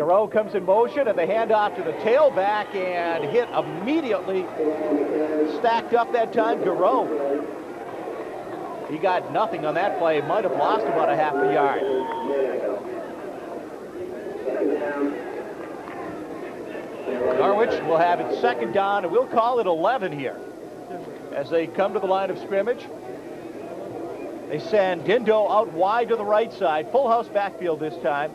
Garreau comes in motion, and the handoff to the tailback, and hit immediately. Stacked up that time, Garreau. He got nothing on that play. Might have lost about a half a yard. Norwich will have it second down, and we'll call it 11 here. As they come to the line of scrimmage, they send Dindo out wide to the right side. Full house backfield this time.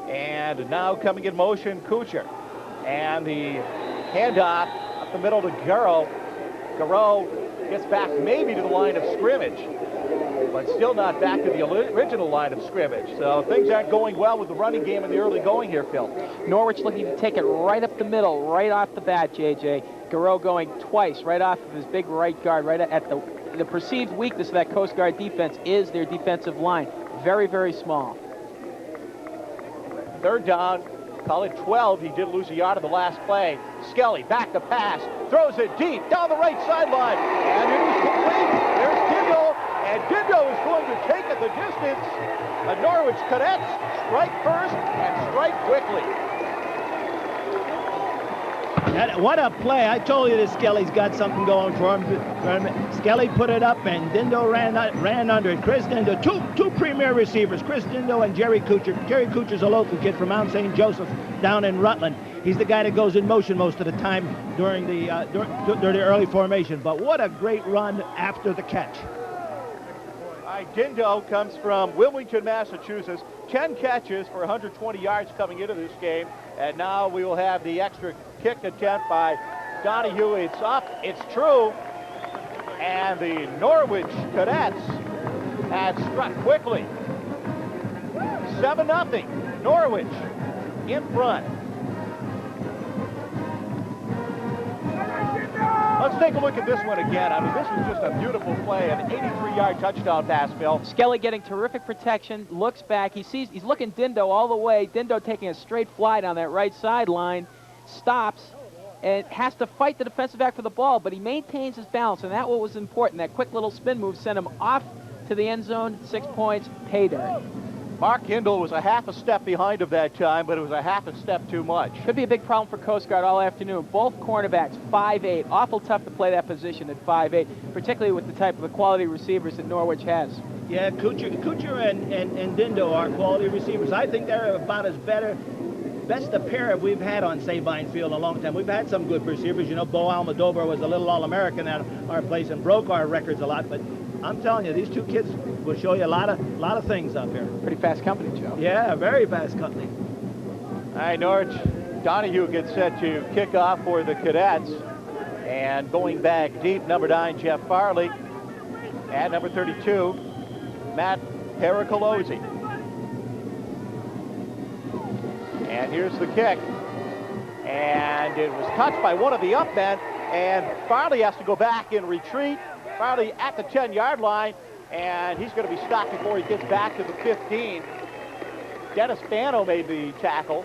And now coming in motion, Kuchar. And the handoff up the middle to Garreau. Garreau gets back maybe to the line of scrimmage, but still not back to the original line of scrimmage. So things aren't going well with the running game in the early going here, Phil. Norwich looking to take it right up the middle, right off the bat, JJ. Garreau going twice, right off of his big right guard, right at the perceived weakness of that Coast Guard defense is their defensive line. Very, very small. Third down, call it 12. He did lose a yard on the last play. Skelly back to pass, throws it deep down the right sideline, and it is complete. There's Dindo, and Dindo is going to take it the distance. The Norwich Cadets strike first and strike quickly. What a play. I told you that Skelly's got something going for him. Skelly put it up, and Dindo ran under it. Chris Dindo, two premier receivers, Chris Dindo and Jerry Kuchar. Jerry Kuchar's a local kid from Mount St. Joseph down in Rutland. He's the guy that goes in motion most of the time during the early formation. But what a great run after the catch. Dindo comes from Wilmington, Massachusetts. 10 catches for 120 yards coming into this game. And now we will have the extra kick attempt by Donahue. It's up. It's true. And the Norwich Cadets had struck quickly. 7-0. Norwich in front. Let's take a look at this one again. I mean, this was just a beautiful play, an 83-yard touchdown pass, Phil. Skelly getting terrific protection, looks back. He's looking Dindo all the way. Dindo taking a straight fly down that right sideline, stops, and has to fight the defensive back for the ball, but he maintains his balance, and that was important. That quick little spin move sent him off to the end zone. 6 points, payday. Mark Hindle was a half a step behind of that time, but it was a half a step too much. Could be a big problem for Coast Guard all afternoon. Both cornerbacks, 5'8". Awful tough to play that position at 5'8", particularly with the type of quality receivers that Norwich has. Yeah, Kuchar and Dindo are quality receivers. I think they're about as best a pair we've had on Sabine Field in a long time. We've had some good receivers. You know, Bo Almodovar was a little All-American at our place and broke our records a lot, but I'm telling you, these two kids will show you a lot of things up here. Pretty fast company, Joe. Yeah, very fast company. All right, Norwich. Donahue gets set to kick off for the Cadets. And going back deep, number 9, Jeff Farley. And number 32, Matt Pericolosi. And here's the kick. And it was touched by one of the up men. And Farley has to go back in retreat. Farley at the 10-yard line. And he's going to be stopped before he gets back to the 15. Dennis Bano made the tackle.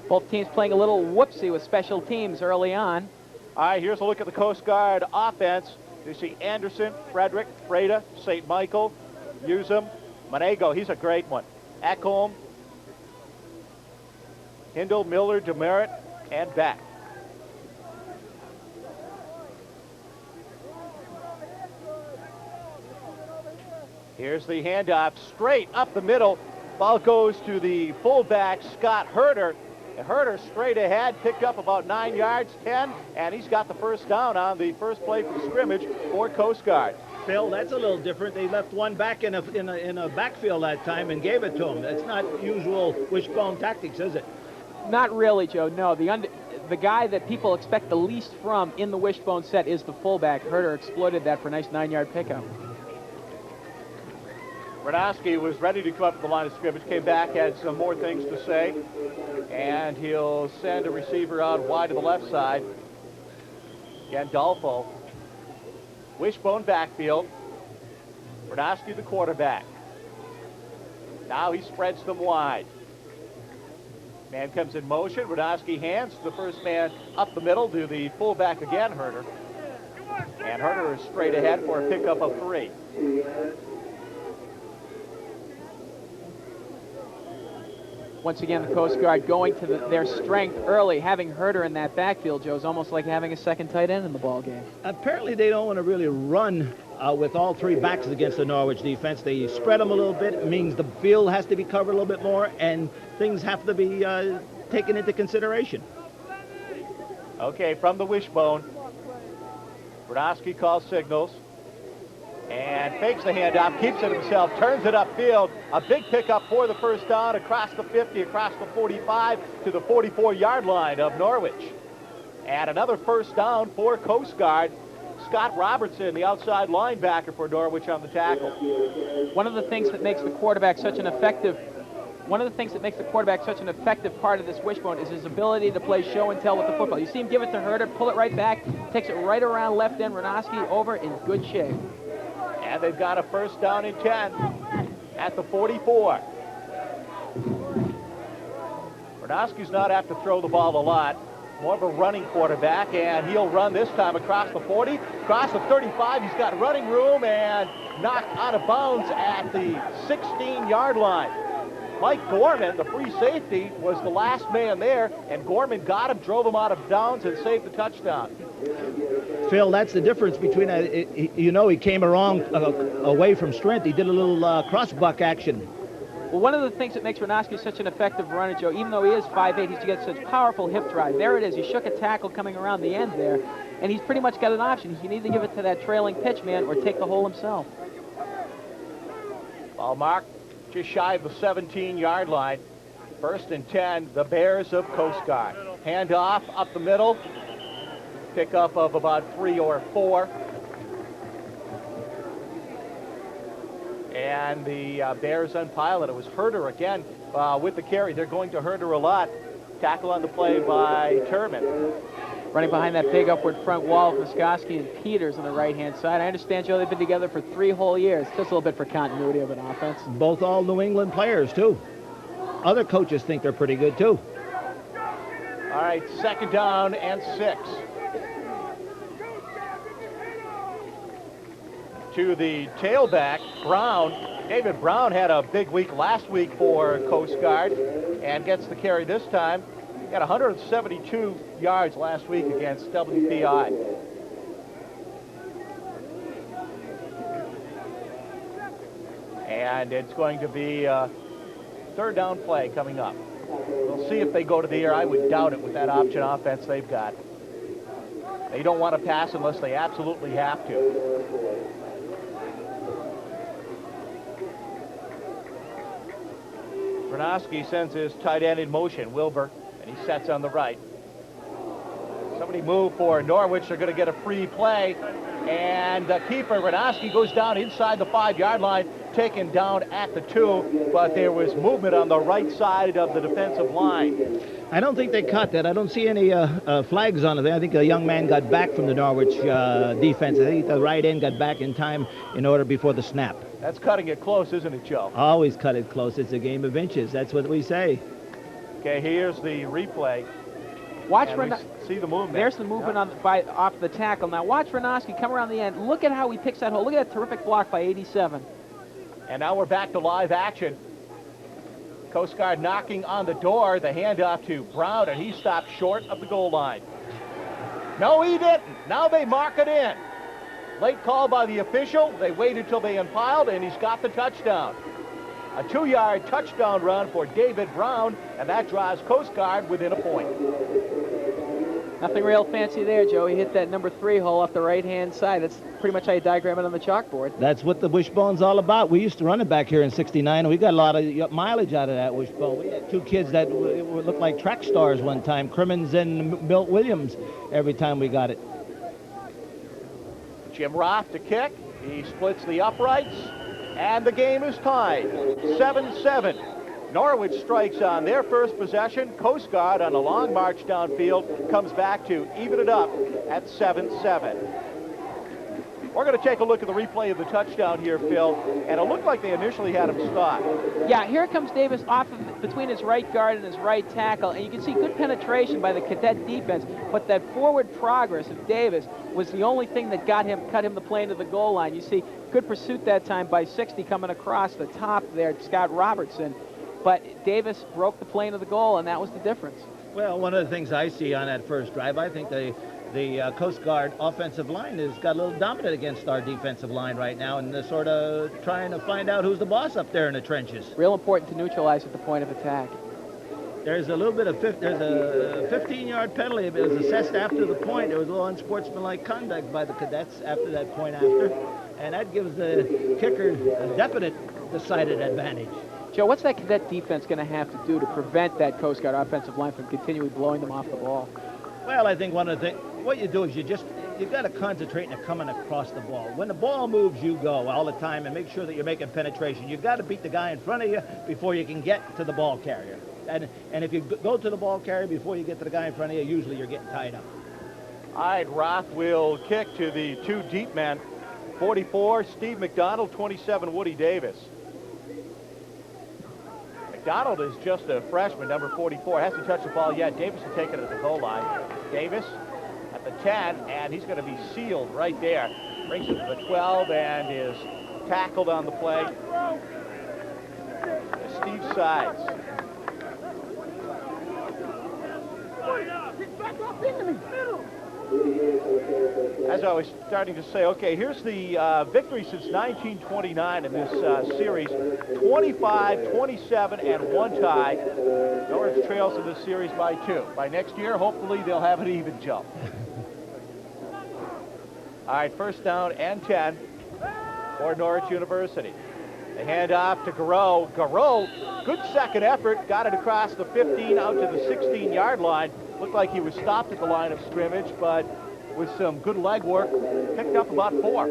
Both teams playing a little whoopsie with special teams early on. All right, here's a look at the Coast Guard offense. You see Anderson, Frederick, Freda, St. Michael, Usum, Monego. He's a great one. Ekholm, Hindle, Miller, Demerit, and Beck. Here's the handoff straight up the middle. Ball goes to the fullback, Scott Herter. And Herter straight ahead, picked up about 9 yards, 10, and he's got the first down on the first play for the scrimmage for Coast Guard. Phil, that's a little different. They left one back in a backfield that time and gave it to him. That's not usual wishbone tactics, is it? Not really, Joe. No, the guy that people expect the least from in the wishbone set is the fullback. Herter exploited that for a nice 9-yard pickup. Bernowski was ready to come up to the line of scrimmage, came back, had some more things to say, and he'll send a receiver out wide to the left side. Gandolfo. Wishbone backfield. Bernowski the quarterback. Now he spreads them wide. Man comes in motion. Bernowski hands the first man up the middle to the fullback again, Herter. And Herter is straight ahead for a pickup of 3. Once again, the Coast Guard going to their strength early. Having Herder in that backfield, Joe, is almost like having a second tight end in the ball game. Apparently, they don't want to really run with all three backs against the Norwich defense. They spread them a little bit. It means the field has to be covered a little bit more, and things have to be taken into consideration. Okay, from the wishbone, Brodowski calls signals and fakes the handoff, keeps it himself, turns it upfield. A big pickup for the first down across the 50, across the 45 to the 44-yard line of Norwich. And another first down for Coast Guard. Scott Robertson, the outside linebacker for Norwich, on the tackle. One of the things that makes the quarterback such an effective part of this wishbone is his ability to play show and tell with the football. You see him give it to Herder, pull it right back, takes it right around left end. Ranoski over in good shape. And they've got a first down and 10 at the 44. Ranoski's not have to throw the ball a lot. More of a running quarterback, and he'll run this time across the 40, across the 35. He's got running room and knocked out of bounds at the 16-yard line. Mike Gorman, the free safety, was the last man there, and Gorman got him, drove him out of bounds, and saved the touchdown. Phil, that's the difference between, he came away from strength. He did a little cross-buck action. Well, one of the things that makes Ranoski such an effective runner, Joe, even though he is 5'8", he's got such powerful hip drive. There it is. He shook a tackle coming around the end there, and he's pretty much got an option. He can either give it to that trailing pitch man or take the hole himself. Ball marked just shy of the 17-yard line. First and 10, the Bears of Coast Guard. Hand off up the middle. Pickup of about 3 or 4. And the Bears unpile it. It was Herder again with the carry. They're going to Herder a lot. Tackle on the play by Turman. Running behind that big upward front wall of Muskoski and Peters on the right-hand side. I understand, Joe, they've been together for 3 whole years. Just a little bit for continuity of an offense. Both all New England players, too. Other coaches think they're pretty good, too. All right, second down and 6. To the tailback, Brown. David Brown had a big week last week for Coast Guard and gets the carry this time. Got 172 yards last week against WPI. And it's going to be a third down play coming up. We'll see if they go to the air. I would doubt it with that option offense they've got. They don't want to pass unless they absolutely have to. Ranoski sends his tight end in motion, Wilbur, and he sets on the right. Somebody move for Norwich. They're going to get a free play. And the keeper, Ranoski, goes down inside the 5-yard line, taken down at the 2, but there was movement on the right side of the defensive line. I don't think they caught that. I don't see any flags on it. I think a young man got back from the Norwich defense. I think the right end got back in time in order before the snap. That's cutting it close, isn't it, Joe? Always cut it close. It's a game of inches. That's what we say. Okay, here's the replay. Watch see the movement. There's the movement off the tackle. Now watch Ranoski come around the end. Look at how he picks that hole. Look at that terrific block by 87. And now we're back to live action. Coast Guard knocking on the door. The handoff to Brown, and he stopped short of the goal line. No, he didn't. Now they mark it in. Late call by the official. They waited till they unpiled, and he's got the touchdown. A 2-yard touchdown run for David Brown, and that drives Coast Guard within a point. Nothing real fancy there, Joe. He hit that number 3 hole off the right-hand side. That's pretty much how you diagram it on the chalkboard. That's what the wishbone's all about. We used to run it back here in '69, and we got a lot of mileage out of that wishbone. We had 2 kids that looked like track stars one time, Crimmins and Milt Williams, every time we got it. Jim Roth to kick. He splits the uprights, and the game is tied, 7-7. Norwich strikes on their first possession. Coast Guard on a long march downfield comes back to even it up at 7-7. We're going to take a look at the replay of the touchdown here, Phil, and it looked like they initially had him stopped. Yeah, here comes Davis off of between his right guard and his right tackle, and you can see good penetration by the cadet defense, but that forward progress of Davis was the only thing that cut him the plane to the goal line. You see good pursuit that time by 60 coming across the top there, Scott Robertson. but Davis broke the plane of the goal, and that was the difference. Well, one of the things I see on that first drive, I think the Coast Guard offensive line has got a little dominant against our defensive line right now, and they're sort of trying to find out who's the boss up there in the trenches. Real important to neutralize at the point of attack. There's a little bit of there's a 15-yard penalty. It was assessed after the point. There was a little unsportsmanlike conduct by the cadets after that point after, and that gives the kicker a definite decided advantage. Joe, what's that cadet defense going to have to do to prevent that Coast Guard offensive line from continually blowing them off the ball? Well, I think one of the things, what you do is you got to concentrate on coming across the ball. When the ball moves, you go all the time and make sure that you're making penetration. You've got to beat the guy in front of you before you can get to the ball carrier. And if you go to the ball carrier before you get to the guy in front of you, usually you're getting tied up. All right, Roth will kick to the two deep men. 44, Steve McDonald, 27, Woody Davis. McDonald is just a freshman, number 44. Hasn't touched the ball yet. Davis will take it at the goal line. Davis at the 10, and he's going to be sealed right there. Brings it to the 12 and is tackled on the play. Steve Sides. As I was starting to say, okay, here's the victory since 1929 in this series. 25, 27, and 1 tie. Norwich trails in this series by 2. By next year, hopefully, they'll have an even jump. All right, first down and 10 for Norwich University. They hand off to Garreau. Garreau, good second effort, got it across the 15 out to the 16-yard line. Looked like he was stopped at the line of scrimmage, but with some good leg work, picked up about 4.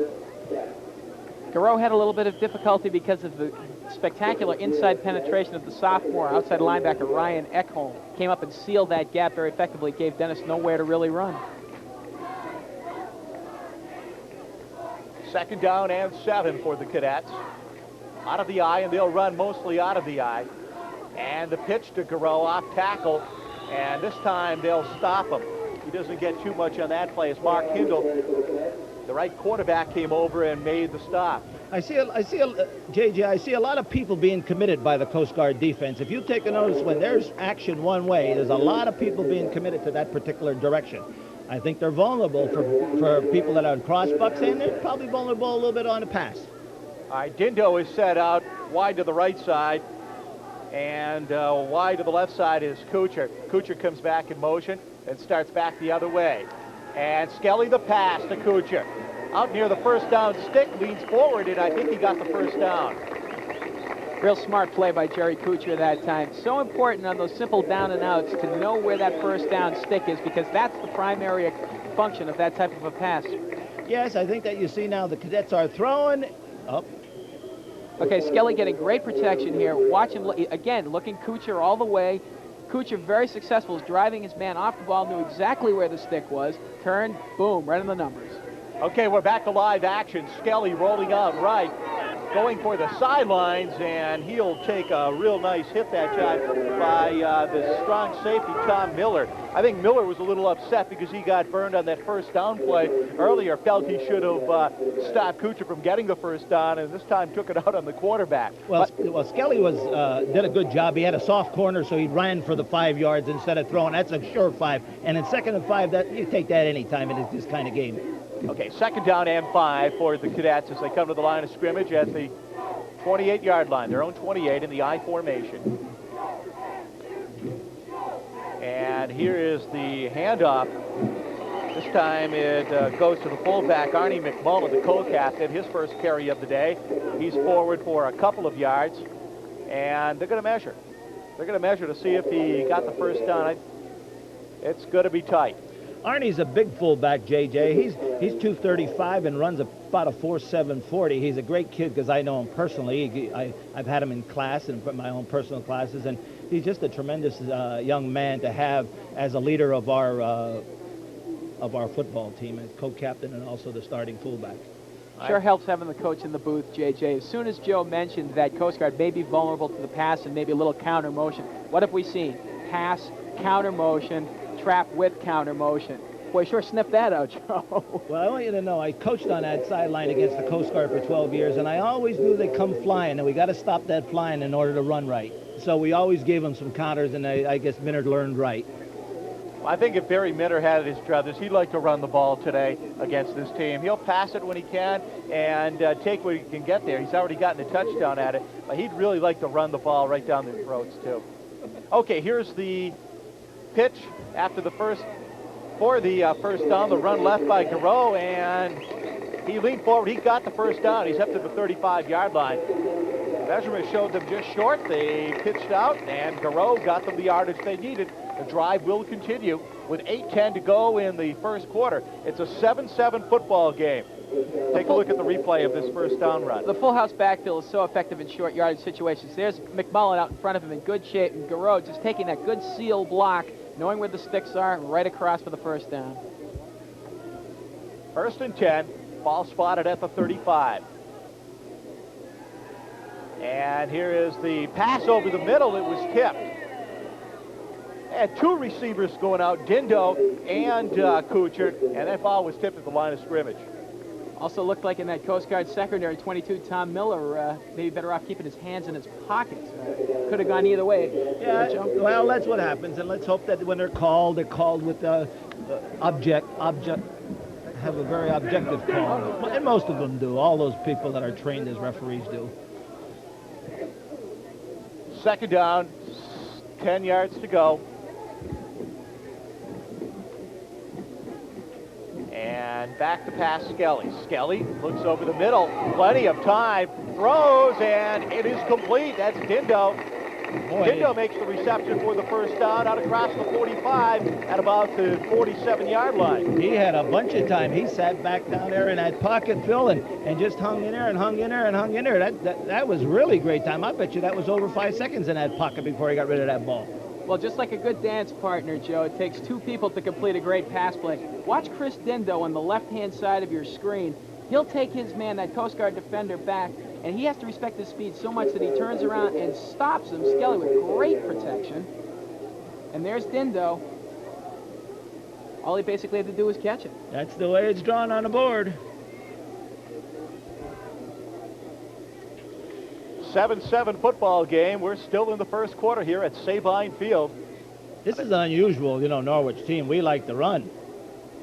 Garreau had a little bit of difficulty because of the spectacular inside penetration of the sophomore outside linebacker Ryan Ekholm. Came up and sealed that gap very effectively, gave Dennis nowhere to really run. Second down and 7 for the Cadets. Out of the eye, and they'll run mostly out of the eye. And the pitch to Garreau off tackle, and this time they'll stop him. He doesn't get too much on that play as Mark Hindle, the right quarterback, came over and made the stop. JJ, I see a lot of people being committed by the Coast Guard defense. If you take a notice, when there's action one way, there's a lot of people being committed to that particular direction. I think they're vulnerable for people that are on crossbucks, and they're probably vulnerable a little bit on the pass. All right, Dindo is set out wide to the right side, and wide to the left side is Kuchar. Kuchar comes back in motion and starts back the other way. And Skelly the pass to Kuchar. Out near the first down stick, leans forward, and I think he got the first down. Real smart play by Jerry Kuchar that time. So important on those simple down and outs to know where that first down stick is, because that's the primary function of that type of a pass. Yes, I think that you see now the Cadets are throwing up. Okay, Skelly getting great protection here. Watch him, again, looking Kuchar all the way. Kuchar, very successful, is driving his man off the ball, knew exactly where the stick was, turned, boom, right on the numbers. Okay, we're back to live action. Skelly rolling out right, going for the sidelines, and he'll take a real nice hit that time by the strong safety, Tom Miller. I think Miller was a little upset because he got burned on that first down play earlier, felt he should have stopped Kuchar from getting the first down, and this time took it out on the quarterback. Well, Skelly did a good job. He had a soft corner, so he ran for the 5 yards instead of throwing. That's a sure 5. And in 2nd and 5, that you take that any time in this kind of game. Okay, 2nd down and 5 for the Cadets as they come to the line of scrimmage at the 28-yard line, their own 28 in the I formation. And here is the handoff. This time it goes to the fullback, Arnie McMullen, the co-captain, his first carry of the day. He's forward for a couple of yards, and they're going to measure. They're going to measure to see if he got the first down. It's going to be tight. Arnie's a big fullback, JJ. He's 235 and runs about a 4.7 40. He's a great kid because I know him personally. I've had him in class and my own personal classes, and he's just a tremendous young man to have as a leader of our football team, as co-captain and also the starting fullback. Sure helps having the coach in the booth, JJ. As soon as Joe mentioned that Coast Guard may be vulnerable to the pass and maybe a little counter motion, what have we seen? Pass, counter motion, trap with counter motion. Boy, sure sniffed that out, Joe. Well, I want you to know I coached on that sideline against the Coast Guard for 12 years, and I always knew they'd come flying, and we got to stop that flying in order to run right. So we always gave them some counters, and I guess Minard learned right. I think if Barry Minner had his druthers, he'd like to run the ball today against this team. He'll pass it when he can and take what he can get there. He's already gotten a touchdown at it, but he'd really like to run the ball right down their throats, too. Okay, here's the pitch after the first down. The run left by Garreau, and he leaned forward. He got the first down. He's up to the 35-yard line. Measurement showed them just short. They pitched out, and Garreau got them the yardage they needed. The drive will continue with 8:10 to go in the first quarter. It's a 7-7 football game. Take a look at the replay of this first down run. The full house backfield is so effective in short yardage situations. There's McMullen out in front of him in good shape, and Garreau just taking that good seal block, knowing where the sticks are, right across for the first down. First and 10, ball spotted at the 35. And here is the pass over the middle. It was tipped. Had two receivers going out, Dindo and Kuchert, and that ball was tipped at the line of scrimmage. Also looked like in that Coast Guard secondary, 22, Tom Miller, maybe better off keeping his hands in his pockets. Could have gone either way. Yeah, well, that's what happens, and let's hope that when they're called with have a very objective call. And most of them do. All those people that are trained as referees do. Second down, 10 yards to go. And back to pass Skelly. Skelly looks over the middle. Plenty of time. Throws, and it is complete. That's Dindo. Dindo makes the reception for the first down out across the 45 at about the 47-yard line. He had a bunch of time. He sat back down there in that pocket, Phil, and just hung in there and hung in there and hung in there. That was really great time. I bet you that was over 5 seconds in that pocket before he got rid of that ball. Well, just like a good dance partner, Joe, it takes two people to complete a great pass play. Watch Chris Dindo on the left-hand side of your screen. He'll take his man, that Coast Guard defender, back, and he has to respect his speed so much that he turns around and stops him. Skelly with great protection. And there's Dindo. All he basically had to do was catch it. That's the way it's drawn on the board. 7-7 football game. We're still in the first quarter here at Sabine Field. This is unusual, Norwich team. We like to run.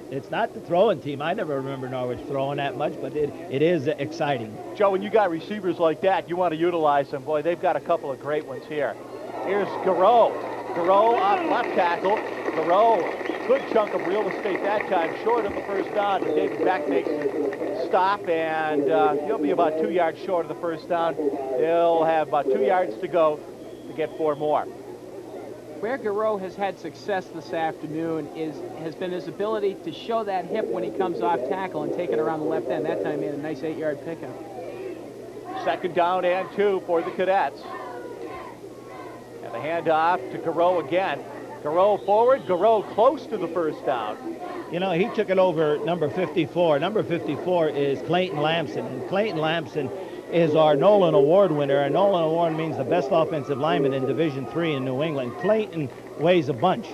It's not the throwing team. I never remember Norwich throwing that much, but it is exciting. Joe, when you got receivers like that, you want to utilize them. Boy, they've got a couple of great ones here. Here's Garreau. Garreau on left tackle. Garreau, good chunk of real estate that time, short of the first down, but David Beck makes the stop, and he'll be about 2 yards short of the first down. He'll have about 2 yards to go to get 4 more. Where Garreau has had success this afternoon has been his ability to show that hip when he comes off tackle and take it around the left end. That time he had a nice 8-yard pickup. Second down and 2 for the Cadets. And the handoff to Garreau again. Garreau forward, Garreau close to the first down. He took it over number 54. Number 54 is Clayton Lamson, and Clayton Lamson is our Nolan Award winner, and Nolan Award means the best offensive lineman in Division III in New England. Clayton weighs a bunch,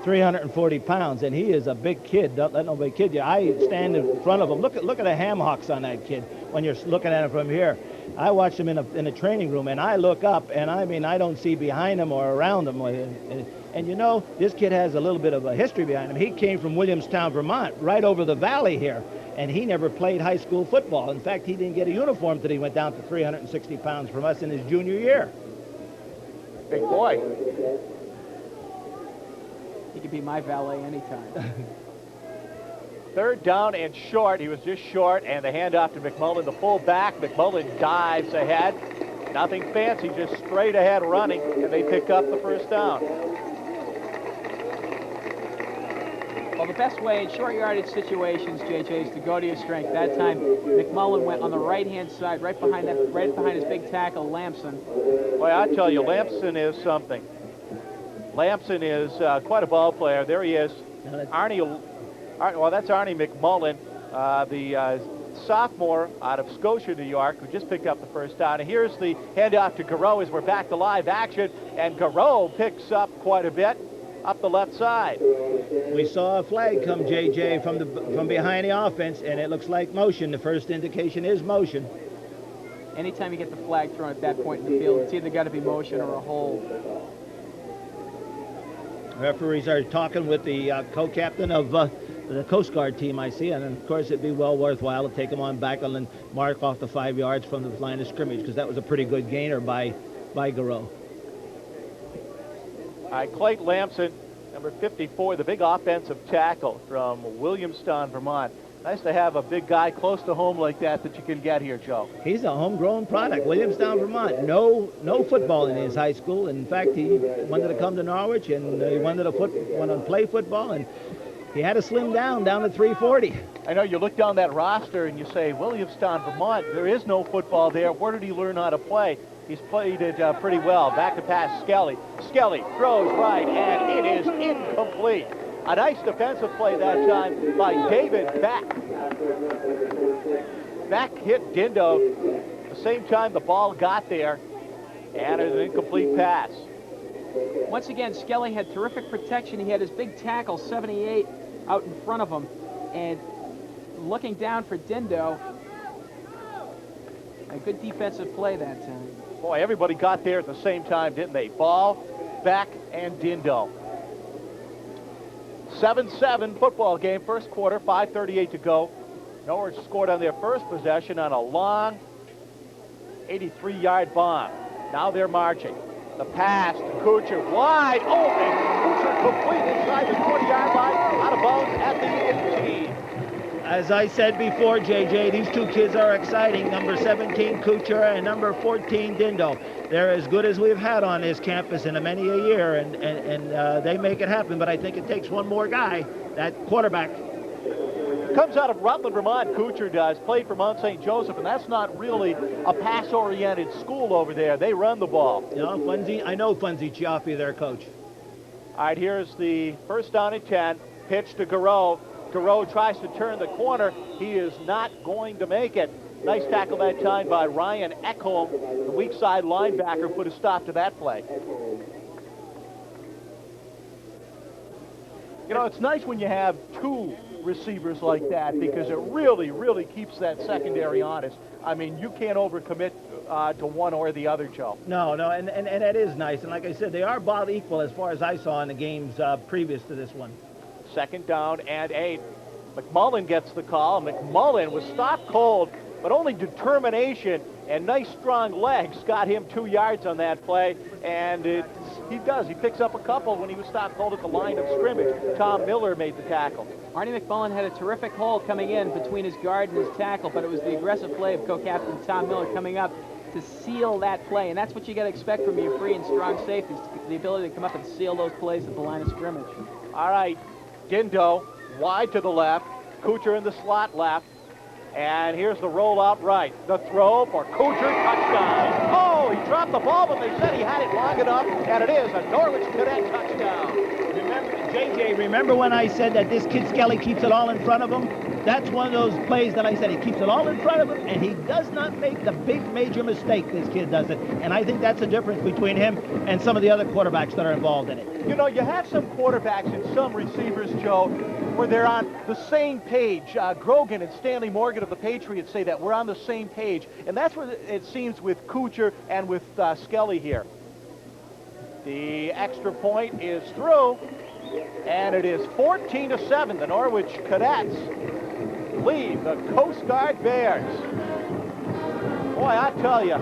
340 pounds, and he is a big kid. Don't let nobody kid you. I stand in front of him. Look at the ham hocks on that kid when you're looking at him from here. I watch him in a training room, and I look up, and I don't see behind him or around him. And this kid has a little bit of a history behind him. He came from Williamstown, Vermont, right over the valley here, and he never played high school football. In fact, he didn't get a uniform until he went down to 360 pounds from us in his junior year. Big boy. He could be my valet anytime. Third down and short. He was just short, and the handoff to McMullen, the fullback. McMullen dives ahead. Nothing fancy, just straight ahead running, and they pick up the first down. Well, the best way in short yardage situations, JJ, is to go to your strength. That time, McMullen went on the right-hand side, right behind his big tackle, Lamson. Boy, I tell you, Lamson is something. Lamson is quite a ball player. There he is. That's Arnie McMullen, the sophomore out of Scotia, New York, who just picked up the first down. And here's the handoff to Garreau as we're back to live action, and Garreau picks up quite a bit. up the left side. We saw a flag come, JJ, from behind the offense, and it looks like motion. The first indication is motion. Anytime you get the flag thrown at that point in the field, it's either got to be motion or a hold. Referees are talking with the co-captain of the Coast Guard team, I see, and of course it'd be well worthwhile to take them on back and mark off the 5 yards from the line of scrimmage, because that was a pretty good gainer by Garreau. All right, Clayton Lamson, number 54, the big offensive tackle from Williamstown, Vermont. Nice to have a big guy close to home like that you can get here, Joe. He's a homegrown product. Williamstown, Vermont. No football in his high school. In fact, he wanted to come to Norwich, and he wanted to play football, and he had to slim down to 340. I know you look down that roster and you say, Williamstown, Vermont, there is no football there. Where did he learn how to play? He's played it pretty well. Back to pass, Skelly. Skelly throws right, and it is incomplete. A nice defensive play that time by David Beck. Beck hit Dindo the same time the ball got there, and it's an incomplete pass. Once again, Skelly had terrific protection. He had his big tackle, 78, out in front of him, and looking down for Dindo. A good defensive play that time. Boy, everybody got there at the same time, didn't they? Ball, Beck, and Dindo. 7-7 football game, first quarter, 5:38 to go. Norwich scored on their first possession on a long 83-yard bomb. Now they're marching. The pass to Kuchar, wide open. Kuchar complete inside the 20-yard line, out of bounds at the 18. As I said before, JJ, these two kids are exciting. Number 17, Kuchar, and number 14, Dindo. They're as good as we've had on this campus in many a year, and they make it happen. But I think it takes one more guy, that quarterback. Comes out of Rutland, Vermont, Kuchar does. Played for Mount St. Joseph, and that's not really a pass-oriented school over there. They run the ball. You know, I know Funzy Chiaffi, their coach. All right, here's the first down and 10. Pitch to Garreau. Garreau tries to turn the corner. He is not going to make it. Nice tackle that time by Ryan Ekholm, the weak side linebacker, put a stop to that play. You know, it's nice when you have two receivers like that, because it really keeps that secondary honest. I mean, you can't overcommit to one or the other, Joe. No, and that is nice. And like I said, they are about equal as far as I saw in the games previous to this one. Second down and 8. McMullen gets the call. McMullen was stopped cold, but only determination and nice strong legs got him 2 yards on that play. And he picks up a couple when he was stopped cold at the line of scrimmage. Tom Miller made the tackle. Arnie McMullen had a terrific hold coming in between his guard and his tackle, but it was the aggressive play of co-captain Tom Miller coming up to seal that play. And that's what you got to expect from your free and strong safeties, the ability to come up and seal those plays at the line of scrimmage. All right, Dindo wide to the left, Kuchar in the slot left, and here's the roll out right. The throw for Kuchar, touchdown. Oh, he dropped the ball, but they said he had it long enough, and it is a Norwich Cadet touchdown. Remember when I said that this kid Skelly keeps it all in front of him? That's one of those plays that I said he keeps it all in front of him, and he does not make the big major mistake. This kid doesn't, and I think that's the difference between him and some of the other quarterbacks that are involved in it. You know, you have some quarterbacks and some receivers, Joe, where they're on the same page. Grogan and Stanley Morgan of the Patriots say that we're on the same page, and that's what it seems with Kuchar and with Skelly here. The extra point is through, and it is 14-7. The Norwich Cadets lead the Coast Guard Bears. Boy, I tell you,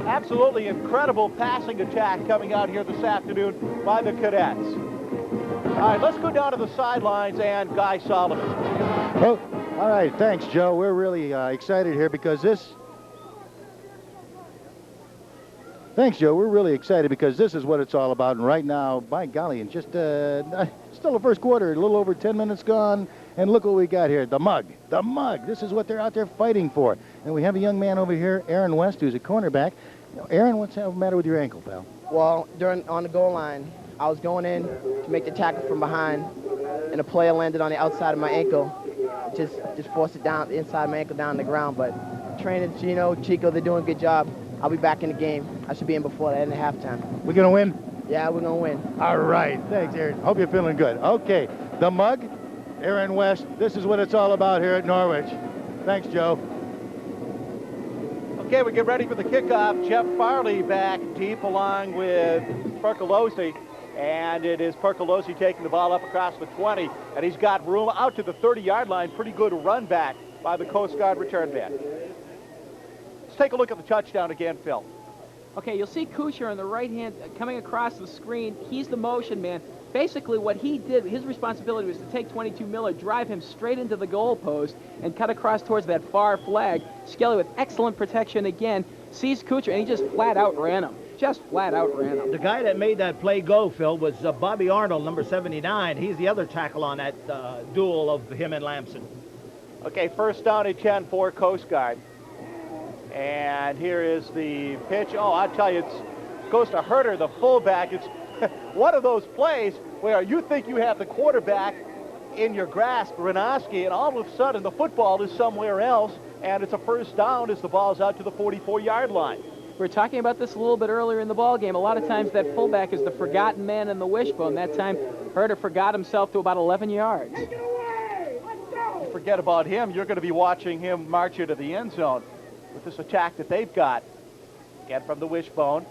absolutely incredible passing attack coming out here this afternoon by the Cadets. All right, let's go down to the sidelines and Guy Solomon. Oh, all right, thanks, Joe. We're really excited here because this... Thanks, Joe. We're really excited because this is what it's all about. And right now, by golly, in just still the first quarter, a little over 10 minutes gone. And look what we got here, the mug. The mug. This is what they're out there fighting for. And we have a young man over here, Aaron West, who's a cornerback. Aaron, what's the matter with your ankle, pal? Well, on the goal line, I was going in to make the tackle from behind, and a player landed on the outside of my ankle. Just forced it down, the inside of my ankle down on the ground. But trainer, Gino, Chico, they're doing a good job. I'll be back in the game. I should be in before the end of halftime. We gonna win? Yeah, we're going to win. All right. Thanks, Aaron. Hope you're feeling good. Okay. The Mug, Aaron West. This is what it's all about here at Norwich. Thanks, Joe. Okay, we get ready for the kickoff. Jeff Farley back deep along with Percolosi. And it is Percolosi taking the ball up across the 20. And he's got room out to the 30-yard line. Pretty good run back by the Coast Guard return man. Let's take a look at the touchdown again, Phil. Okay, you'll see Kuchar on the right hand coming across the screen. He's the motion man. Basically, what he did, his responsibility was to take 22 Miller, drive him straight into the goalpost, and cut across towards that far flag. Skelly with excellent protection again, sees Kuchar, and he just flat out ran him. Just flat out ran him. The guy that made that play go, Phil, was Bobby Arnold, number 79. He's the other tackle on that duel of him and Lamson. Okay, first down and 10 for Coast Guard. And here is the pitch. Oh, I tell you, it goes to Herter, the fullback. It's one of those plays where you think you have the quarterback in your grasp, Renoski, and all of a sudden the football is somewhere else, and it's a first down as the ball's out to the 44-yard line. We were talking about this a little bit earlier in the ball game. A lot of times that fullback is the forgotten man in the wishbone. That time, Herter forgot himself to about 11 yards. You forget about him, you're going to be watching him march into the end zone with this attack that they've got. Again from the wishbone.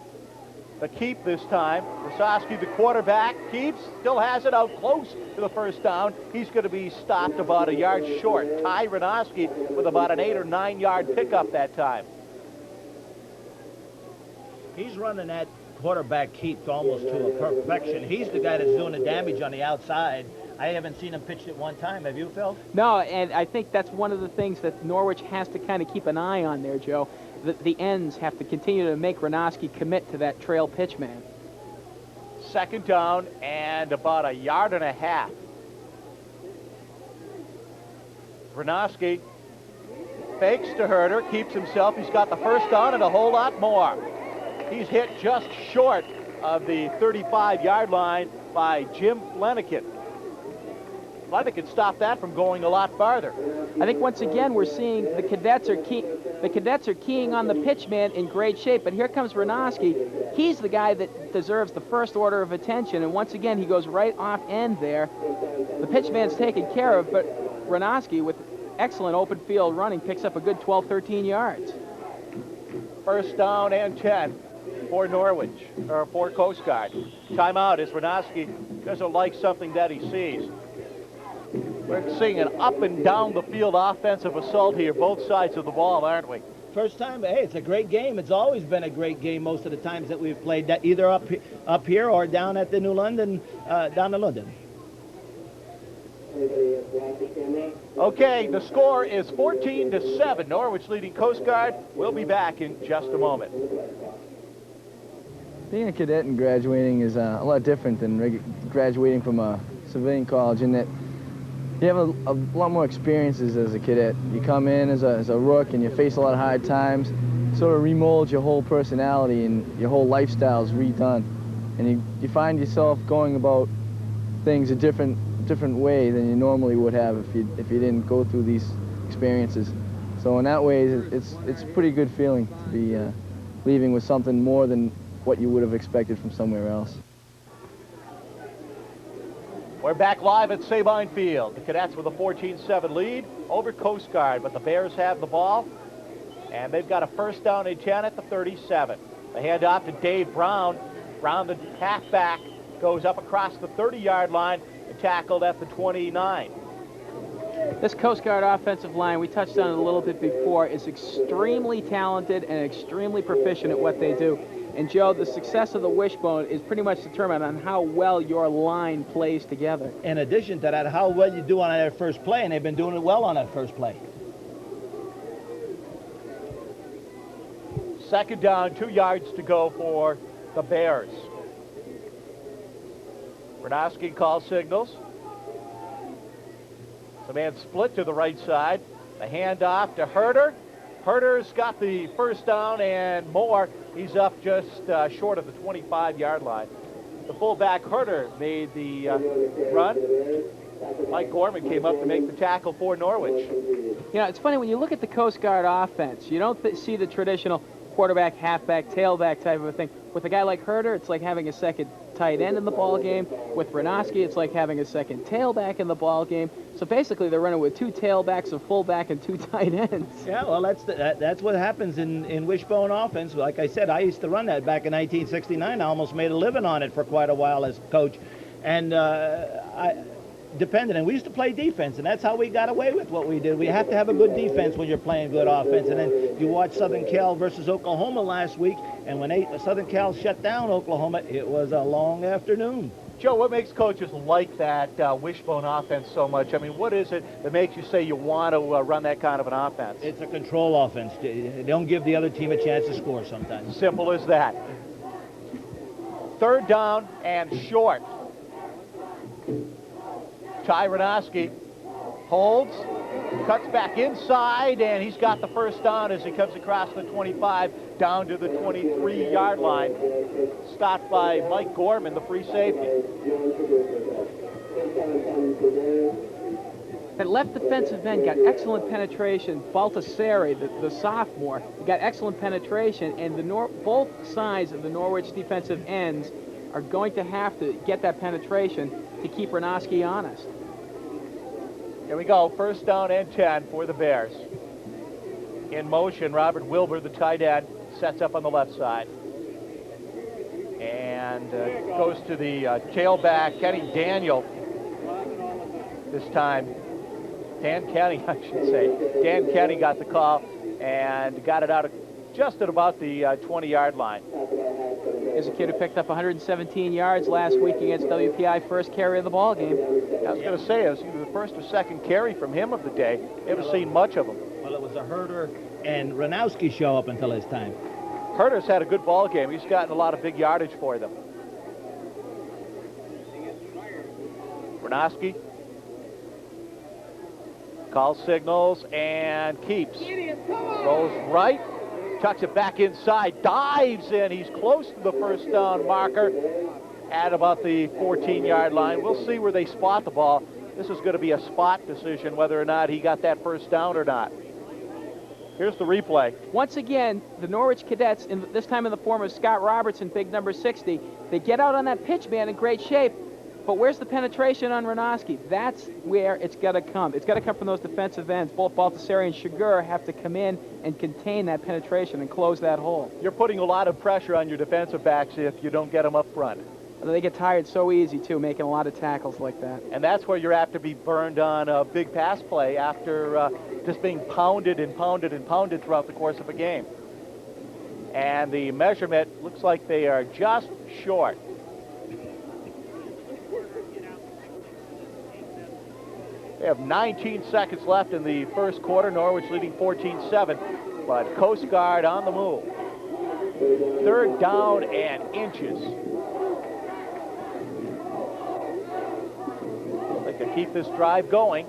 The keep this time. Rosowski, the quarterback, keeps, still has it out close to the first down. He's going to be stopped about a yard short. Ty Renoski with about an 8 or 9 yard pickup that time. He's running that quarterback keep almost to a perfection. He's the guy that's doing the damage on the outside. I haven't seen him pitch it one time. Have you, Phil? No, and I think that's one of the things that Norwich has to kind of keep an eye on there, Joe. The ends have to continue to make Renoski commit to that trail pitch man. Second down and about a yard and a half. Renoski fakes to Herter, keeps himself. He's got the first down and a whole lot more. He's hit just short of the 35-yard line by Jim Flanagan. Flanagan stopped that from going a lot farther. I think once again we're seeing the cadets are keying on the pitch man in great shape, but here comes Renoski. He's the guy that deserves the first order of attention, and once again he goes right off end there. The pitch man's taken care of, but Renoski with excellent open field running picks up a good 12-13 yards. First down and 10 for Norwich, or for Coast Guard. Timeout as Renoski doesn't like something that he sees. We're seeing an up and down the field offensive assault here, both sides of the ball, aren't we? First time, hey, it's a great game. It's always been a great game most of the times that we've played, that either up here or down at the New London, down in London. Okay, the score is 14-7. Norwich leading Coast Guard. We'll be back in just a moment. Being a cadet and graduating is a lot different than graduating from a civilian college in that you have a lot more experiences as a cadet. You come in as a rook and you face a lot of hard times, sort of remold your whole personality and your whole lifestyle is redone. And you find yourself going about things a different way than you normally would have if you didn't go through these experiences. So in that way, it's a pretty good feeling to be leaving with something more than what you would have expected from somewhere else. We're back live at Sabine Field. The Cadets with a 14-7 lead over Coast Guard, but the Bears have the ball, and they've got a first down and 10 at the 37. The handoff to Dave Brown. Brown, the halfback, goes up across the 30-yard line and tackled at the 29. This Coast Guard offensive line, we touched on it a little bit before, is extremely talented and extremely proficient at what they do. And Joe, the success of the wishbone is pretty much determined on how well your line plays together. In addition to that, how well you do on that first play, and they've been doing it well on that first play. Second down, 2 yards to go for the Bears. Renoski calls signals. The man split to the right side. The handoff to Herter. Herter's got the first down and more. He's up just short of the 25-yard line. The fullback Herter made the run. Mike Gorman came up to make the tackle for Norwich. You know, it's funny, when you look at the Coast Guard offense, you don't see the traditional quarterback, halfback, tailback type of a thing. With a guy like Herder, it's like having a second tight end in the ball game. With Renoski, it's like having a second tailback in the ball game. So basically, they're running with 2 tailbacks, a fullback, and 2 tight ends. Yeah, well, that's what happens in wishbone offense. Like I said, I used to run that back in 1969. I almost made a living on it for quite a while as coach. And and we used to play defense, and that's how we got away with what we did. We have to have a good defense when you're playing good offense. And then you watch Southern Cal versus Oklahoma last week, and when Southern Cal shut down Oklahoma, it was a long afternoon. Joe, what makes coaches like that wishbone offense so much? I mean, what is it that makes you say you want to run that kind of an offense? It's a control offense. They don't give the other team a chance to score sometimes. Simple as that. 3rd down and short. Ty Renoski holds, cuts back inside, and he's got the first down as he comes across the 25 down to the 23-yard line. Stopped by Mike Gorman, the free safety. That left defensive end got excellent penetration. Baltasari, the sophomore, got excellent penetration, and both sides of the Norwich defensive ends are going to have to get that penetration to keep Renoski honest. Here we go, 1st down and 10 for the Bears. In motion, Robert Wilbur, the tight end, sets up on the left side. And goes to the tailback, Kenny Daniel. This time, Dan Kenny, I should say. Dan Kenny got the call and got it out of just at about the 20-yard line. Is a kid who picked up 117 yards last week against WPI, first carry of the ball game. I was going to say, it was either the first or second carry from him of the day. Haven't seen much of him. Well, it was a Herder and Ranowski show up until his time. Herder's had a good ball game. He's gotten a lot of big yardage for them. Renoski calls signals and keeps. Rolls right. Tucks it back inside, dives in. He's close to the first down marker at about the 14-yard line. We'll see where they spot the ball. This is going to be a spot decision whether or not he got that first down or not. Here's the replay. Once again, the Norwich Cadets, this time in the form of Scott Robertson, big number 60, they get out on that pitch man in great shape. But where's the penetration on Renoski? That's where it's got to come. It's got to come from those defensive ends. Both Baltasari and Sugar have to come in and contain that penetration and close that hole. You're putting a lot of pressure on your defensive backs if you don't get them up front. And they get tired so easy, too, making a lot of tackles like that. And that's where you're apt to be burned on a big pass play after just being pounded and pounded and pounded throughout the course of a game. And the measurement looks like they are just short. They have 19 seconds left in the first quarter. Norwich leading 14-7, but Coast Guard on the move. 3rd down and inches. They can keep this drive going.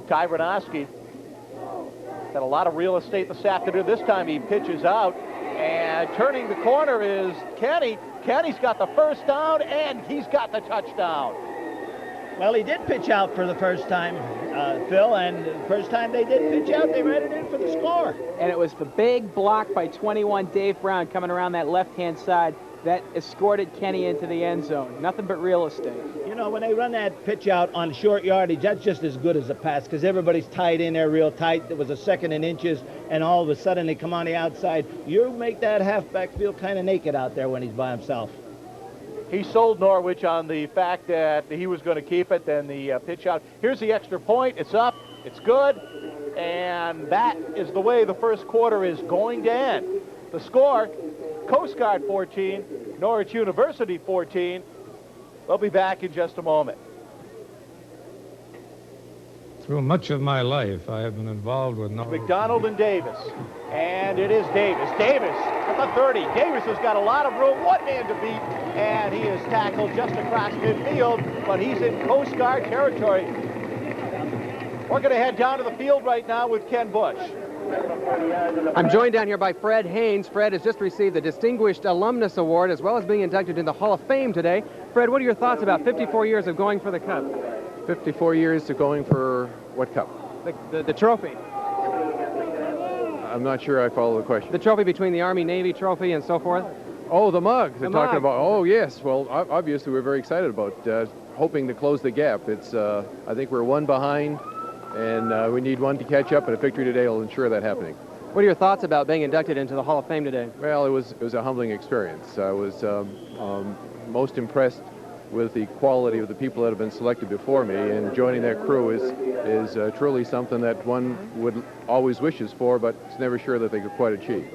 Ty Renoski had a lot of real estate this afternoon. This time he pitches out, and turning the corner is Kenny. Kenny's got the first down, and he's got the touchdown. Well, he did pitch out for the first time, Phil, and the first time they did pitch out, they ran it in for the score. And it was the big block by 21 Dave Brown coming around that left-hand side that escorted Kenny into the end zone. Nothing but real estate. You know, when they run that pitch out on short yardage, that's just as good as a pass because everybody's tied in there real tight. There was a second and inches, and all of a sudden they come on the outside. You make that halfback feel kind of naked out there when he's by himself. He sold Norwich on the fact that he was going to keep it, then the pitch out. Here's the extra point. It's up. It's good. And that is the way the first quarter is going to end. The score, Coast Guard 14, Norwich University 14. We'll be back in just a moment. Through much of my life, I have been involved with Norwich. McDonald and Davis. And it is Davis. Davis at the 30. Davis has got a lot of room, one man to beat, and he is tackled just across midfield, but he's in Coast Guard territory. We're going to head down to the field right now with Ken Bush. I'm joined down here by Fred Haynes. Fred has just received the Distinguished Alumnus Award as well as being inducted in the Hall of Fame today. Fred, what are your thoughts about 54 years of going for the Cup? 54 years to going for what cup? The trophy. I'm not sure I follow the question. The trophy between the Army, Navy trophy and so forth? Oh, the mug. They're talking mug. about. Oh, yes. Well, obviously we're very excited about hoping to close the gap. It's. I think we're one behind, and we need one to catch up, and a victory today will ensure that happening. What are your thoughts about being inducted into the Hall of Fame today? Well, it was a humbling experience. I was most impressed with the quality of the people that have been selected before me, and joining that crew is truly something that one would always wishes for, but is never sure that they could quite achieve.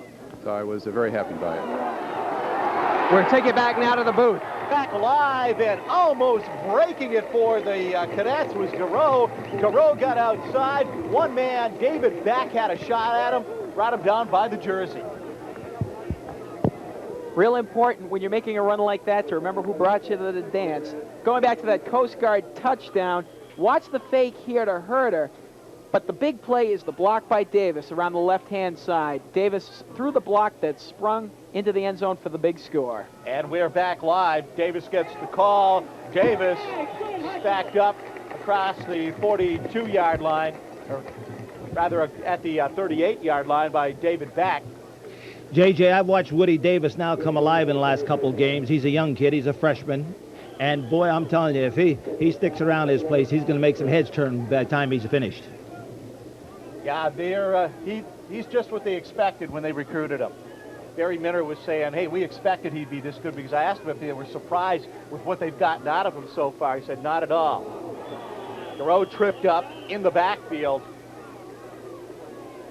So I was very happy by it. We'll take it back now to the booth. Back alive and almost breaking it for the Cadets was Garreau. Garreau got outside. One man, David Beck, had a shot at him, brought him down by the jersey. Real important when you're making a run like that to remember who brought you to the dance. Going back to that Coast Guard touchdown, watch the fake here to Herter, but the big play is the block by Davis around the left-hand side. Davis threw the block that sprung into the end zone for the big score. And we're back live. Davis gets the call. Davis stacked up across the 42-yard line, or rather at the 38-yard line by David Beck. JJ, I've watched Woody Davis now come alive in the last couple games. He's a young kid. He's a freshman. And, boy, I'm telling you, if he sticks around his place, he's going to make some heads turn by the time he's finished. Yeah, he's just what they expected when they recruited him. Barry Minner was saying, hey, we expected he'd be this good, because I asked him if they were surprised with what they've gotten out of him so far. He said, not at all. Garreau tripped up in the backfield.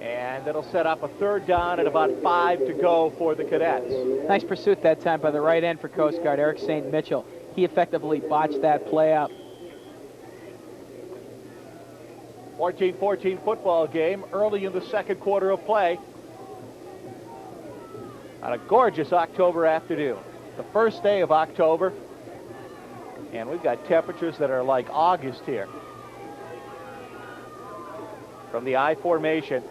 And it'll set up a third down and about 5 to go for the Cadets. Nice pursuit that time by the right end for Coast Guard, Eric St. Mitchell. He effectively botched that play up. 14-14 football game early in the second quarter of play on a gorgeous October afternoon. The first day of October, and we've got temperatures that are like August here. From the I formation,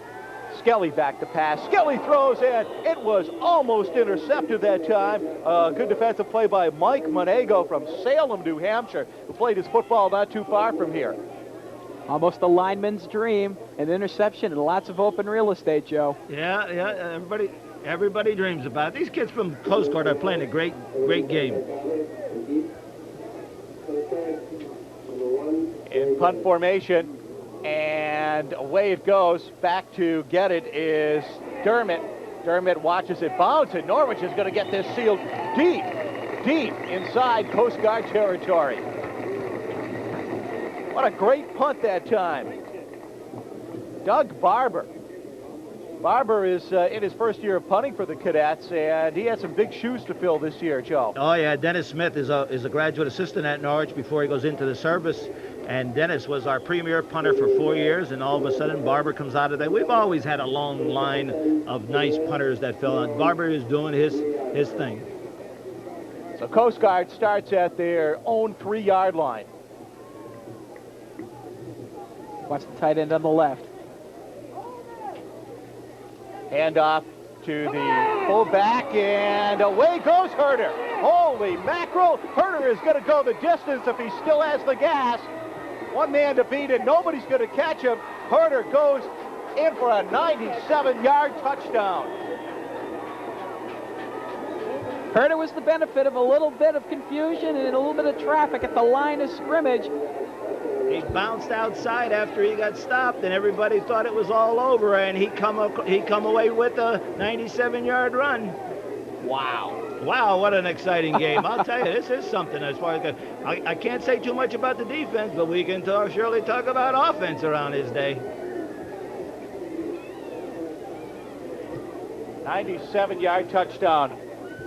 Skelly back to pass. Skelly throws in. It was almost intercepted that time. Good defensive play by Mike Monego from Salem, New Hampshire, who played his football not too far from here. Almost a lineman's dream, an interception and lots of open real estate, Joe. Yeah, everybody dreams about it. These kids from Coast Guard are playing a great game. In punt formation, and away it goes. Back to get it is Dermott. Dermott watches it bounce, and Norwich is going to get this sealed deep inside Coast Guard territory. What a great punt that time. Doug Barber. Barber is in his first year of punting for the Cadets, and he had some big shoes to fill this year, Joe. Oh, yeah, Dennis Smith is a graduate assistant at Norwich before he goes into the service. And Dennis was our premier punter for 4 years, and all of a sudden Barber comes out of that. We've always had a long line of nice punters that fill in. Barber is doing his thing. So Coast Guard starts at their own 3-yard line. Watch the tight end on the left. Hand off to the fullback, and away goes Herter. Holy mackerel, Herter is going to go the distance if he still has the gas. One man to beat it, nobody's going to catch him. Herter goes in for a 97-yard touchdown. Herter was the benefit of a little bit of confusion and a little bit of traffic at the line of scrimmage. He bounced outside after he got stopped, and everybody thought it was all over, and he come away with a 97-yard run. Wow. Wow, what an exciting game. I'll tell you, this is something as far as I can't say too much about the defense, but we can surely talk about offense around his day. 97-yard touchdown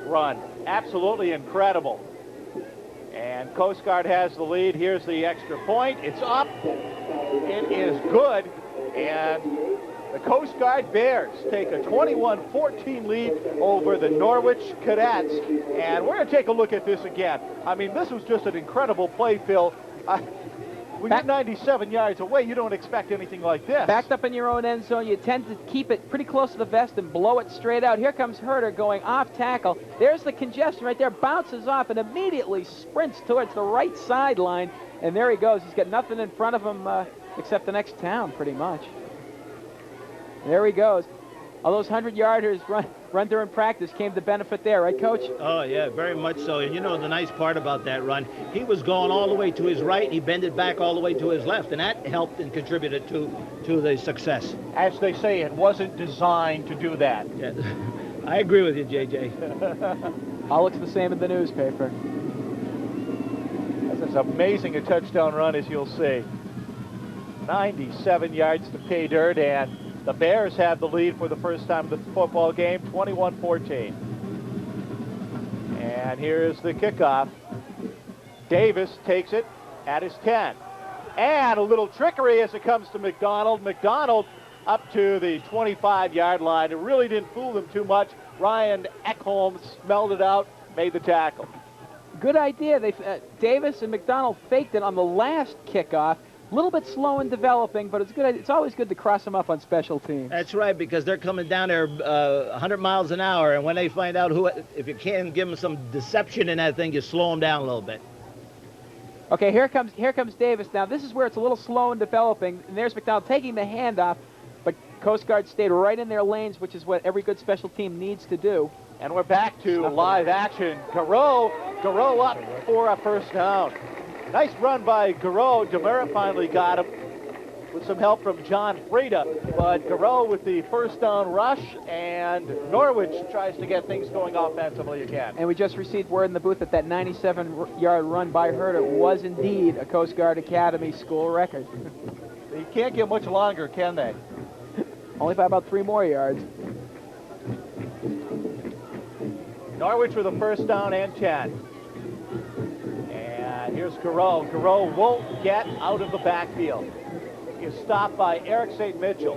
run. Absolutely incredible. And Coast Guard has the lead. Here's the extra point. It's up. It is good. And the Coast Guard Bears take a 21-14 lead over the Norwich Cadets. And we're going to take a look at this again. I mean, this was just an incredible play, Phil. When you're 97 yards away, you don't expect anything like this. Backed up in your own end zone, you tend to keep it pretty close to the vest and blow it straight out. Here comes Herter going off tackle. There's the congestion right there, bounces off and immediately sprints towards the right sideline. And there he goes. He's got nothing in front of him except the next town, pretty much. There he goes. All those 100-yarders run during practice came to benefit there, right, Coach? Oh, yeah, very much so. And you know the nice part about that run, he was going all the way to his right, and he bended back all the way to his left, and that helped and contributed to the success. As they say, it wasn't designed to do that. Yeah. I agree with you, JJ. All looks the same in the newspaper. That's as amazing a touchdown run as you'll see. 97 yards to pay dirt, and the Bears have the lead for the first time in the football game, 21-14. And here's the kickoff. Davis takes it at his 10. And a little trickery as it comes to McDonald. McDonald up to the 25-yard line. It really didn't fool them too much. Ryan Ekholm smelled it out, made the tackle. Good idea. Davis and McDonald faked it on the last kickoff. A little bit slow in developing, but it's good. It's always good to cross them up on special teams. That's right, because they're coming down there 100 miles an hour, and when they find out if you can give them some deception in that thing, you slow them down a little bit. Okay, here comes Davis. Now this is where it's a little slow in developing, and there's McDonald taking the handoff, but Coast Guard stayed right in their lanes, which is what every good special team needs to do. And we're back to live action. Garreau up for a first down. Nice run by Garreau. Demera finally got him with some help from John Freda. But Garreau with the first down rush, and Norwich tries to get things going offensively again. And we just received word in the booth that 97-yard run by Herder was indeed a Coast Guard Academy school record. They can't get much longer, can they? Only by about 3 more yards. Norwich with a first down and 10. And here's Garreau. Garreau won't get out of the backfield. He is stopped by Eric St. Mitchell.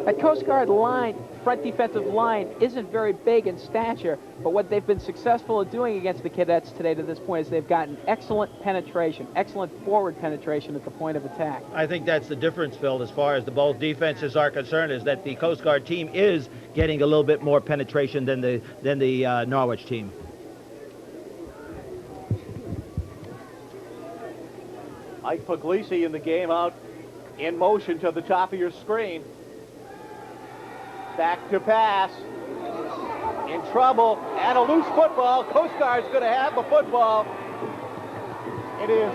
That Coast Guard line, front defensive line, isn't very big in stature, but what they've been successful at doing against the cadets today to this point is they've gotten excellent penetration, excellent forward penetration at the point of attack. I think that's the difference, Phil, as far as the both defenses are concerned, is that the Coast Guard team is getting a little bit more penetration than the Norwich team. Mike Puglisi in the game, out in motion to the top of your screen. Back to pass. In trouble, and a loose football. Coast Guard's going to have the football. It is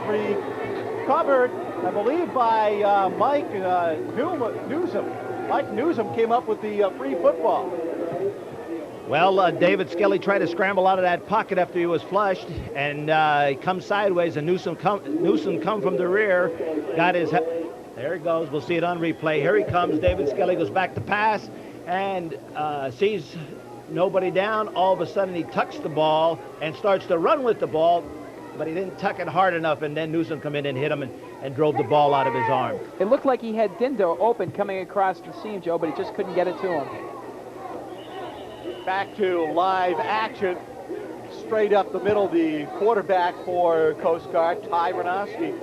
recovered, I believe, by Mike Newsom. Mike Newsom came up with the free football. Well, David Skelly tried to scramble out of that pocket after he was flushed, and he comes sideways, and Newsom come from the rear, got his there he goes. We'll see it on replay. Here he comes. David Skelly goes back to pass and sees nobody down. All of a sudden, he tucks the ball and starts to run with the ball, but he didn't tuck it hard enough, and then Newsom come in and hit him and drove the ball out of his arm. It looked like he had Dindo open coming across the seam, Joe, but he just couldn't get it to him. Back to live action. Straight up the middle, the quarterback for Coast Guard, Ty Renowski.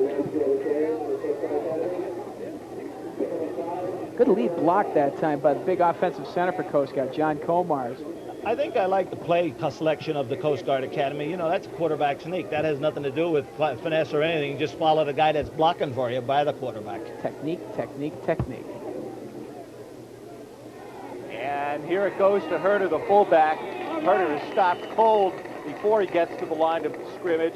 Good lead block that time by the big offensive center for Coast Guard, John Comars. I think I like the play selection of the Coast Guard Academy. You know, that's a quarterback sneak. That has nothing to do with finesse or anything. You just follow the guy that's blocking for you by the quarterback. Technique, technique, technique. And here it goes to Herder, the fullback. Herder is stopped cold before he gets to the line of scrimmage.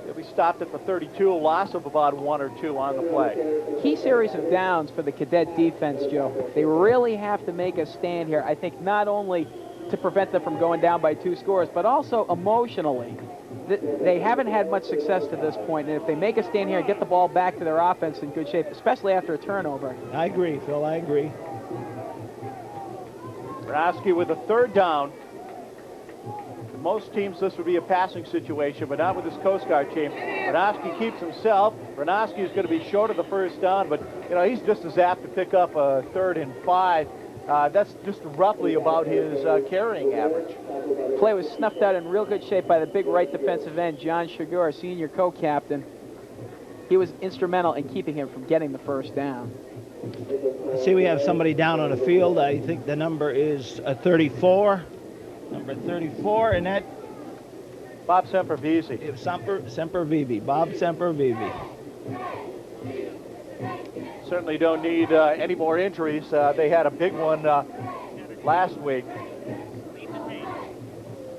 He'll be stopped at the 32, a loss of about 1 or 2 on the play. Key series of downs for the cadet defense, Joe. They really have to make a stand here, I think, not only to prevent them from going down by 2 scores, but also emotionally. They haven't had much success to this point, and if they make a stand here and get the ball back to their offense in good shape, especially after a turnover. I agree, Phil, I agree. Renowski with a 3rd down. Most teams, this would be a passing situation, but not with this Coast Guard team. Renowski keeps himself. Renowski is going to be short of the 1st down, but you know he's just as apt to pick up a 3rd and 5. That's just roughly about his carrying average. Play was snuffed out in real good shape by the big right defensive end, John Shigura, senior co-captain. He was instrumental in keeping him from getting the 1st down. See, we have somebody down on the field. I think the number is 34. Number 34, and that... Bob Sempervive. Sempervive. Bob Sempervive. certainly don't need any more injuries. They had a big one last week.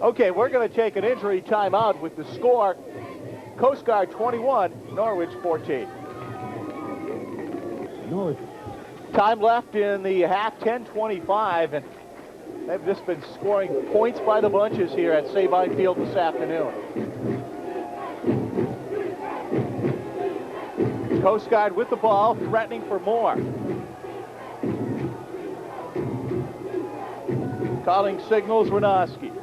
Okay, we're going to take an injury timeout with the score. Coast Guard 21, Norwich 14. Norwich. Time left in the half, 10:25, and they've just been scoring points by the bunches here at Sabine Field this afternoon. Coast Guard with the ball, threatening for more. Calling signals, Renoski.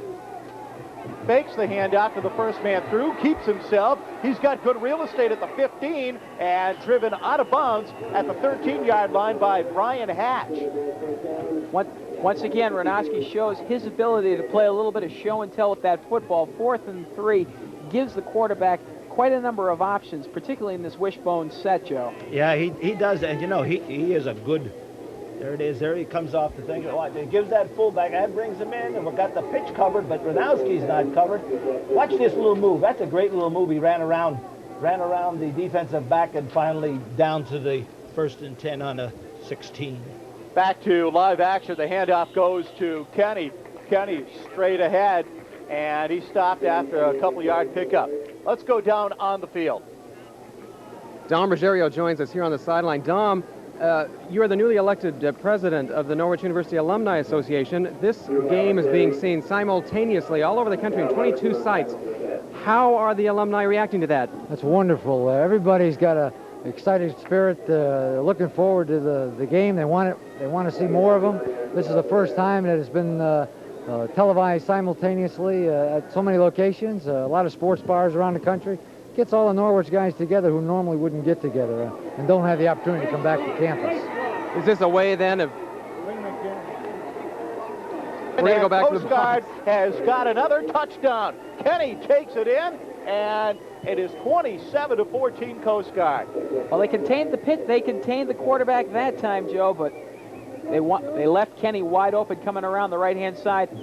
Fakes the handoff to the first man through, keeps himself. He's got good real estate at the 15 and driven out of bounds at the 13-yard line by Brian Hatch. Once again, Renoski shows his ability to play a little bit of show and tell with that football. 4th and 3 gives the quarterback quite a number of options, particularly in this wishbone set, Joe. Yeah, he does. And, you know, he is a good... There it is. There he comes off the thing. It gives that fullback. That brings him in, and we've got the pitch covered, but Ranowski's not covered. Watch this little move. That's a great little move. He ran around the defensive back and finally down to the 1st and 10 on a 16. Back to live action. The handoff goes to Kenny. Kenny straight ahead, and he stopped after a couple-yard pickup. Let's go down on the field. Dom Ruggiero joins us here on the sideline. Dom, you are the newly elected president of the Norwich University Alumni Association. This game is being seen simultaneously all over the country in 22 sites. How are the alumni reacting to that? That's wonderful. Everybody's got a excited spirit. They're looking forward to the game. They want to see more of them. This is the first time that it's been televised simultaneously at so many locations. A lot of sports bars around the country. Gets all the Norwich guys together who normally wouldn't get together and don't have the opportunity to come back to campus. Is this a way then of... We're going to go back to the Coast Guard has got another touchdown. Kenny takes it in, and it is 27-14 Coast Guard. Well, they contained the pitch. They contained the quarterback that time, Joe, but they left Kenny wide open coming around the right-hand side.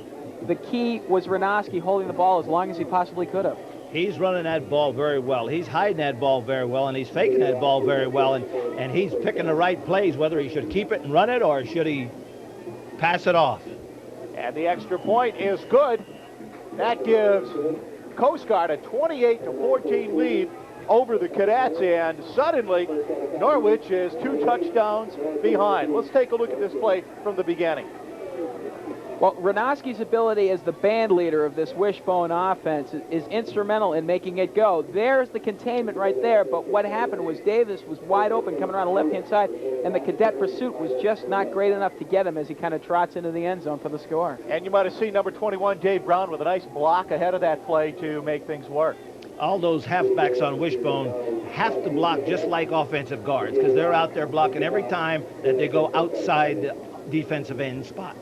The key was Renoski holding the ball as long as he possibly could have. He's running that ball very well. He's hiding that ball very well, and he's faking that ball very well, and he's picking the right plays, whether he should keep it and run it or should he pass it off. And the extra point is good. That gives Coast Guard a 28-14 lead over the Cadets, and suddenly Norwich is 2 touchdowns behind. Let's take a look at this play from the beginning. Well, Renoski's ability as the band leader of this wishbone offense is instrumental in making it go. There's the containment right there, but what happened was Davis was wide open coming around the left-hand side, and the Cadet pursuit was just not great enough to get him as he kind of trots into the end zone for the score. And you might have seen number 21, Dave Brown, with a nice block ahead of that play to make things work. All those halfbacks on wishbone have to block just like offensive guards because they're out there blocking every time that they go outside the defensive end spot.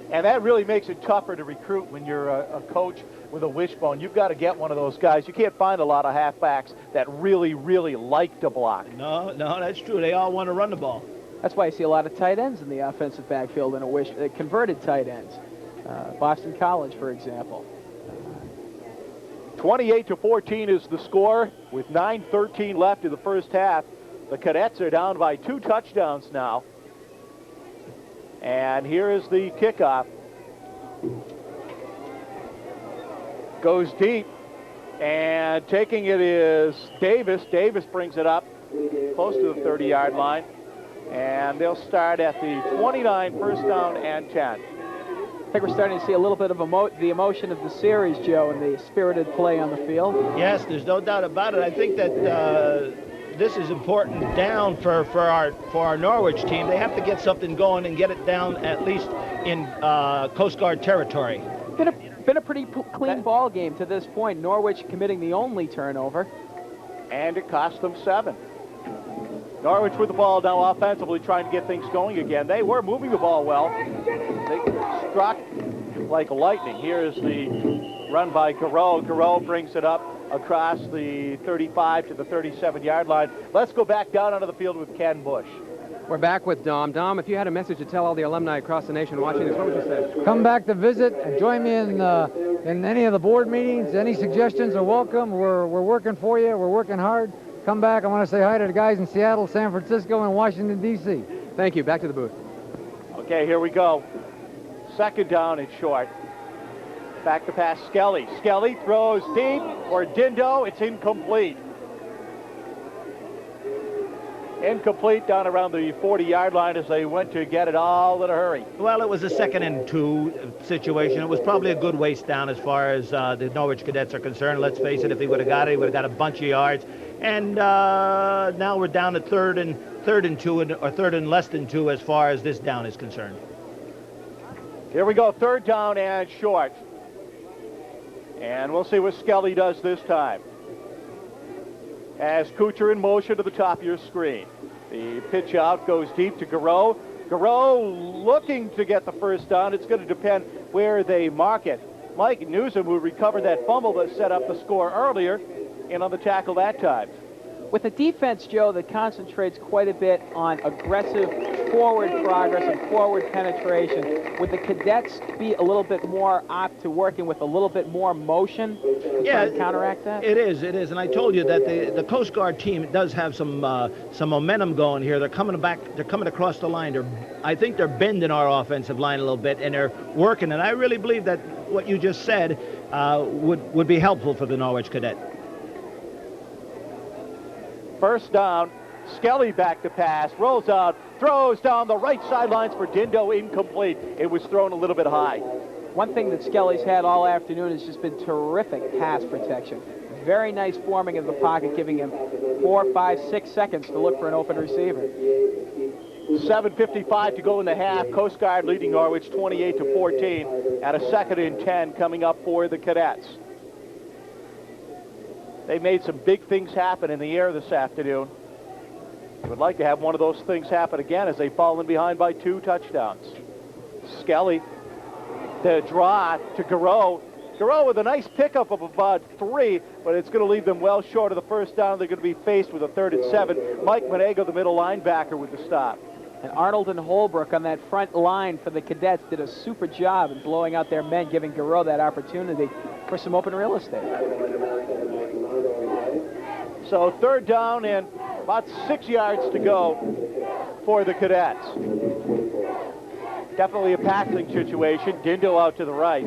And that really makes it tougher to recruit when you're a coach with a wishbone. You've got to get one of those guys. You can't find a lot of halfbacks that really, really like to block. No, that's true. They all want to run the ball. That's why I see a lot of tight ends in the offensive backfield and converted tight ends. Boston College, for example. 28-14 is the score with 9:13 left in the first half. The Cadets are down by 2 touchdowns now. And here is the kickoff. Goes deep, and taking it is Davis. Davis brings it up close to the 30-yard line, and they'll start at the 29, first down and 10. I think we're starting to see a little bit of the emotion of the series, Joe, and the spirited play on the field. Yes, there's no doubt about it. I think that this is important down for our Norwich team. They have to get something going and get it down at least in Coast Guard territory. Been a pretty clean ball game to this point. Norwich committing the only turnover. And it cost them 7. Norwich with the ball now offensively trying to get things going again. They were moving the ball well. They struck like lightning. Here is the run by Garreau. Garreau brings it up across the 35 to the 37-yard line. Let's go back down onto the field with Ken Bush. We're back with Dom. Dom, if you had a message to tell all the alumni across the nation watching this, what would you say? Come back to visit and join me in any of the board meetings. Any suggestions are welcome. We're working for you. We're working hard. come back. I want to say hi to the guys in Seattle, San Francisco, and Washington, D.C. Thank you. Back to the booth. Okay, here we go. Second down and short. Back to pass Skelly. Skelly throws deep for Dindo. It's incomplete. Incomplete down around the 40-yard line as they went to get it all in a hurry. Well, it was a 2nd and 2 situation. It was probably a good waste down as far as the Norwich Cadets are concerned. Let's face it, if he would have got it, he would have got a bunch of yards. And now we're down to third and 2, or third and less than 2 as far as this down is concerned. Here we go, third down and short. And we'll see what Skelly does this time. As Kuchar in motion to the top of your screen. The pitch out goes deep to Garreau. Garreau looking to get the first down. It's going to depend where they mark it. Mike Newsom, who recovered that fumble that set up the score earlier, in on the tackle that time. With a defense, Joe, that concentrates quite a bit on aggressive forward progress and forward penetration, would the Cadets be a little bit more apt to working with a little bit more motion to try to counteract that? It is. And I told you that the Coast Guard team does have some momentum going here. They're coming back. They're coming across the line. I think they're bending our offensive line a little bit, and they're working. And I really believe that what you just said would be helpful for the Norwich Cadet. First down, Skelly back to pass, rolls out, throws down the right sidelines for Dindo, incomplete. It was thrown a little bit high. One thing that Skelly's had all afternoon has just been terrific pass protection. Very nice forming of the pocket, giving him 4, 5, 6 seconds to look for an open receiver. 7:55 to go in the half. Coast Guard leading Norwich 28-14 at a 2nd and 10 coming up for the Cadets. They made some big things happen in the air this afternoon. I would like to have one of those things happen again as they've fallen behind by 2 touchdowns. Skelly, the draw to Garreau. Garreau with a nice pickup of about 3, but it's going to leave them well short of the first down. They're going to be faced with a 3rd and 7. Mike Monego, the middle linebacker, with the stop. And Arnold and Holbrook on that front line for the Cadets did a super job in blowing out their men, giving Garreau that opportunity for some open real estate. So 3rd down and about 6 yards to go for the Cadets. Definitely a passing situation. Dindo out to the right.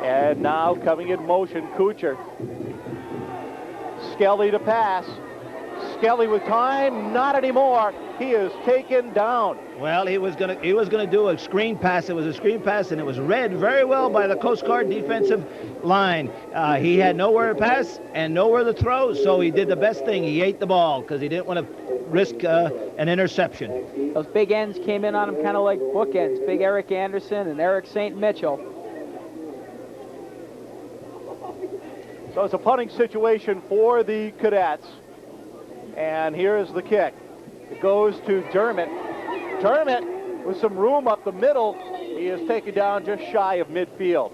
And now coming in motion, Kuchar. Skelly to pass. Skelly with time, not anymore. He is taken down. Well, he was gonna do a screen pass. It was a screen pass, and it was read very well by the Coast Guard defensive line. He had nowhere to pass and nowhere to throw, so he did the best thing. He ate the ball because he didn't want to risk an interception. Those big ends came in on him kind of like bookends. Big Eric Anderson and Eric St. Mitchell. So it's a punting situation for the Cadets. And here's the kick. It goes to Dermott. Dermott with some room up the middle. He is taken down just shy of midfield.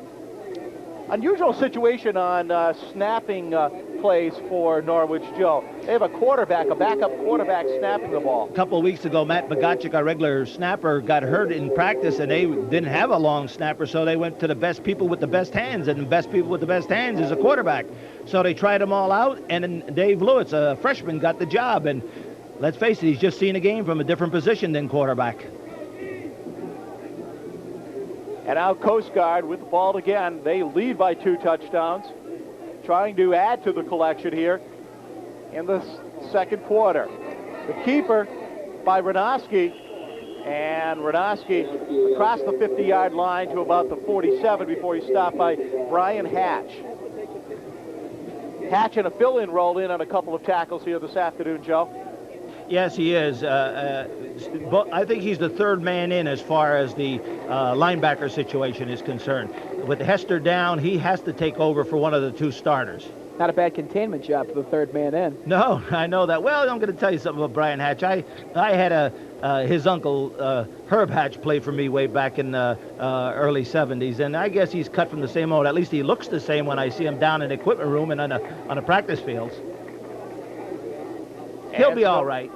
Unusual situation on snapping plays for Norwich, Joe. They have a backup quarterback snapping the ball. A couple of weeks ago, Matt Bogacek, our regular snapper, got hurt in practice, and they didn't have a long snapper, so they went to the best people with the best hands, and the best people with the best hands is a quarterback. So they tried them all out, and then Dave Lewis, a freshman, got the job. And let's face it, he's just seen a game from a different position than quarterback. And now Coast Guard with the ball again. They lead by 2 touchdowns. Trying to add to the collection here in the second quarter. The keeper by Ranoski. And Ranoski across the 50-yard line to about the 47 before he's stopped by Brian Hatch. Hatch in a fill-in roll in on a couple of tackles here this afternoon, Joe. Yes, he is. I think he's the 3rd man in as far as the linebacker situation is concerned. With Hester down, he has to take over for one of the 2 starters. Not a bad containment job for the 3rd man in. No, I know that. Well, I'm going to tell you something about Brian Hatch. I had his uncle, Herb Hatch, play for me way back in the early 70s, and I guess he's cut from the same mold. At least he looks the same when I see him down in the equipment room and on the practice fields. He'll be all right.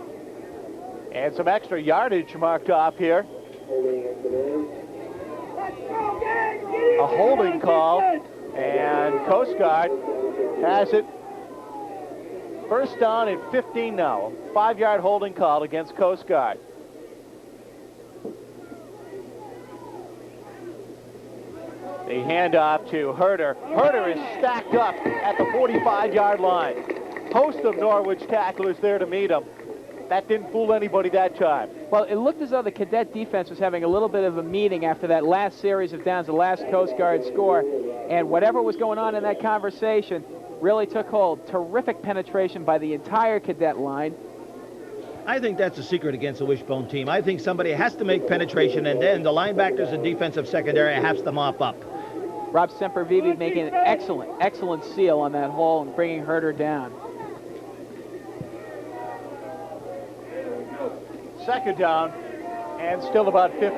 And some extra yardage marked off here. A holding call, and Coast Guard has it. First down and 15 now. 5-yard holding call against Coast Guard. The handoff to Herder. Herder is stacked up at the 45-yard line. Host of Norwich tacklers there to meet him. That didn't fool anybody that time. Well, it looked as though the cadet defense was having a little bit of a meeting after that last series of downs, the last Coast Guard score, and whatever was going on in that conversation really took hold. Terrific penetration by the entire cadet line. I think that's the secret against the wishbone team. I think somebody has to make penetration, and then the linebackers and defensive secondary has to mop up. Rob Sempervive making an excellent seal on that hole and bringing Herder down. Second down, and still about 15.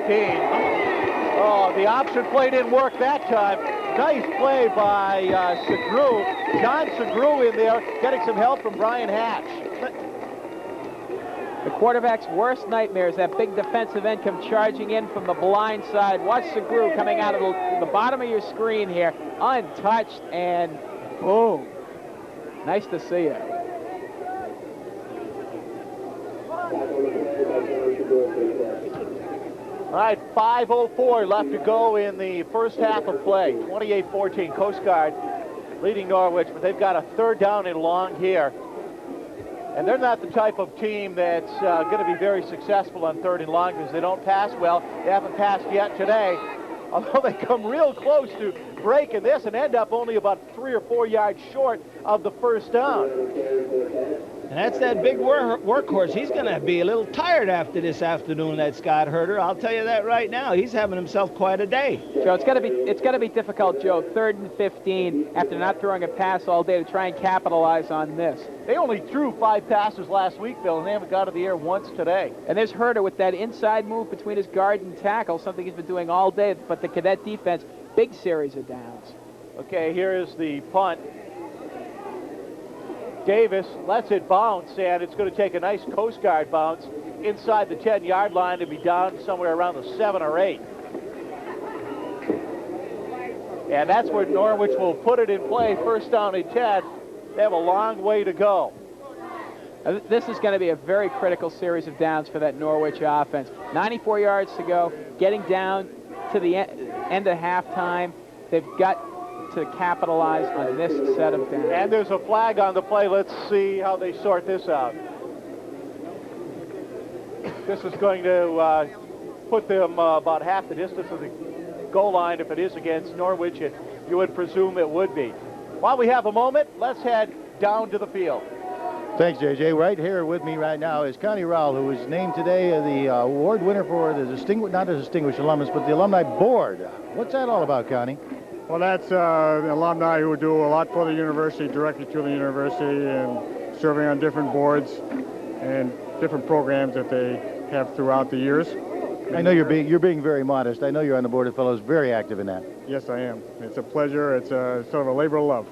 Oh, the option play didn't work that time. Nice play by Segru. John Segru in there, getting some help from Brian Hatch. The quarterback's worst nightmare is that big defensive end come charging in from the blind side. Watch Segru coming out of the bottom of your screen here, untouched, and boom. Nice to see it. All right, 5:04 left to go in the first half of play. 28-14, Coast Guard leading Norwich, but they've got a third down and long here. And they're not the type of team that's going to be very successful on third and long because they don't pass well. They haven't passed yet today, although they come real close to breaking this and end up only about 3 or 4 yards short of the first down. And that's that big workhorse. He's going to be a little tired after this afternoon, that Scott Herder. I'll tell you that right now. He's having himself quite a day. Joe, it's got to be difficult, Joe. 3rd and 15 after not throwing a pass all day to try and capitalize on this. They only threw 5 passes last week, Bill, and they haven't got to the air once today. And there's Herder with that inside move between his guard and tackle, something he's been doing all day. But the cadet defense, big series of downs. Okay, here is the punt. Davis lets it bounce, and it's going to take a nice Coast Guard bounce inside the 10-yard line to be down somewhere around the 7 or 8. And that's where Norwich will put it in play, first down and 10. They have a long way to go. This is going to be a very critical series of downs for that Norwich offense. 94 yards to go, getting down to the end of halftime. They've got to capitalize on this set of downs. And there's a flag on the play. Let's see how they sort this out. This is going to put them about half the distance of the goal line if it is against Norwich, and you would presume it would be. While we have a moment, let's head down to the field. Thanks, JJ. Right here with me right now is Connie Rowell, who was named today the award winner for the not the Distinguished Alumnus, but the Alumni Board. What's that all about, Connie? Well, that's alumni who do a lot for the university, directly to the university, and serving on different boards and different programs that they have throughout the years. I know you're being very modest. I know you're on the Board of Fellows, very active in that. Yes, I am. It's a pleasure. It's sort of a labor of love.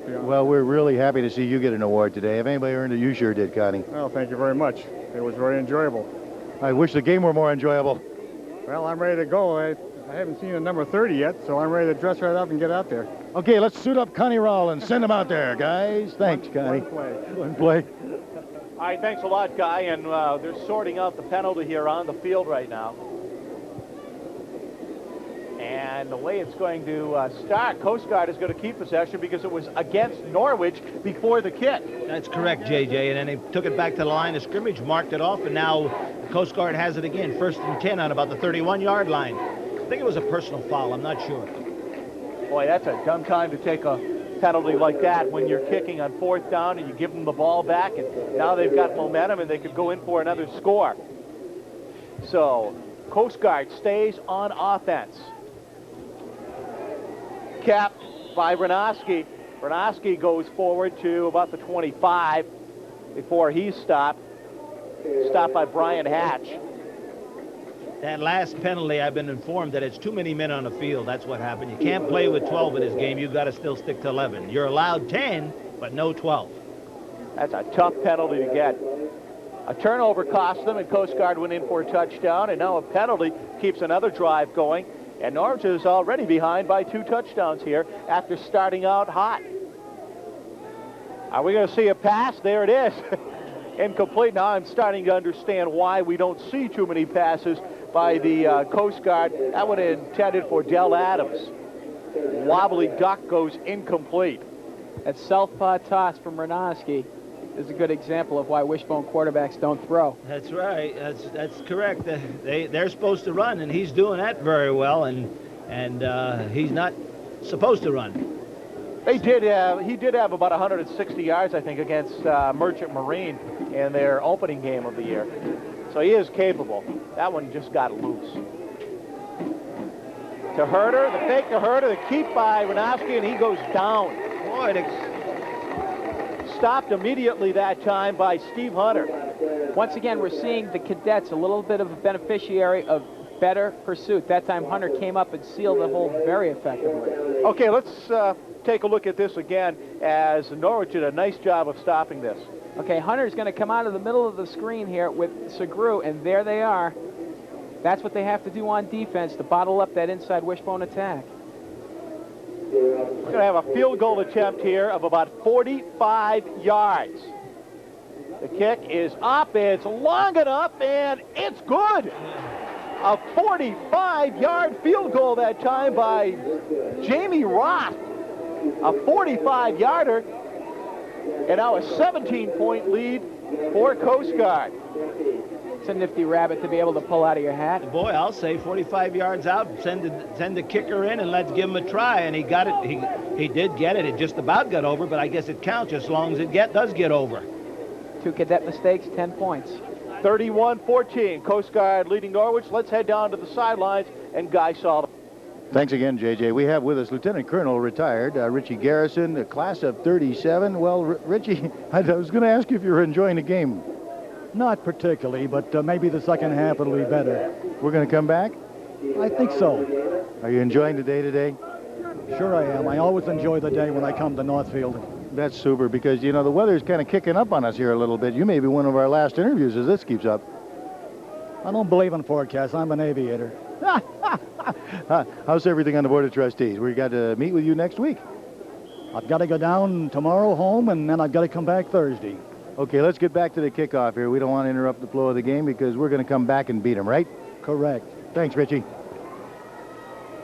Well, we're really happy to see you get an award today. If anybody earned it, you sure did, Connie. Well, thank you very much. It was very enjoyable. I wish the game were more enjoyable. Well, I'm ready to go. I haven't seen a number 30 yet, so I'm ready to dress right up and get out there. Okay, let's suit up Connie Rowell and send him out there, guys. Thanks, Connie. One play. All right, thanks a lot, Guy. And they're sorting out the penalty here on the field right now. And the way it's going to start, Coast Guard is going to keep possession because it was against Norwich before the kick. That's correct, JJ. And then they took it back to the line of scrimmage, marked it off, and now the Coast Guard has it again. 1st and 10 on about the 31-yard line. I think it was a personal foul. I'm not sure. Boy, that's a dumb time to take a penalty like that when you're kicking on 4th down and you give them the ball back, and now they've got momentum and they could go in for another score. So Coast Guard stays on offense. Capped by Branoski. Branoski goes forward to about the 25 before he's stopped by Brian Hatch. That last penalty, I've been informed that it's too many men on the field. That's what happened. You can't play with 12 in this game. You've got to still stick to 11. You're allowed 10, but no 12. That's a tough penalty to get. A turnover cost them, and Coast Guard went in for a touchdown, and now a penalty keeps another drive going. And Norwich is already behind by 2 touchdowns here after starting out hot. Are we going to see a pass? There it is. Incomplete. Now I'm starting to understand why we don't see too many passes by the Coast Guard. That one intended for Dell Adams. Wobbly duck goes incomplete. That southpaw toss from Ranowski is a good example of why wishbone quarterbacks don't throw. That's right. That's correct. They're supposed to run, and he's doing that very well, and he's not supposed to run. He did have about 160 yards, I think, against Merchant Marine in their opening game of the year. So he is capable. That one just got loose. To Herder, the fake to Herder, the keep by Ranowski, and he goes down. Boy, stopped immediately that time by Steve Hunter. Once again, we're seeing the cadets a little bit of a beneficiary of better pursuit. That time Hunter came up and sealed the hole very effectively. Okay, let's take a look at this again, as Norwich did a nice job of stopping this. Okay, Hunter's going to come out of the middle of the screen here with Segru, and there they are. That's what they have to do on defense to bottle up that inside wishbone attack. We're going to have a field goal attempt here of about 45 yards. The kick is up, it's long enough, and it's good. A 45-yard field goal that time by Jamie Roth. A 45-yarder, and now a 17-point lead for Coast Guard. It's a nifty rabbit to be able to pull out of your hat. Boy, I'll say 45 yards out, send the kicker in, and let's give him a try. And he got it. He did get it. It just about got over, but I guess it counts as long as it does get over. 2 cadet mistakes, 10 points. 31-14, Coast Guard leading Norwich. Let's head down to the sidelines, and Guy Sullivan. Thanks again, JJ. We have with us Lieutenant Colonel retired Richie Garrison, a class of 37. Well, Richie, I was going to ask you if you were enjoying the game. Not particularly, but maybe the second half will be better. We're going to come back? I think so. Are you enjoying the day today? Sure I am. I always enjoy the day when I come to Northfield. That's super, because, you know, the weather's kind of kicking up on us here a little bit. You may be one of our last interviews as this keeps up. I don't believe in forecasts. I'm an aviator. How's everything on the Board of Trustees? We got to meet with you next week. I've got to go down tomorrow home, and then I've got to come back Thursday. Okay, let's get back to the kickoff here. We don't want to interrupt the flow of the game because we're going to come back and beat them, right? Correct. Thanks, Richie.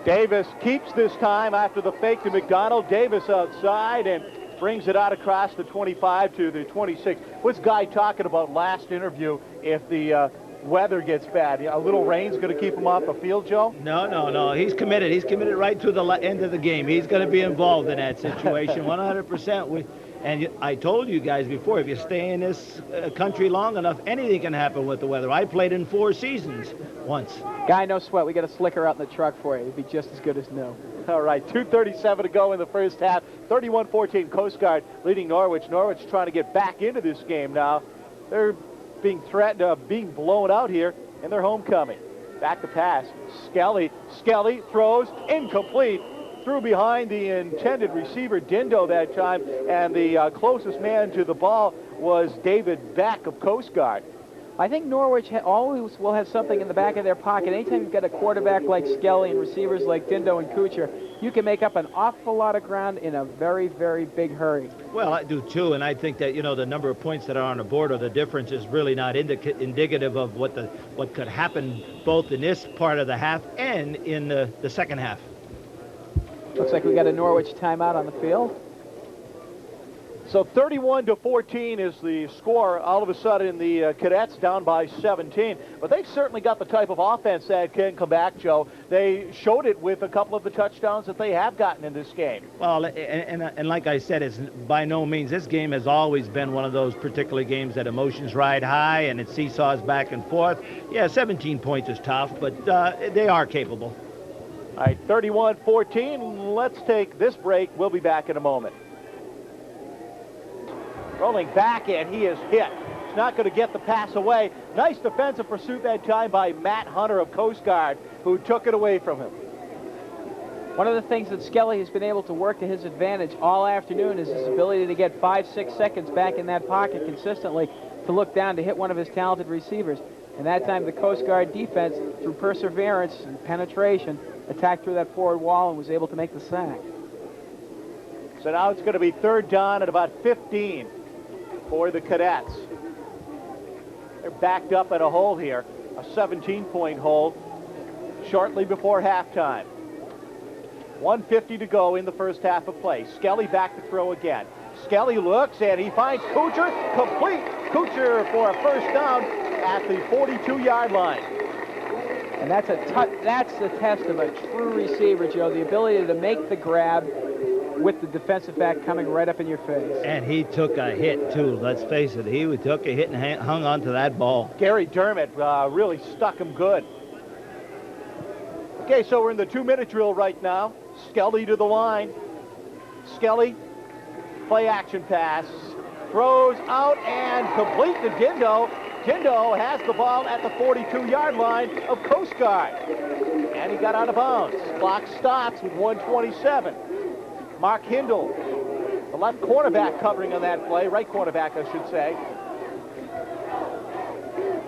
Davis keeps this time after the fake to McDonald. Davis outside and brings it out across the 25 to the 26. What's Guy talking about last interview if the weather gets bad? A little rain's going to keep him off the field, Joe? No. He's committed. He's committed right to the end of the game. He's going to be involved in that situation 100%. And I told you guys before, if you stay in this country long enough, anything can happen with the weather. I played in 4 seasons once. Guy, no sweat. We got a slicker out in the truck for you. It'd be just as good as new. All right, 2:37 to go in the first half. 31-14, Coast Guard leading Norwich. Norwich trying to get back into this game now. They're being threatened of being blown out here in their homecoming. Back to pass. Skelly throws incomplete. Threw behind the intended receiver, Dindo, that time, and the closest man to the ball was David Beck of Coast Guard. I think Norwich always will have something in the back of their pocket. Anytime you've got a quarterback like Skelly and receivers like Dindo and Kuchar, you can make up an awful lot of ground in a very, very big hurry. Well, I do too, and I think that, you know, the number of points that are on the board or the difference is really not indicative of what could happen both in this part of the half and in the second half. Looks like we got a Norwich timeout on the field. So 31-14 is the score. All of a sudden, the Cadets down by 17. But they've certainly got the type of offense that can come back, Joe. They showed it with a couple of the touchdowns that they have gotten in this game. Well, and like I said, it's by no means, this game has always been one of those particular games that emotions ride high and it seesaws back and forth. Yeah, 17 points is tough, but they are capable. All right, 31-14. Let's take this break. We'll be back in a moment. Rolling back, and he is hit. He's not going to get the pass away. Nice defensive pursuit that time by Matt Hunter of Coast Guard, who took it away from him. One of the things that Skelly has been able to work to his advantage all afternoon is his ability to get 5-6 seconds back in that pocket consistently to look down to hit one of his talented receivers. And that time the Coast Guard defense, through perseverance and penetration, attacked through that forward wall and was able to make the sack. So now it's going to be third down at about 15 for the Cadets. They're backed up in a hole here, a 17-point hole, shortly before halftime. 1:50 to go in the first half of play. Skelly back to throw again. Skelly looks, and he finds Kuchar, complete. Kuchar for a first down at the 42-yard line. And that's the test of a true receiver, Joe, the ability to make the grab with the defensive back coming right up in your face. And he took a hit, too. Let's face it. He took a hit and hung on to that ball. Gary Dermott really stuck him good. Okay, so we're in the 2-minute drill right now. Skelly to the line. Skelly, play action pass. Throws out and complete to Dindo. Dindo has the ball at the 42-yard line of Coast Guard. And he got out of bounds. Clock stops with 1:27. Mark Hindle, the left cornerback covering on that play. Right cornerback, I should say.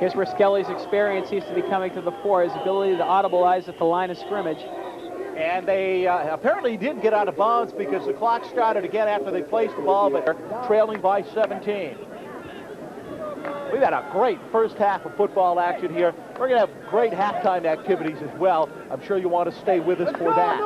Here's where Skelly's experience seems to be coming to the fore, his ability to audibilize at the line of scrimmage. And they apparently didn't get out of bounds because the clock started again after they placed the ball, but they're trailing by 17. We've had a great first half of football action here. We're going to have great halftime activities as well. I'm sure you want to stay with us for that.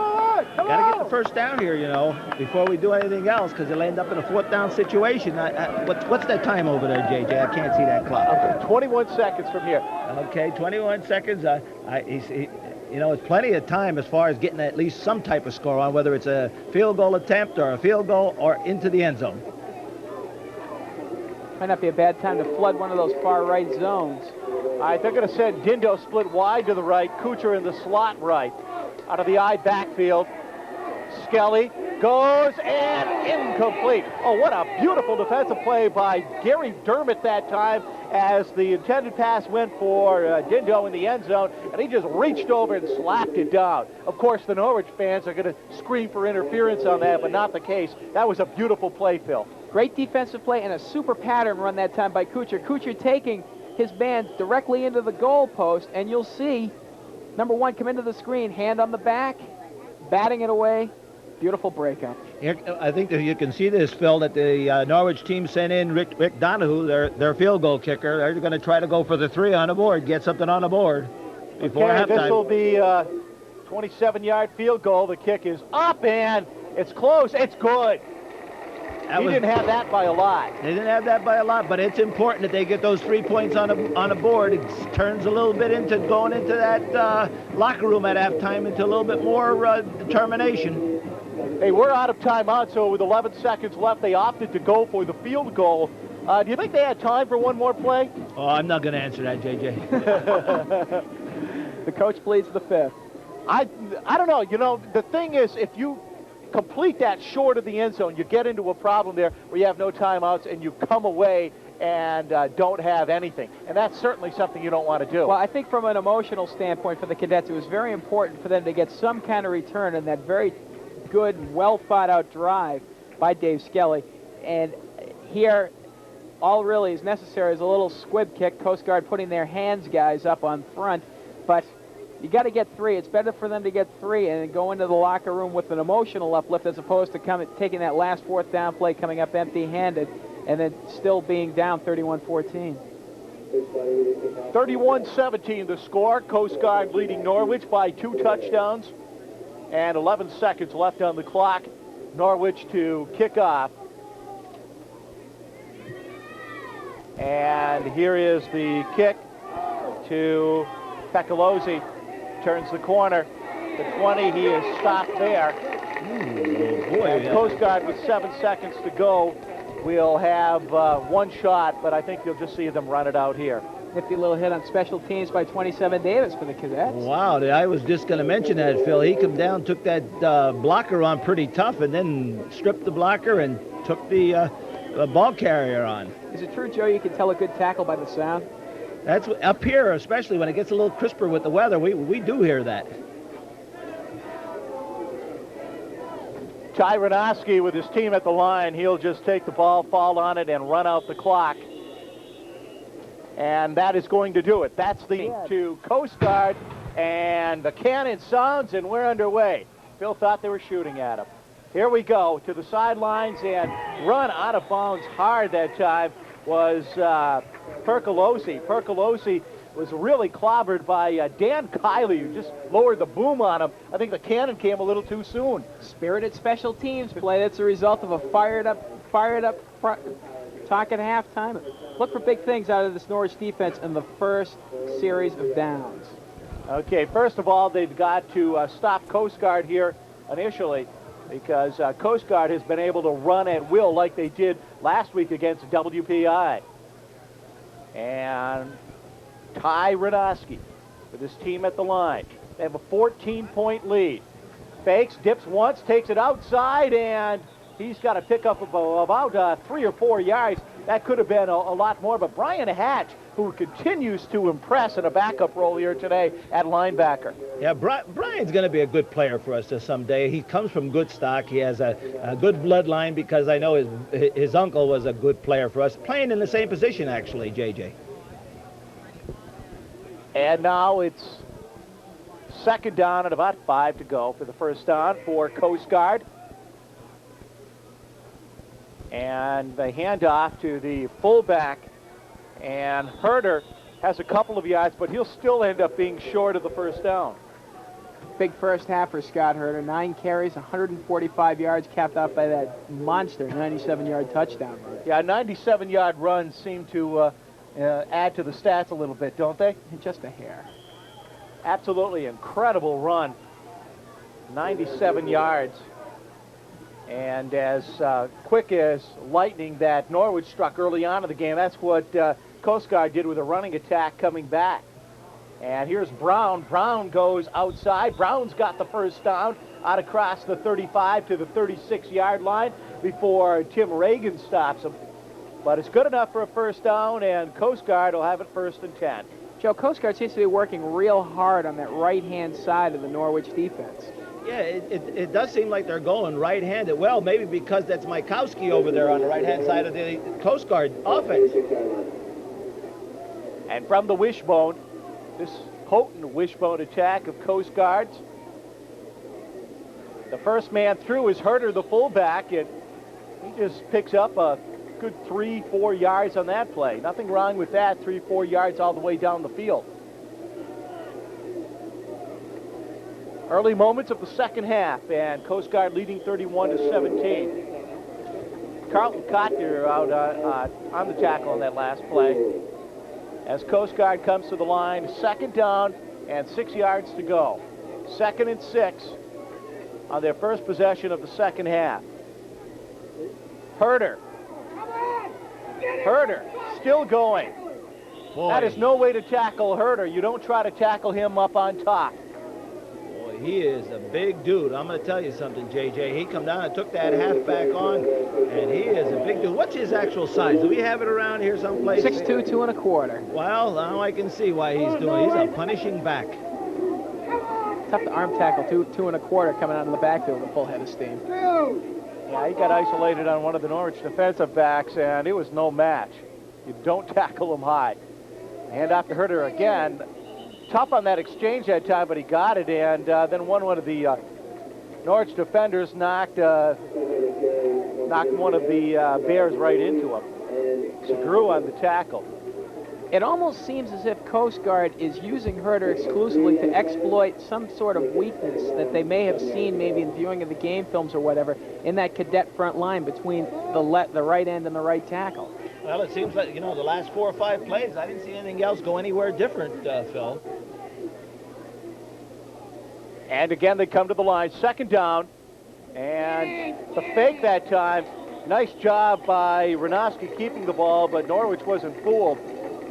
Got to get the first down here, you know, before we do anything else, because they'll end up in a fourth down situation. What's that time over there, JJ? I can't see that clock. Okay, 21 seconds from here. Okay, 21 seconds. You know, it's plenty of time as far as getting at least some type of score on, whether it's a field goal attempt or a field goal or into the end zone. Might not be a bad time to flood one of those far right zones. All right, they're going to send Dindo split wide to the right, Kuchar in the slot right. Out of the I backfield, Skelly goes and incomplete. Oh, what a beautiful defensive play by Gary Dermott that time as the intended pass went for Dindo in the end zone, and he just reached over and slapped it down. Of course, the Norwich fans are going to scream for interference on that, but not the case. That was a beautiful play, Phil. Great defensive play and a super pattern run that time by Kuchar. Kuchar taking his man directly into the goal post, and you'll see number one come into the screen, hand on the back, batting it away. Beautiful breakup. I think that you can see this, Phil, that the Norwich team sent in Rick Donahue, their field goal kicker. They're going to try to go for the 3 on the board, get something on the board before halftime. This will be a 27-yard field goal. The kick is up, and it's close. It's good. He didn't have that by a lot. They didn't have that by a lot, but it's important that they get those 3 points on a board. It turns a little bit into going into that locker room at halftime into a little bit more determination. Hey, we're out of timeout, so with 11 seconds left, they opted to go for the field goal. Do you think they had time for one more play? Oh, I'm not going to answer that, JJ. The coach pleads the fifth. I don't know. You know, the thing is, if you complete that short of the end zone, you get into a problem there where you have no timeouts and you come away and don't have anything. And that's certainly something you don't want to do. Well, I think from an emotional standpoint for the Cadets, it was very important for them to get some kind of return in that very good, well-thought-out drive by Dave Skelly. And here, all really is necessary is a little squib kick, Coast Guard putting their hands guys up on front. But you got to get 3. It's better for them to get 3 and go into the locker room with an emotional uplift as opposed to taking that last fourth down play, coming up empty-handed, and then still being down 31-14. 31-17 the score. Coast Guard leading Norwich by 2 touchdowns. And 11 seconds left on the clock. Norwich to kick off. And here is the kick to Pecalozzi. Turns the corner. The 20, he is stopped there. Ooh, boy. And Coast Guard with 7 seconds to go. We'll have one shot, but I think you'll just see them run it out here. Nifty little hit on special teams by 27 Davis for the Cadets. Wow, I was just going to mention that, Phil. He come down, took that blocker on pretty tough, and then stripped the blocker and took the ball carrier on. Is it true, Joe, you can tell a good tackle by the sound? That's up here, especially when it gets a little crisper with the weather. We do hear that. Ty Ranowski with his team at the line. He'll just take the ball, fall on it, and run out the clock. And that is going to do it. That's the to Coast Guard, and the cannon sounds, and we're underway. Phil thought they were shooting at him. Here we go to the sidelines, and run out of bounds hard that time was Percolosi. Percolosi was really clobbered by Dan Kiley, who just lowered the boom on him. I think the cannon came a little too soon. Spirited special teams play. That's a result of a fired up talk at halftime. Look for big things out of this Norwich defense in the first series of downs. Okay, first of all, they've got to stop Coast Guard here initially, because Coast Guard has been able to run at will like they did last week against WPI. And Ty Radosky with his team at the line. They have a 14-point lead. Fakes, dips once, takes it outside, and he's got to pick up about 3 or 4 yards. That could have been a lot more, but Brian Hatch, who continues to impress in a backup role here today at linebacker. Yeah, Brian's going to be a good player for us someday. He comes from good stock. He has a good bloodline, because I know his uncle was a good player for us, playing in the same position, actually, JJ. And now it's second down and about 5 to go for the first down for Coast Guard. And the handoff to the fullback, and Herder has a couple of yards, but he'll still end up being short of the first down. Big first half for Scott Herder. 9 carries, 145 yards, capped off by that monster 97-yard touchdown run. Yeah, 97-yard runs seem to add to the stats a little bit, don't they? Just a hair. Absolutely incredible run. 97 yards. And as quick as lightning that Norwich struck early on in the game, that's what Coast Guard did with a running attack coming back. And here's Brown. Brown goes outside. Brown's got the first down out across the 35 to the 36-yard line before Tim Reagan stops him. But it's good enough for a first down, and Coast Guard will have it 1st and 10. Joe, Coast Guard seems to be working real hard on that right-hand side of the Norwich defense. Yeah, it does seem like they're going right-handed. Well, maybe because that's Mikowski over there on the right-hand side of the Coast Guard offense. And from the wishbone, this potent wishbone attack of Coast Guards. The first man through is Herder, the fullback, and he just picks up a good 3-4 yards on that play. Nothing wrong with that, 3-4 yards all the way down the field. Early moments of the second half, and Coast Guard leading 31-17. Carlton Cotner out on the tackle on that last play. As Coast Guard comes to the line, second down and 6 yards to go. 2nd and 6 on their first possession of the second half. Herder. Herder still going. Boy. That is no way to tackle Herder. You don't try to tackle him up on top. Boy, he is a big dude. I'm going to tell you something, JJ. He come down and took that halfback on, and he is a big dude. What's his actual size? Do we have it around here someplace? 6'2", 2 1/4. Well, now I can see why he's doing. He's a punishing back. Tough to arm tackle, 2 1/4 coming out of the backfield with a full head of steam. Yeah, he got isolated on one of the Norwich defensive backs, and it was no match. You don't tackle him high. Hand off to Herder again. Tough on that exchange that time, but he got it, and then one of the Norwich defenders knocked one of the Bears right into him. Segru on the tackle. It almost seems as if Coast Guard is using Herder exclusively to exploit some sort of weakness that they may have seen maybe in viewing of the game films or whatever in that cadet front line between the right end and the right tackle. Well, it seems like, the last 4 or 5 plays, I didn't see anything else go anywhere different, Phil. And again, they come to the line. Second down. And the fake that time. Nice job by Renoski keeping the ball, but Norwich wasn't fooled.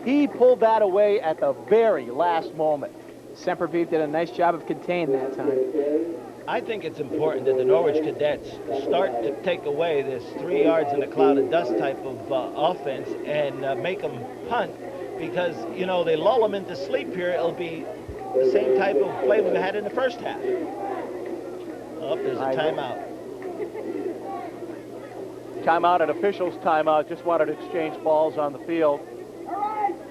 He pulled that away at the very last moment. Sempervive did a nice job of containing that time. I think it's important that the Norwich cadets start to take away this 3 yards in a cloud of dust type of offense and make them punt, because, they lull them into sleep here. It'll be the same type of play we had in the first half. Oh, there's a timeout. Timeout, an official's timeout. Just wanted to exchange balls on the field.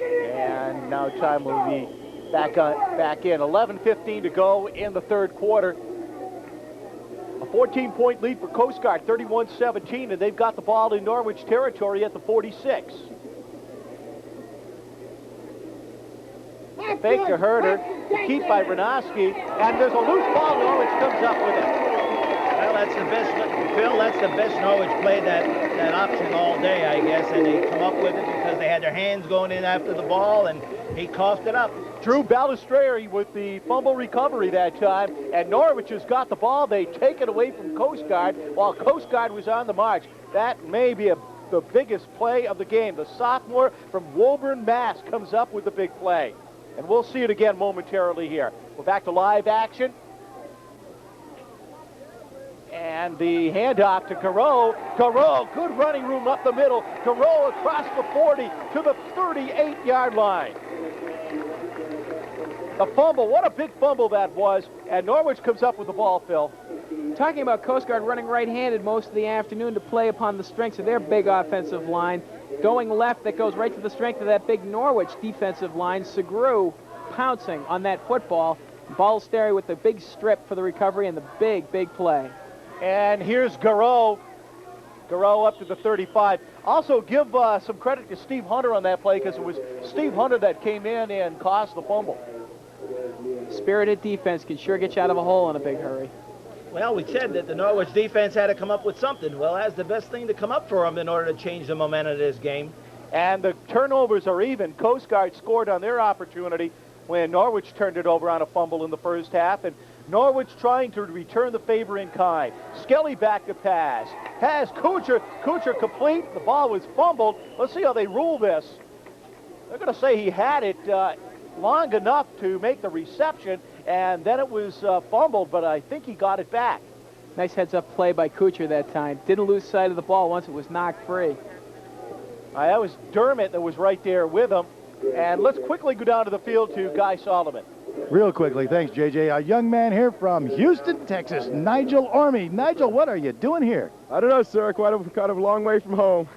And now time will be back in. 11:15 to go in the third quarter. A 14-point lead for Coast Guard, 31-17, and they've got the ball in Norwich territory at the 46. Fake to Herder, keep by Renoski, and there's a loose ball. Norwich comes up with it. Well, that's the best, Phil, that's the best Norwich played that option all day, I guess, and they come up with it because they had their hands going in after the ball, and he coughed it up. Drew Balistreri with the fumble recovery that time, and Norwich has got the ball. They take it away from Coast Guard while Coast Guard was on the march. That may be the biggest play of the game. The sophomore from Woburn, Mass. comes up with the big play. And we'll see it again momentarily here. We're back to live action. And the handoff to Garreau. Garreau, good running room up the middle. Garreau across the 40 to the 38-yard line. The fumble, what a big fumble that was. And Norwich comes up with the ball, Phil. Talking about Coast Guard running right-handed most of the afternoon to play upon the strengths of their big offensive line. Going left, that goes right to the strength of that big Norwich defensive line. Segru pouncing on that football. Balistreri with the big strip for the recovery and the big play. And here's Garreau. Garreau up to the 35. Also give some credit to Steve Hunter on that play because it was Steve Hunter that came in and caused the fumble. Spirited defense can sure get you out of a hole in a big hurry. Well, we said that the Norwich defense had to come up with something. Well, that's the best thing to come up for them in order to change the momentum of this game. And the turnovers are even. Coast Guard scored on their opportunity when Norwich turned it over on a fumble in the first half. And Norwich trying to return the favor in kind. Skelly back to pass. Has Kuchar. Kuchar complete. The ball was fumbled. Let's see how they rule this. They're going to say he had it long enough to make the reception, and then it was fumbled, but I think he got it back. Nice heads-up play by Kuchar that time. Didn't lose sight of the ball once it was knocked free. That was Dermott that was right there with him. And let's quickly go down to the field to Guy Solomon. Real quickly, thanks, JJ. A young man here from Houston, Texas, Nigel Orme. Nigel, what are you doing here? I don't know, sir. Quite a long way from home.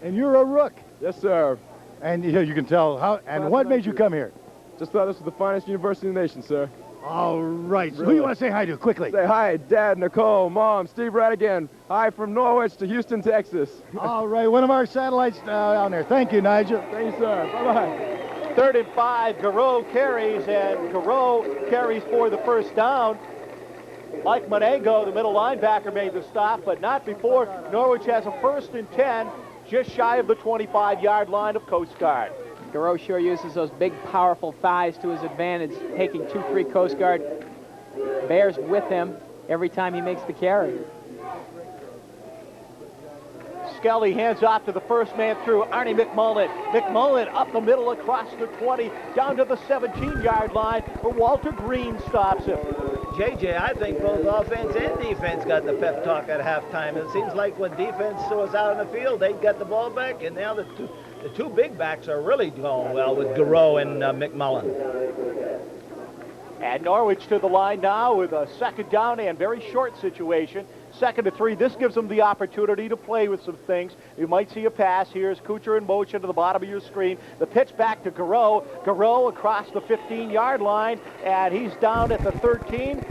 And you're a rook. Yes, sir. And you can tell how. And what made you come here? Just thought this was the finest university in the nation, sir. All right. So Really? who do you want to say hi to quickly? Say hi, Dad, Nicole, Mom, Steve Radigan. Hi from Norwich to Houston, Texas. All right. One of our satellites down there. Thank you, Nigel. Thank you, sir. Bye-bye. 3rd and 5. Garreau carries, and Garreau carries for the first down. Mike Monengo, the middle linebacker, made the stop, but not before Norwich has a 1st and 10, just shy of the 25-yard line of Coast Guard. Garreau sure uses those big, powerful thighs to his advantage, taking 2-3 Coast Guard bears with him every time he makes the carry. Skelly hands off to the first man through, Arnie McMullen. McMullen up the middle across the 20, down to the 17-yard line, where Walter Green stops him. JJ, I think both offense and defense got the pep talk at halftime. It seems like when defense was out on the field, they got the ball back, and now the two big backs are really going well with Garreau and McMullen. And Norwich to the line now with a 2nd down and very short situation. 2nd and 3. This gives them the opportunity to play with some things. You might see a pass. Here's Kuchar in motion to the bottom of your screen. The pitch back to Garreau. Garreau across the 15-yard line, and he's down at the 13.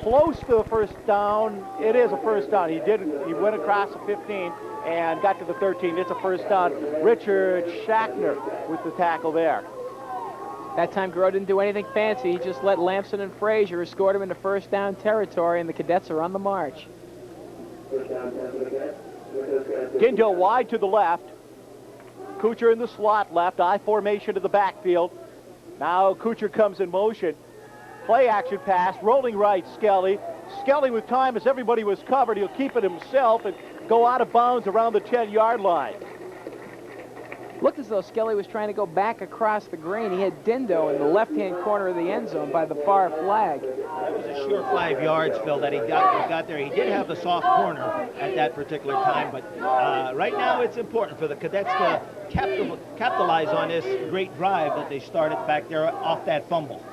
Close to the first down. It is a first down. He went across the 15 and got to the 13. It's a first down. Richard Schachner with the tackle there. That time, Garreau didn't do anything fancy. He just let Lamson and Frazier escort him into first down territory, and the Cadets are on the march. Dindo wide to the left. Kuchar in the slot left. I formation to the backfield. Now Kuchar comes in motion. Play action pass. Rolling right, Skelly. Skelly with time as everybody was covered. He'll keep it himself and go out of bounds around the 10-yard line. Looked as though Skelly was trying to go back across the green. He had Dindo in the left-hand corner of the end zone by the far flag. That was a sure 5 yards, Phil, that he got there. He did have the soft corner at that particular time, but right now it's important for the Cadets to capitalize on this great drive that they started back there off that fumble.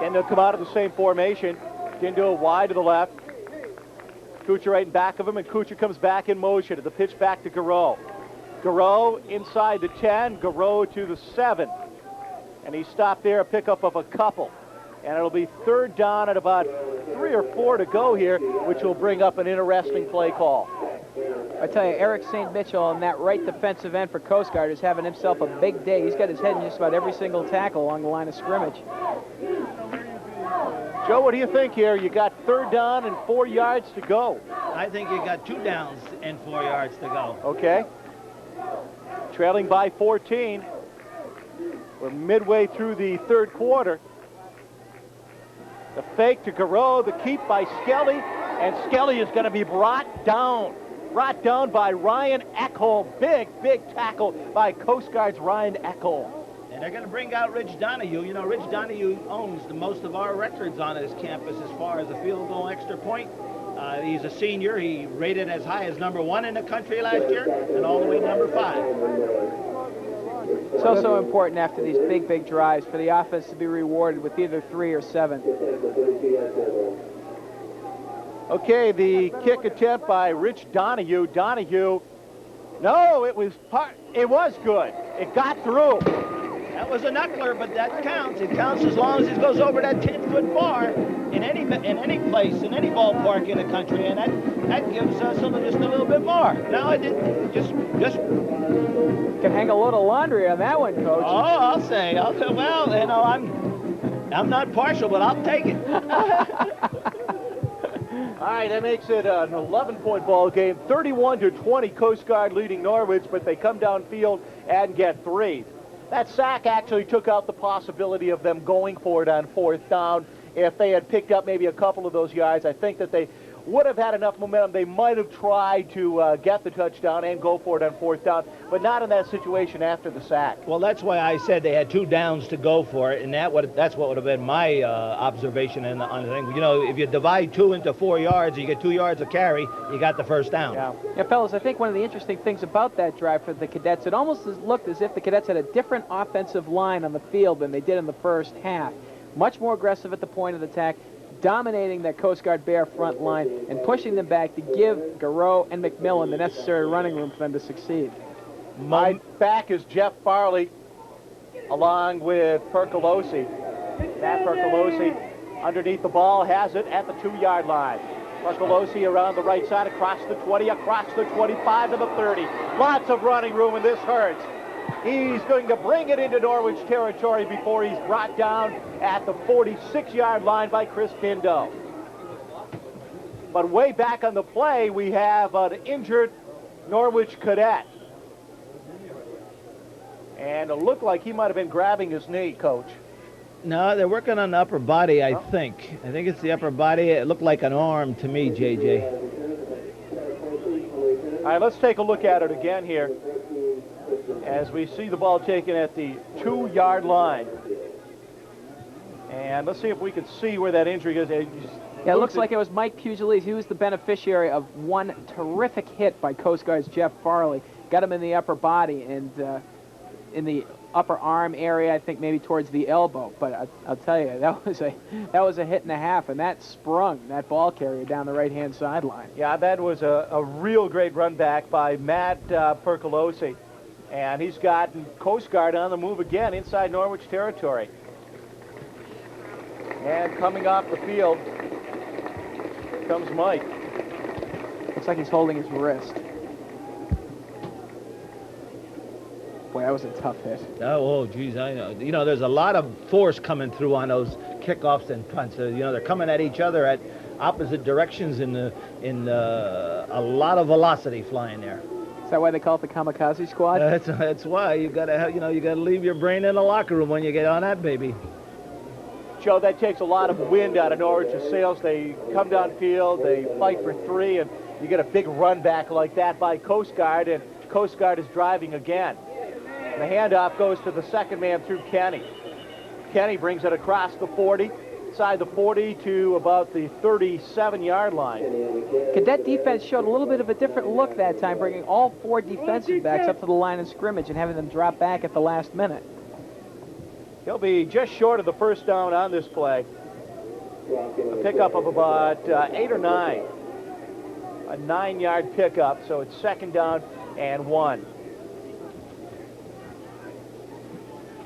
And they'll come out of the same formation. Dindo wide to the left. Kuchar right in back of him, and Kuchar comes back in motion. The pitch back to Garreau. Garreau inside the 10, Garreau to the 7. And he stopped there, a pickup of a couple. And it'll be third down at about 3 or 4 to go here, which will bring up an interesting play call. I tell you, Eric St. Mitchell on that right defensive end for Coast Guard is having himself a big day. He's got his head in just about every single tackle along the line of scrimmage. Joe, what do you think here? You got third down and 4 yards to go. I think you got 2 downs and 4 yards to go. Okay. Trailing by 14. We're midway through the third quarter. The fake to Garreau, the keep by Skelly, and Skelly is going to be brought down. Brought down by Ryan Eckholm. Big, big tackle by Coast Guard's Ryan Eckholm. And they're going to bring out Rich Donahue. You know, Rich Donahue owns the most of our records on his campus as far as a field goal extra point. He's a senior. He rated as high as #1 in the country last year and all the way to #5. It's also important after these big, big drives for the offense to be rewarded with either 3 or 7. Okay, the kick attempt by Rich Donahue. Donahue, no, it was good. It got through. That was a knuckler, but that counts. It counts as long as it goes over that 10-foot bar in any place, in any ballpark in the country, and that gives us just a little bit more. No, it didn't. Just can hang a load of laundry on that one, Coach. Oh, I'll say, well, you know, I'm not partial, but I'll take it. All right, that makes it an 11-point ball game. 31-20, Coast Guard leading Norwich, but they come downfield and get 3. That sack actually took out the possibility of them going for it on 4th down. If they had picked up maybe a couple of those yards, I think that they would have had enough momentum. They might have tried to get the touchdown and go for it on 4th down, but not in that situation after the sack. Well, that's why I said they had 2 downs to go for it, and that's what would have been my observation on the thing. You know, if you divide 2 into 4 yards, you get 2 yards of carry, you got the first down. Yeah, fellas, I think one of the interesting things about that drive for the Cadets, it almost looked as if the Cadets had a different offensive line on the field than they did in the first half. Much more aggressive at the point of attack, dominating that Coast Guard Bear front line and pushing them back to give Garreau and McMillan the necessary running room for them to succeed. My back is Jeff Farley along with Percolosi. Matt Percolosi underneath the ball has it at the 2-yard line. Percolosi around the right side, across the 20, across the 25 to the 30. Lots of running room, and this hurts. He's going to bring it into Norwich territory before he's brought down at the 46-yard line by Chris Dindo. But way back on the play, we have an injured Norwich cadet. And it looked like he might have been grabbing his knee, Coach. No, they're working on the upper body, I think. I think it's the upper body. It looked like an arm to me, JJ. All right, let's take a look at it again here as we see the ball taken at the 2-yard line. And let's see if we can see where that injury is. Yeah, it looks like it was Mike Pugilis. He was the beneficiary of one terrific hit by Coast Guard's Jeff Farley. Got him in the upper body and in the upper arm area, I think maybe towards the elbow. But I'll tell you, that was a hit and a half, and that sprung that ball carrier down the right-hand sideline. Yeah, that was a real great run back by Matt Percolosi. And he's gotten Coast Guard on the move again inside Norwich territory. And coming off the field comes Mike. Looks like he's holding his wrist. Boy, that was a tough hit. Oh, geez, I know. You know, there's a lot of force coming through on those kickoffs and punts. You know, they're coming at each other at opposite directions in a lot of velocity flying there. Is that why they call it the kamikaze squad? That's why you gotta leave your brain in the locker room when you get on that baby. Joe, that takes a lot of wind out of Norwich's sails. They come downfield, they fight for 3, and you get a big run back like that by Coast Guard, and Coast Guard is driving again. The handoff goes to the second man through Kenny. Kenny brings it across the 40, inside the 40 to about the 37-yard line. Cadet defense showed a little bit of a different look that time, bringing all 4 defensive backs up to the line of scrimmage and having them drop back at the last minute. He'll be just short of the first down on this play. A pickup of about 8 or 9. A 9-yard pickup, so it's 2nd down and 1.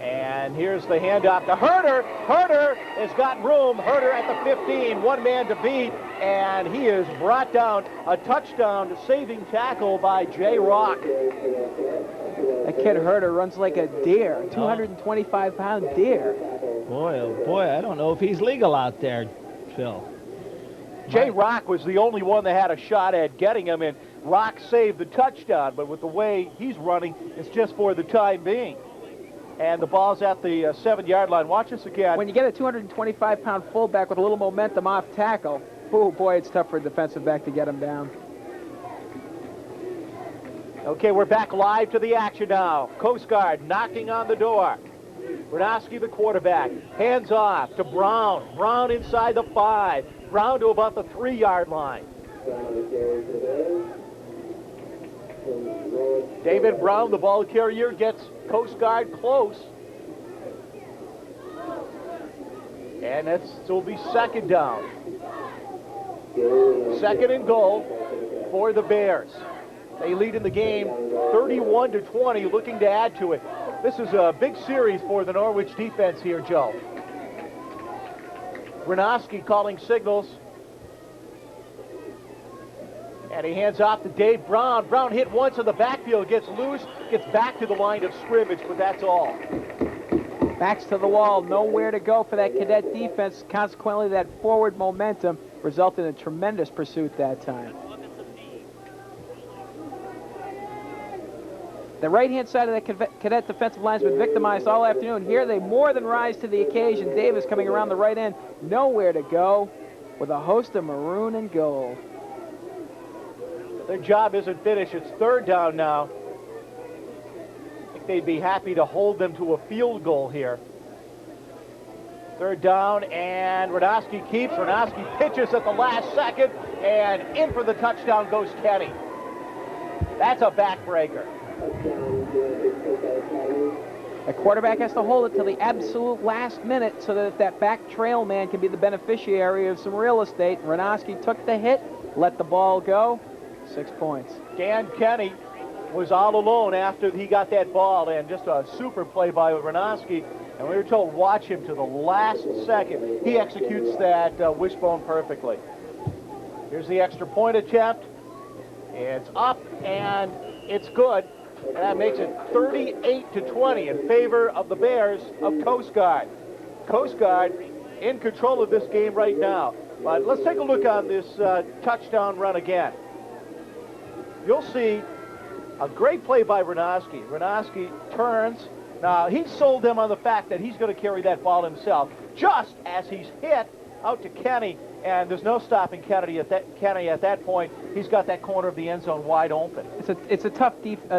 And here's the handoff to Herder. Herder has got room. Herder at the 15, one man to beat, and he is brought down. A touchdown saving tackle by Jay Rock. That kid Herder runs like a deer, 225-pound deer. Boy, oh boy, I don't know if he's legal out there, Phil. Jay Rock was the only one that had a shot at getting him, and Rock saved the touchdown, but with the way he's running, it's just for the time being. And the ball's at the 7-yard line. Watch this again. When you get a 225-pound fullback with a little momentum off tackle, oh boy, it's tough for a defensive back to get him down. Okay, we're back live to the action now. Coast Guard knocking on the door. Radowski, the quarterback, hands off to Brown. Brown inside the 5. Brown to about the 3-yard line. David Brown, the ball carrier, gets Coast Guard close. And it'll be second down. Second and goal for the Bears. They lead in the game 31-20, looking to add to it. This is a big series for the Norwich defense here, Joe. Radowski calling signals. And he hands off to Dave Brown. Brown hit once in the backfield, gets loose, gets back to the line of scrimmage, but that's all. Backs to the wall, nowhere to go for that Cadet defense. Consequently, that forward momentum resulted in a tremendous pursuit that time. The right-hand side of the Cadet defensive line has been victimized all afternoon. Here they more than rise to the occasion. Davis coming around the right end, nowhere to go with a host of maroon and gold. Their job isn't finished. It's third down now. I think they'd be happy to hold them to a field goal here. Third down, and Radowski keeps. Radowski pitches at the last second, and in for the touchdown goes Kenny. That's a backbreaker. The quarterback has to hold it till the absolute last minute so that that back trail man can be the beneficiary of some real estate. Radowski took the hit, let the ball go. 6 points. Dan Kenny was all alone after he got that ball, and just a super play by Radowski. And we were told, watch him to the last second. He executes that wishbone perfectly. Here's the extra point attempt. It's up, and it's good. And that makes it 38-20 in favor of the Bears of Coast Guard. Coast Guard in control of this game right now. But let's take a look on this touchdown run again. You'll see a great play by Radowski. Radowski turns. Now, he sold them on the fact that he's going to carry that ball himself, just as he's hit out to Kenny, and there's no stopping Kenny at that point. He's got that corner of the end zone wide open. It's a tough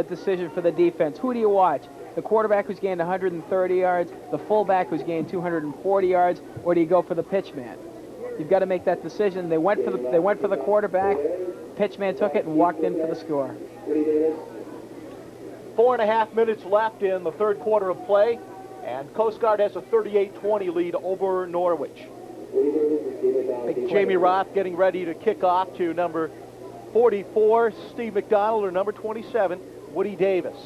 decision for the defense. Who do you watch? The quarterback who's gained 130 yards, the fullback who's gained 240 yards, or do you go for the pitch man? You've got to make that decision. They went for the quarterback. Pitchman took it and walked in for the score. 4.5 minutes left in the third quarter of play, and Coast Guard has a 38-20 lead over Norwich. Jamie Roth getting ready to kick off to number 44, Steve McDonald, or number 27, Woody Davis.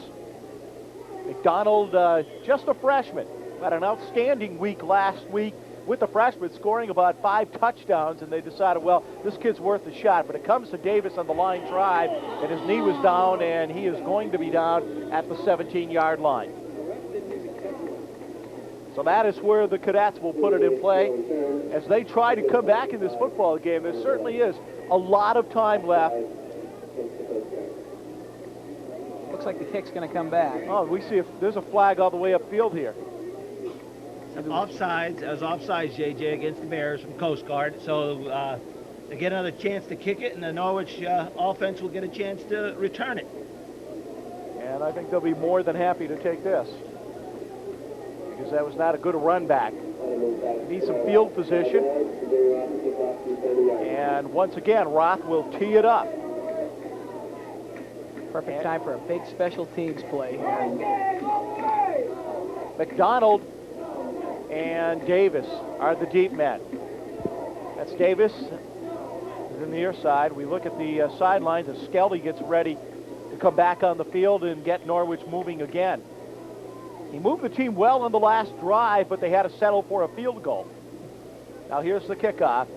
McDonald, just a freshman, had an outstanding week last week with the freshman, scoring about 5 touchdowns, and they decided, well, this kid's worth a shot. But it comes to Davis on the line drive, and his knee was down, and he is going to be down at the 17-yard line. So that is where the Cadets will put it in play as they try to come back in this football game. There certainly is a lot of time left. Looks like the kick's going to come back. Oh, we see if there's a flag all the way upfield here. Offsides, as offsides, JJ, against the Bears from Coast Guard. So they get another chance to kick it, and the Norwich offense will get a chance to return it. And I think they'll be more than happy to take this, because that was not a good run back. Need some field position. And once again, Roth will tee it up. Perfect time for a big special teams play here. McDonald and Davis are the deep men. That's Davis is in the near side. We look at the sidelines as Skelly gets ready to come back on the field and get Norwich moving again. He moved the team well on the last drive, but they had to settle for a field goal. Now here's the kickoff.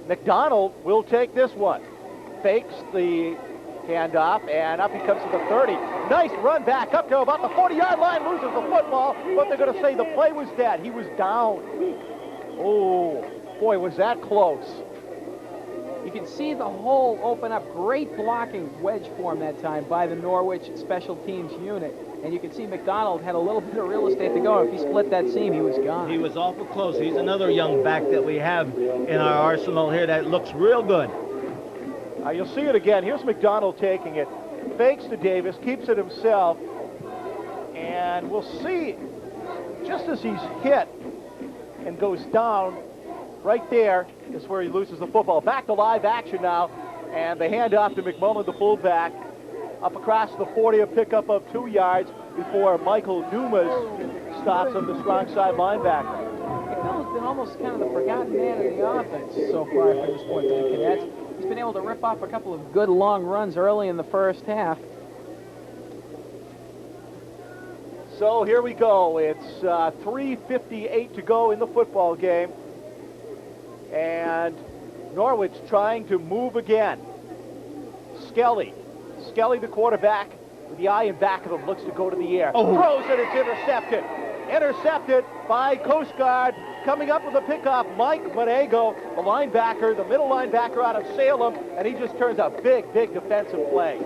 McDonald will take this one. Fakes the handoff, and up he comes to the 30. Nice run back up to about the 40-yard line, loses the football, but they're going to say the play was dead. He was down. Oh, boy, was that close. You can see the hole open up. Great blocking wedge form that time by the Norwich special teams unit. And you can see McDonald had a little bit of real estate to go. If he split that seam, he was gone. He was awful close. He's another young back that we have in our arsenal here that looks real good. You'll see it again. Here's McDonald taking it. Fakes to Davis, keeps it himself. And we'll see, just as he's hit and goes down, right there is where he loses the football. Back to live action now, and the handoff to McMullen, the fullback, up across the 40, a pickup of 2 yards before Michael Dumas stops on the strong side linebacker. McMullen's been almost kind of the forgotten man of the offense so far from this point for the Cadets. He's been able to rip off a couple of good long runs early in the first half. So here we go. It's 3:58 to go in the football game. And Norwich trying to move again. Skelly, the quarterback, with the eye in back of him, looks to go to the air. Oh. Throws it, it's intercepted. Intercepted by Coast Guard. Coming up with a pickoff, Mike Monego, the linebacker, the middle linebacker out of Salem, and he just turns a big defensive play.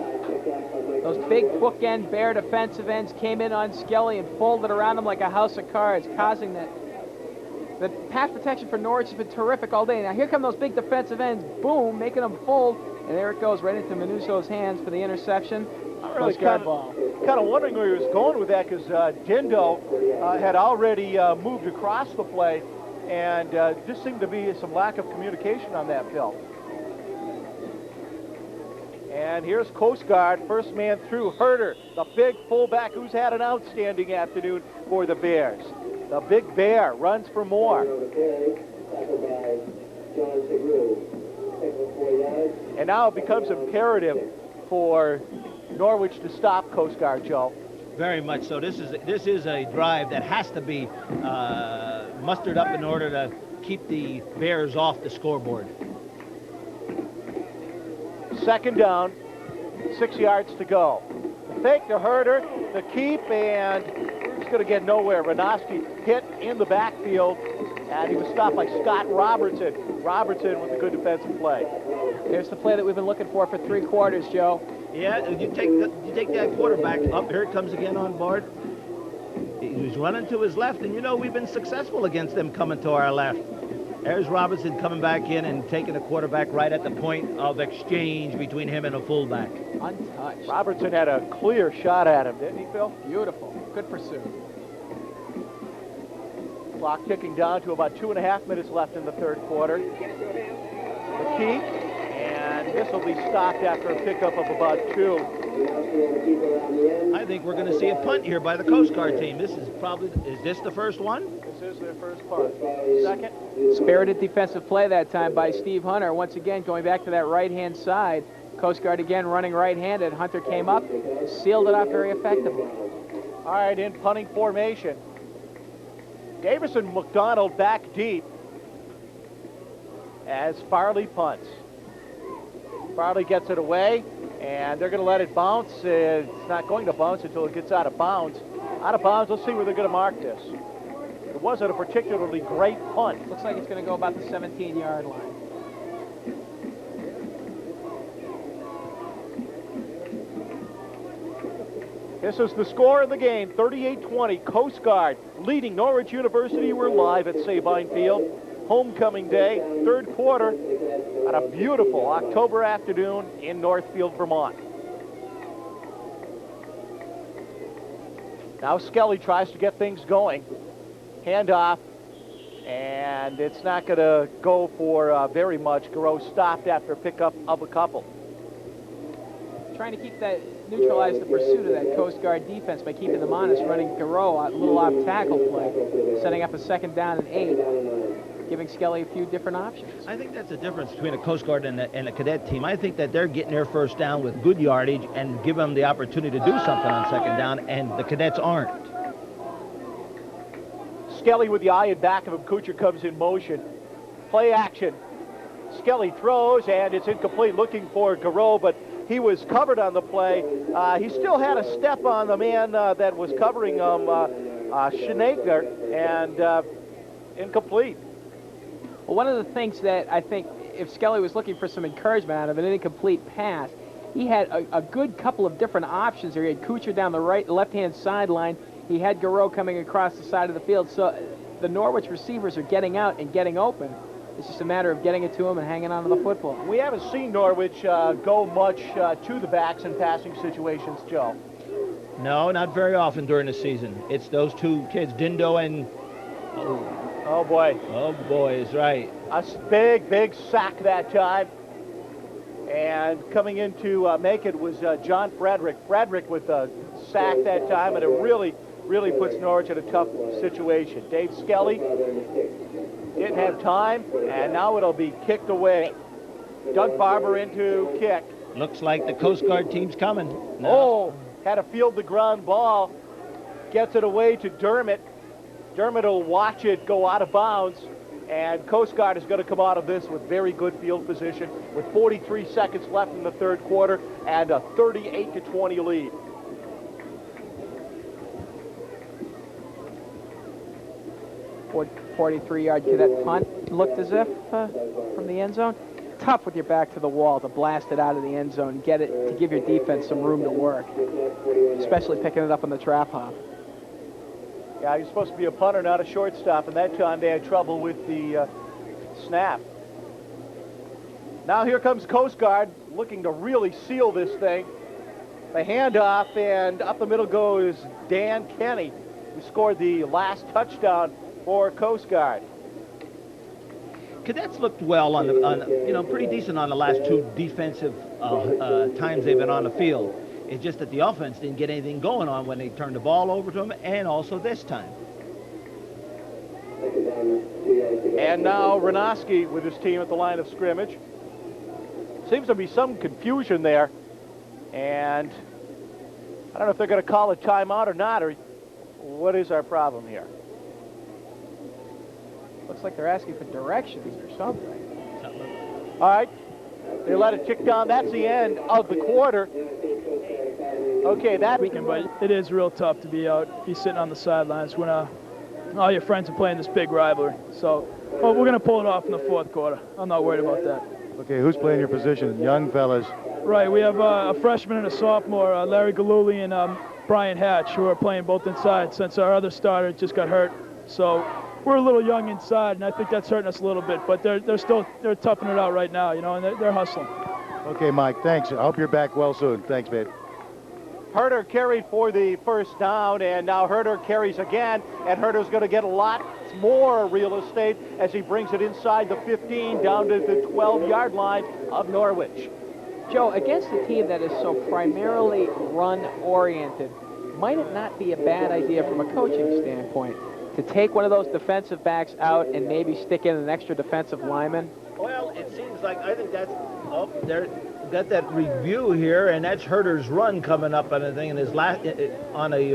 Those big bookend Bear defensive ends came in on Skelly and folded around him like a house of cards, causing that. The pass protection for Norwich has been terrific all day. Now here come those big defensive ends, boom, making them fold, and there it goes right into Manusso's hands for the interception. I'm really kind of wondering where he was going with that, because Dindo had already moved across the play, and just seemed to be some lack of communication on that, Phil. And here's Coast Guard, first man through, Herder, the big fullback who's had an outstanding afternoon for the Bears. The big Bear runs for more. And now it becomes imperative for Norwich to stop Coast Guard, Joe. Very much so. This is a drive that has to be mustered up in order to keep the Bears off the scoreboard. Second down, 6 yards to go. The fake to Herder, the keep, and he's going to get nowhere. Ranoski hit in the backfield, and he was stopped by Scott Robertson. Robertson with a good defensive play. There's the play that we've been looking for 3 quarters, Joe. Yeah, you take that quarterback up. Here it comes again on board. He was running to his left, and you know we've been successful against them coming to our left. There's Robertson coming back in and taking the quarterback right at the point of exchange between him and a fullback. Untouched. Robertson had a clear shot at him, didn't he, Phil? Beautiful. Good pursuit. Clock ticking down to about 2.5 minutes left in the third quarter. The keep, and this will be stopped after a pickup of about 2. I think we're going to see a punt here by the Coast Guard team. Is this the first one? This is their first punt. Second. Spirited defensive play that time by Steve Hunter. Once again, going back to that right-hand side. Coast Guard again running right-handed. Hunter came up, sealed it off very effectively. All right, in punting formation. Davis and McDonald back deep as Farley punts. Farley gets it away, and they're going to let it bounce. It's not going to bounce until it gets out of bounds. Out of bounds, let's see where they're going to mark this. It wasn't a particularly great punt. Looks like it's going to go about the 17-yard line. This is the score of the game, 38-20. Coast Guard leading Norwich University. We're live at Sabine Field. Homecoming day, third quarter, on a beautiful October afternoon in Northfield, Vermont. Now Skelly tries to get things going. Handoff, and it's not going to go for very much. Garreau stopped after a pickup of a couple. Trying to keep that, neutralize the pursuit of that Coast Guard defense by keeping them honest, running Garreau a little off tackle play, setting up a second down and 8, giving Skelly a few different options. I think that's the difference between a Coast Guard and a cadet team. I think that they're getting their first down with good yardage and give them the opportunity to do something on second down, and the cadets aren't. Skelly with the eye in back of him. Kuchar comes in motion. Play action. Skelly throws, and it's incomplete, looking for Garreau, but he was covered on the play. He still had a step on the man that was covering him, Schneekler, and incomplete. Well, one of the things that I think if Skelly was looking for some encouragement out of an incomplete pass, he had a good couple of different options here. He had Kuchar down the left-hand sideline. He had Garreau coming across the side of the field. So the Norwich receivers are getting out and getting open. It's just a matter of getting it to him and hanging on to the football. We haven't seen Norwich go much to the backs in passing situations, Joe. No, not very often during the season. It's those two kids, Dindo and... Oh, boy. Oh, boy, is right. A big sack that time. And coming in to make it was John Frederick. Frederick with a sack that time, and it really puts Norwich in a tough situation. Dave Skelly didn't have time, and now it'll be kicked away. Doug Barber into kick. Looks like the Coast Guard team's coming. No. Oh, had to field the ground ball. Gets it away to Dermott. Dermott will watch it go out of bounds, and Coast Guard is going to come out of this with very good field position with 43 seconds left in the third quarter and a 38-20 lead. Or 43-yard cadet punt looked as if from the end zone. Tough with your back to the wall to blast it out of the end zone, get it to give your defense some room to work, especially picking it up on the trap hop. Yeah, he's supposed to be a punter, not a shortstop, and that time they had trouble with the snap. Now here comes Coast Guard, looking to really seal this thing. The handoff, and up the middle goes Dan Kenny, who scored the last touchdown for Coast Guard. Cadets looked well pretty decent on the last two defensive times they've been on the field. It's just that the offense didn't get anything going on when they turned the ball over to them, and also this time. And now Renoski with his team at the line of scrimmage. Seems to be some confusion there, and I don't know if they're going to call a timeout or not, or what is our problem here? Looks like they're asking for directions or something. All right, they let it tick down. That's the end of the quarter. Okay, that weekend, but it is real tough to be sitting on the sidelines when all your friends are playing this big rivalry. So, we're going to pull it off in the fourth quarter. I'm not worried about that. Okay, who's playing your position? Young fellas. Right, we have a freshman and a sophomore, Larry Galuli and Brian Hatch, who are playing both inside since our other starter just got hurt. So we're a little young inside, and I think that's hurting us a little bit. But they're toughing it out right now, and they're hustling. Okay, Mike, thanks. I hope you're back well soon. Thanks, mate. Herder carried for the first down, and now Herder carries again, and Herder's going to get a lot more real estate as he brings it inside the 15 down to the 12-yard line of Norwich. Joe, against a team that is so primarily run-oriented, might it not be a bad idea from a coaching standpoint to take one of those defensive backs out and maybe stick in an extra defensive lineman? Well, it seems like I think that's there. Got that review here, and that's Herder's run coming up on a thing in his on a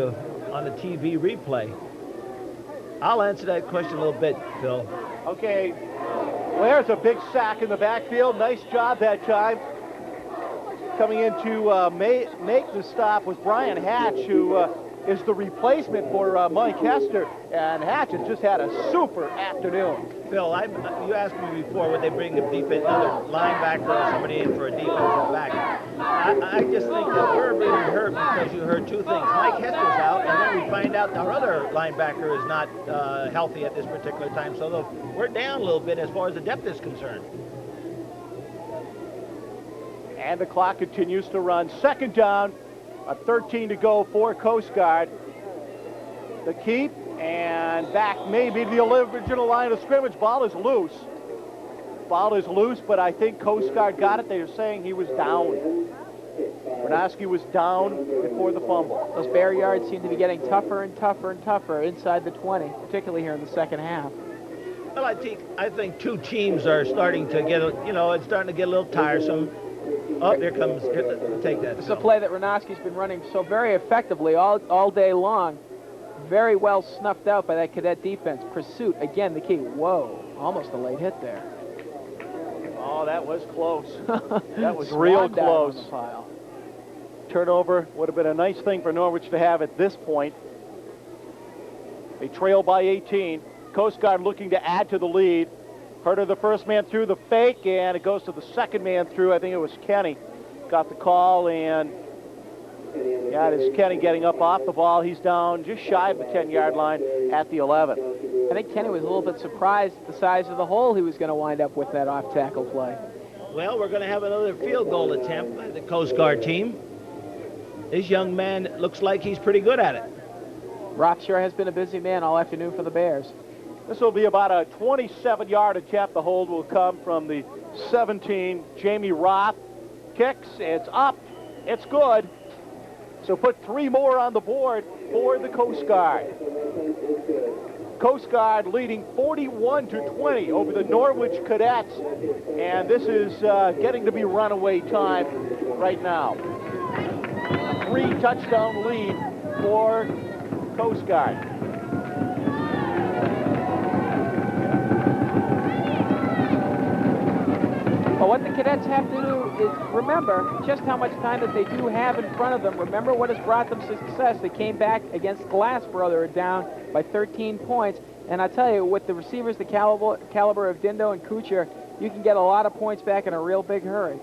TV replay. I'll answer that question a little bit, Phil. Okay, well, there's a big sack in the backfield. Nice job that time. Coming in to make the stop was Brian Hatch, who is the replacement for Mike Hester, and Hatch has just had a super afternoon. Phil, you asked me before would they bring another linebacker or somebody in for a defensive back. I just think that we're being hurt because you heard two things. Mike Hester's out, and then we find out our other linebacker is not healthy at this particular time, so we're down a little bit as far as the depth is concerned. And the clock continues to run. Second down, a 13 to go for Coast Guard. The keep, and back maybe to the original line of scrimmage. Ball is loose. Ball is loose, but I think Coast Guard got it. They are saying he was down. Renoski was down before the fumble. Those bear yards seem to be getting tougher and tougher and tougher inside the 20, particularly here in the second half. Well, I think two teams are starting to get, it's starting to get a little tiresome. Oh, here comes, take that. It's a play that Renoski's been running so very effectively all day long. Very well snuffed out by that cadet defense. Pursuit, again, the key. Whoa, almost a late hit there. Oh, that was close. That was Swan real dive close. on the pile. Turnover would have been a nice thing for Norwich to have at this point. They trail by 18. Coast Guard looking to add to the lead. Herder, the first man through the fake, and it goes to the second man through. I think it was Kenny. Got the call, and yeah, it is Kenny getting up off the ball. He's down just shy of the 10-yard line at the 11. I think Kenny was a little bit surprised at the size of the hole he was going to wind up with that off-tackle play. Well, we're going to have another field goal attempt by the Coast Guard team. This young man looks like he's pretty good at it. Roth sure has been a busy man all afternoon for the Bears. This will be about a 27-yard attempt. The hold will come from the 17. Jamie Roth kicks. It's up. It's good. So put 3 more on the board for the Coast Guard. Coast Guard leading 41-20 over the Norwich Cadets. And this is getting to be runaway time right now. A 3-touchdown lead for Coast Guard. Well, what the cadets have to do is remember just how much time that they do have in front of them. Remember what has brought them success. They came back against Glassboro. They were down by 13 points. And I tell you, with the receivers, the caliber of Dindo and Kuchar, you can get a lot of points back in a real big hurry.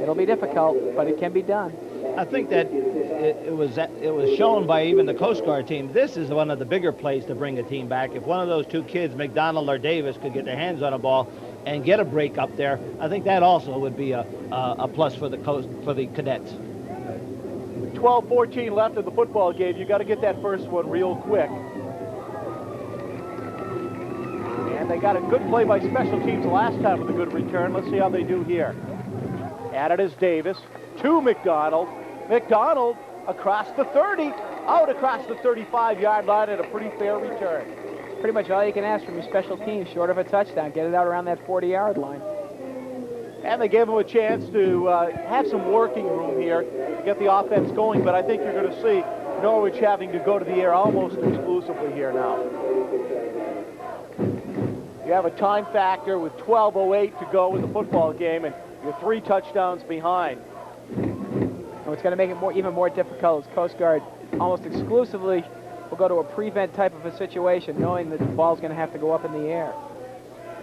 It'll be difficult, but it can be done. I think that it was shown by even the Coast Guard team. This is one of the bigger plays to bring a team back. If one of those two kids, McDonald or Davis, could get their hands on a ball and get a break up there, I think that also would be a plus for the cadets. 12-14 left in the football game. You got to get that first one real quick. And they got a good play by special teams last time with a good return. Let's see how they do here. At it is Davis to McDonald. McDonald across the 30, out across the 35-yard line, and a pretty fair return. Pretty much all you can ask from your special teams, short of a touchdown. Get it out around that 40-yard line. And they gave him a chance to have some working room here to get the offense going, but I think you're going to see Norwich having to go to the air almost exclusively here now. You have a time factor with 12:08 to go in the football game, and you're 3 touchdowns behind. And what's going to make it even more difficult is Coast Guard almost exclusively will go to a prevent type of a situation, knowing that the ball's going to have to go up in the air.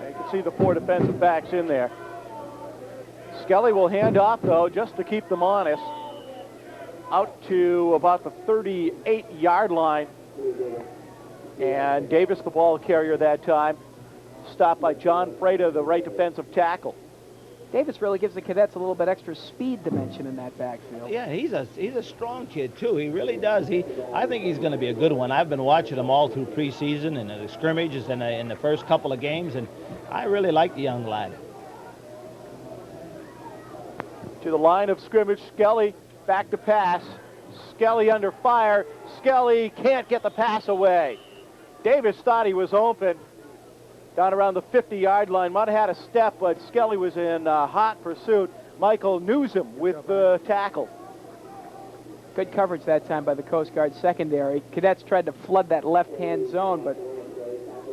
You can see the 4 defensive backs in there. Skelly will hand off, though, just to keep them honest, out to about the 38-yard line. And Davis, the ball carrier that time, stopped by John Freda, the right defensive tackle. Davis really gives the cadets a little bit extra speed dimension in that backfield. Yeah, he's a strong kid too. He really does. I think he's going to be a good one. I've been watching him all through preseason and the scrimmages and in the first couple of games, and I really like the young lad. To the line of scrimmage, Skelly back to pass. Skelly under fire. Skelly can't get the pass away. Davis thought he was open. Down around the 50-yard line. Might have had a step, but Skelly was in hot pursuit. Michael Newsom with the tackle. Good coverage that time by the Coast Guard secondary. Cadets tried to flood that left-hand zone, but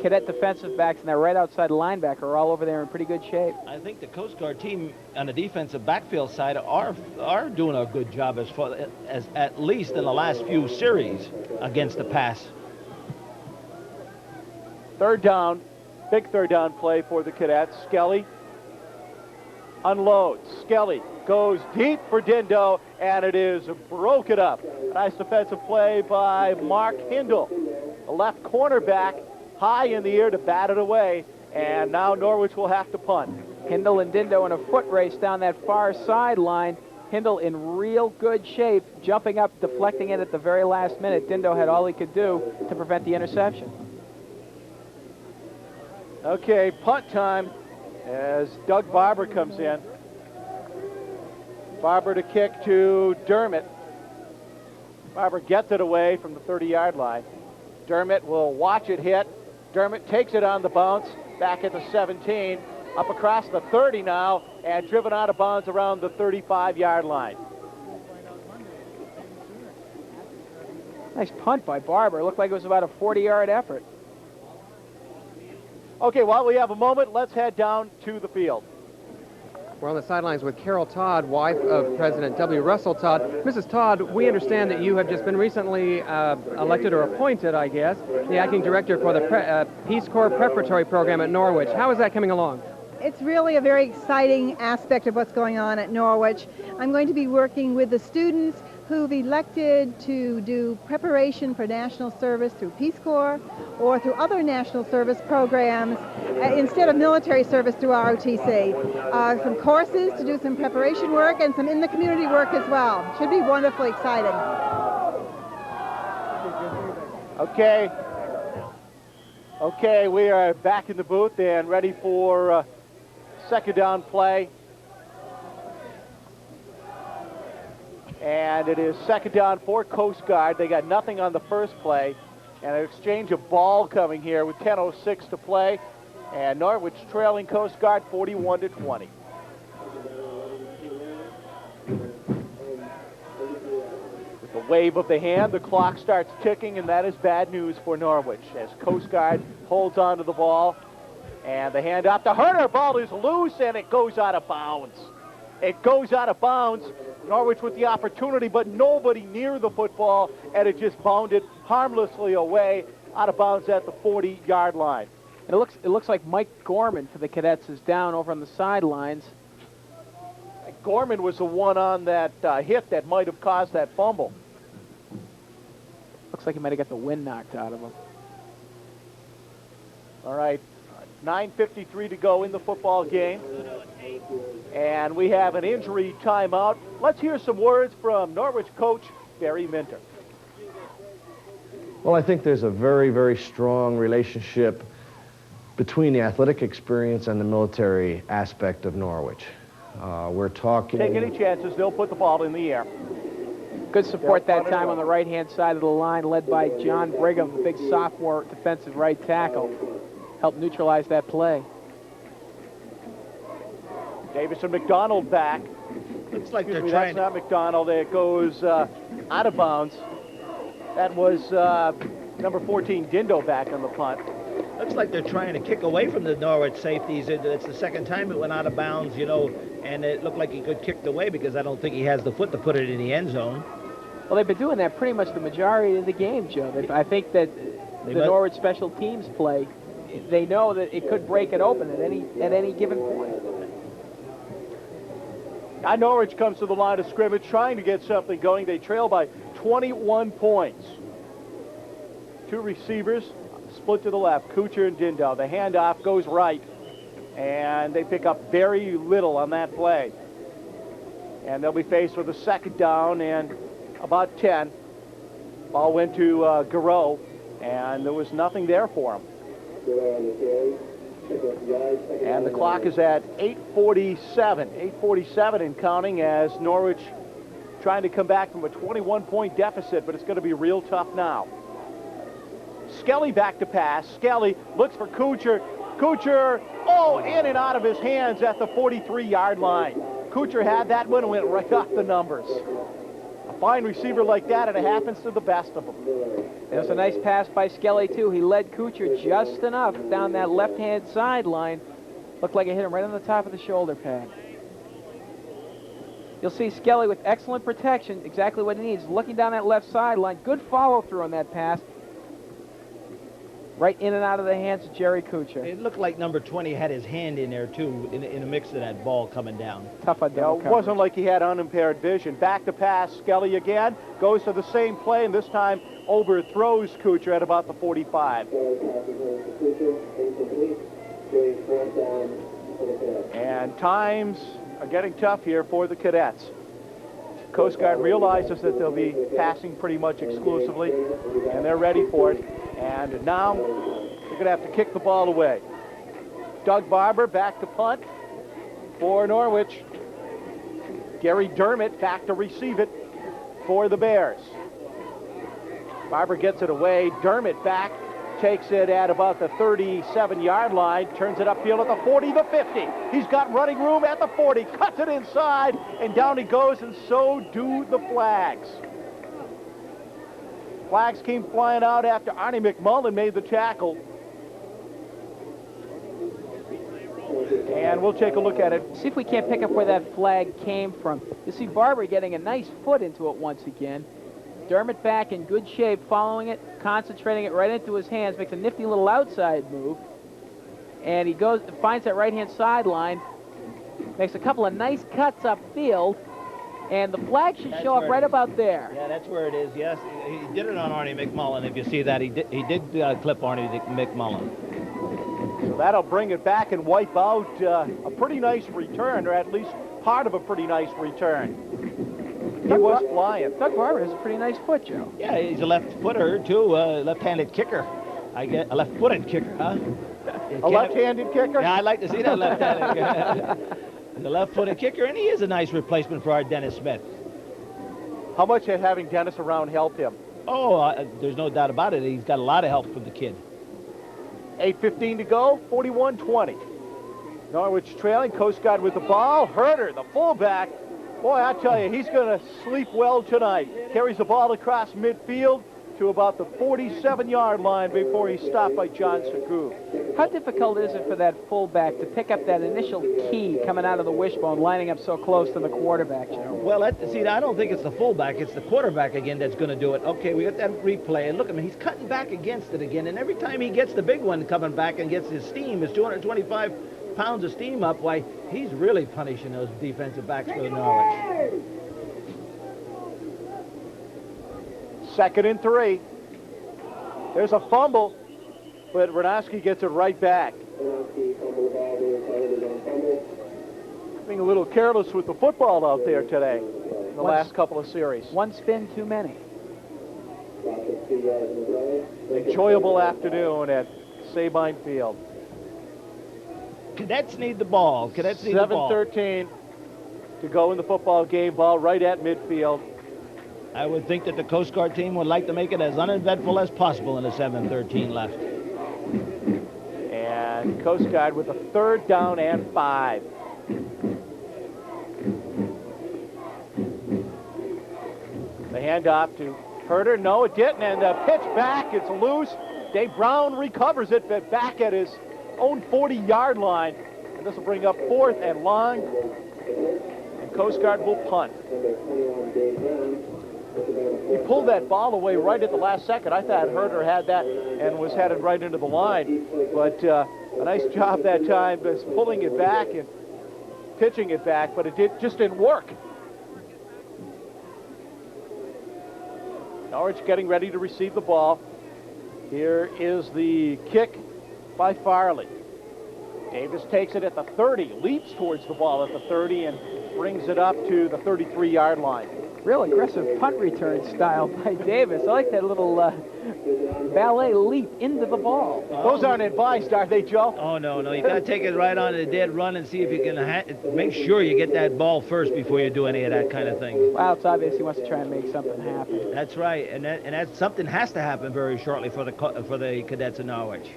cadet defensive backs and that right outside linebacker are all over there in pretty good shape. I think the Coast Guard team on the defensive backfield side are doing a good job as at least in the last few series against the pass. 3rd down. Big 3rd down play for the Cadets. Skelly unloads. Skelly goes deep for Dindo, and it is broken up. Nice defensive play by Mark Hindle, the left cornerback, high in the air to bat it away, and now Norwich will have to punt. Hindle and Dindo in a foot race down that far sideline. Hindle in real good shape, jumping up, deflecting it at the very last minute. Dindo had all he could do to prevent the interception. Okay, punt time as Doug Barber comes in. Barber to kick to Dermott. Barber gets it away from the 30-yard line. Dermott will watch it hit. Dermott takes it on the bounce, back at the 17, up across the 30 now, and driven out of bounds around the 35-yard line. Nice punt by Barber. It looked like it was about a 40-yard effort. Okay, while we have a moment, let's head down to the field. We're on the sidelines with Carol Todd, wife of President W. Russell Todd. Mrs. Todd, we understand that you have just been recently elected or appointed, I guess, the acting director for the Peace Corps preparatory program at Norwich. How is that coming along? It's really a very exciting aspect of what's going on at Norwich. I'm going to be working with the students who've elected to do preparation for national service through Peace Corps or through other national service programs instead of military service through ROTC. Some courses to do some preparation work and some in the community work as well. Should be wonderfully exciting. Okay, we are back in the booth and ready for second down play. And it is second down for Coast Guard. They got nothing on the first play. And an exchange of ball coming here with 10:06 to play. And Norwich trailing Coast Guard 41-20. With the wave of the hand, the clock starts ticking, and that is bad news for Norwich as Coast Guard holds on to the ball. And the hand off to Herner. Ball is loose, and it goes out of bounds. It goes out of bounds. Norwich with the opportunity, but nobody near the football, and it just bounded harmlessly away out of bounds at the 40-yard line. And it looks like Mike Gorman for the Cadets is down over on the sidelines. Gorman was the one on that hit that might have caused that fumble. Looks like he might have got the wind knocked out of him. All right, 9:53 to go in the football game. And we have an injury timeout. Let's hear some words from Norwich coach Barry Minter. Well, I think there's a very, very strong relationship between the athletic experience and the military aspect of Norwich. We're talking... Take any chances, they'll put the ball in the air. Good support that time on the right-hand side of the line, led by John Brigham, the big sophomore defensive right tackle. Helped neutralize that play. Davis and McDonald back. Looks like Excuse they're me, trying. That's not McDonald. It goes out of bounds. That was number 14, Dindo, back on the punt. Looks like they're trying to kick away from the Norwich safeties. It's the second time it went out of bounds, you know, and it looked like he could kick it away because I don't think he has the foot to put it in the end zone. Well, they've been doing that pretty much the majority of the game, Joe. I think that the Norwich special teams play, they know that it could break it open at any given point. Now Norwich comes to the line of scrimmage trying to get something going. They trail by 21 points. Two receivers split to the left, Kuchar and Dindo. The handoff goes right, and they pick up very little on that play. And they'll be faced with a second down and about 10. Ball went to Garreau, and there was nothing there for him. And the clock is at 8:47 and counting as Norwich trying to come back from a 21-point deficit, but it's going to be real tough now. Skelly back to pass. Skelly looks for Kuchar. Kuchar, in and out of his hands at the 43-yard line. Kuchar had that one and went right off the numbers. A fine receiver like that, and it happens to the best of them. It was a nice pass by Skelly, too. He led Kuchar just enough down that left-hand sideline. Looked like it hit him right on the top of the shoulder pad. You'll see Skelly with excellent protection, exactly what he needs. Looking down that left sideline, good follow-through on that pass. Right in and out of the hands of Jerry Kuchar. It looked like number 20 had his hand in there, too, in the mix of that ball coming down. Tough on double It wasn't like he had unimpaired vision. Back to pass, Skelly again. Goes to the same play, and this time overthrows Kuchar at about the 45. And times are getting tough here for the Cadets. Coast Guard realizes that they'll be passing pretty much exclusively, and they're ready for it. And now they're going to have to kick the ball away. Doug Barber back to punt for Norwich. Gary Dermott back to receive it for the Bears. Barber gets it away. Dermott back, takes it at about the 37-yard line, turns it upfield at the 40, the 50. He's got running room at the 40, cuts it inside, and down he goes, and so do the flags. Flags came flying out after Arnie McMullen made the tackle. And we'll take a look at it. See if we can't pick up where that flag came from. You see Barber getting a nice foot into it once again. Dermott back in good shape, following it, concentrating it right into his hands, makes a nifty little outside move. And he goes, finds that right-hand sideline, makes a couple of nice cuts upfield, and the flag should show up right about there. Yeah, that's where it is, yes. He did it on Arnie McMullen. If you see that, he did clip Arnie McMullen. So that'll bring it back and wipe out a pretty nice return, or at least part of a pretty nice return. He was flying. Doug Barber has a pretty nice foot, Joe. Yeah, he's a left footer, too, left-handed kicker. I get a left-footed kicker, huh? A left-handed kicker? Yeah, I'd like to see that left-handed the left-footed kicker, and he is a nice replacement for our Dennis Smith. How much has having Dennis around helped him? Oh, there's no doubt about it. He's got a lot of help from the kid. 8:15 to go, 41-20. Norwich trailing, Coast Guard with the ball. Herder, the fullback. Boy, I tell you, he's going to sleep well tonight. Carries the ball across midfield to about the 47-yard line before he's stopped by John Saku. How difficult is it for that fullback to pick up that initial key coming out of the wishbone, lining up so close to the quarterback, Joe? Well, I don't think it's the fullback. It's the quarterback again that's going to do it. Okay, we got that replay, and look at him. He's cutting back against it again, and every time he gets the big one coming back and gets his steam, his 225 pounds of steam up, why, he's really punishing those defensive backs for Norwich. 2nd and 3. There's a fumble, but Radowski gets it right back. Being a little careless with the football out there today in the last couple of series. One spin too many. Enjoyable afternoon at Sabine Field. Cadets need the ball. Cadets need the ball. 7:13 to go in the football game. Ball right at midfield. I would think that the Coast Guard team would like to make it as uneventful as possible in the 7:13 left. And Coast Guard with a 3rd down and 5. The handoff to Herder. No, it didn't. And the pitch back. It's loose. Dave Brown recovers it, but back at his own 40-yard line. And this will bring up 4th and long. And Coast Guard will punt. He pulled that ball away right at the last second. I thought Herder had that and was headed right into the line. But a nice job that time, just pulling it back and pitching it back, but it just didn't work. Norwich getting ready to receive the ball. Here is the kick by Farley. Davis takes it at the 30, leaps towards the ball at the 30, and brings it up to the 33-yard line. Real aggressive punt return style by Davis. I like that little ballet leap into the ball. Those aren't advised, are they, Joe? Oh, no. You got to take it right on a dead run and see if you can make sure you get that ball first before you do any of that kind of thing. Well, it's obvious he wants to try and make something happen. That's right, and that something has to happen very shortly for the Cadets of Norwich.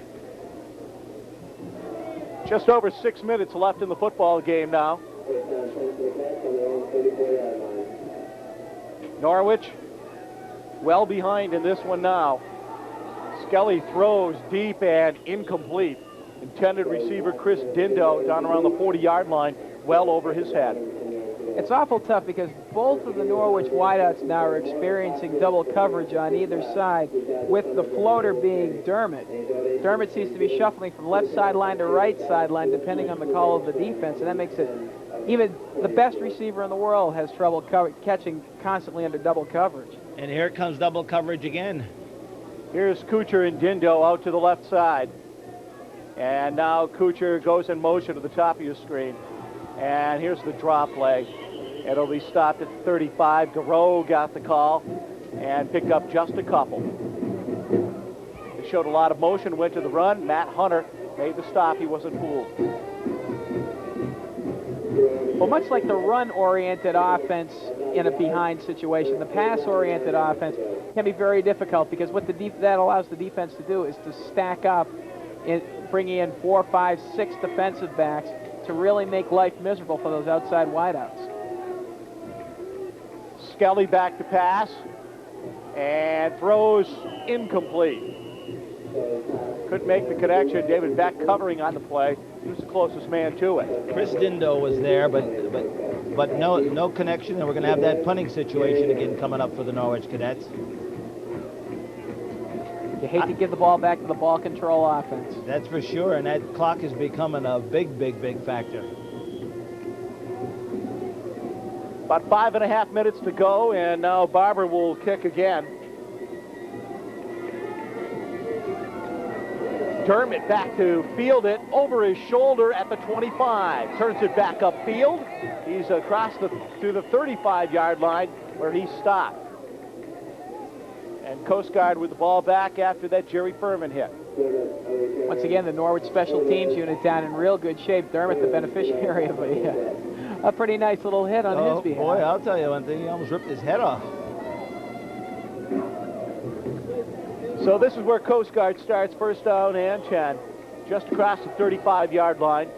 Just over 6 minutes left in the football game now. Norwich well behind in this one now. Skelly throws deep and incomplete. Intended receiver Chris Dindo down around the 40-yard line, well over his head. It's awful tough because both of the Norwich wideouts now are experiencing double coverage on either side, with the floater being Dermott. Dermott seems to be shuffling from left sideline to right sideline depending on the call of the defense, and that makes it even the best receiver in the world has trouble catching constantly under double coverage. And here comes double coverage again. Here's Kuchar and Dindo out to the left side. And now Kuchar goes in motion to the top of your screen. And here's the drop leg. It'll be stopped at 35. Garreau got the call and picked up just a couple. They showed a lot of motion, went to the run. Matt Hunter made the stop. He wasn't fooled. Well, much like the run-oriented offense in a behind situation, the pass-oriented offense can be very difficult because what that allows the defense to do is to stack up, bringing in 4, 5, 6 defensive backs to really make life miserable for those outside wideouts. Skelly back to pass. and throws incomplete. Couldn't make the connection. David Beck covering on the play. He was the closest man to it. Chris Dindo was there, but no connection, and we're going to have that punting situation again coming up for the Norwich Cadets. You hate to give the ball back to the ball control offense. That's for sure, and that clock is becoming a big factor. About 5.5 minutes to go, and now Barber will kick again. Dermott back to field it over his shoulder at the 25. Turns it back upfield. He's across to the 35-yard line where he stopped. And Coast Guard with the ball back after that Jerry Furman hit. Once again, the Norwich Special Teams unit down in real good shape. Dermott, the beneficiary of a pretty nice little hit on his behalf. Boy, I'll tell you one thing. He almost ripped his head off. So this is where Coast Guard starts, first down and 10, just across the 35-yard line.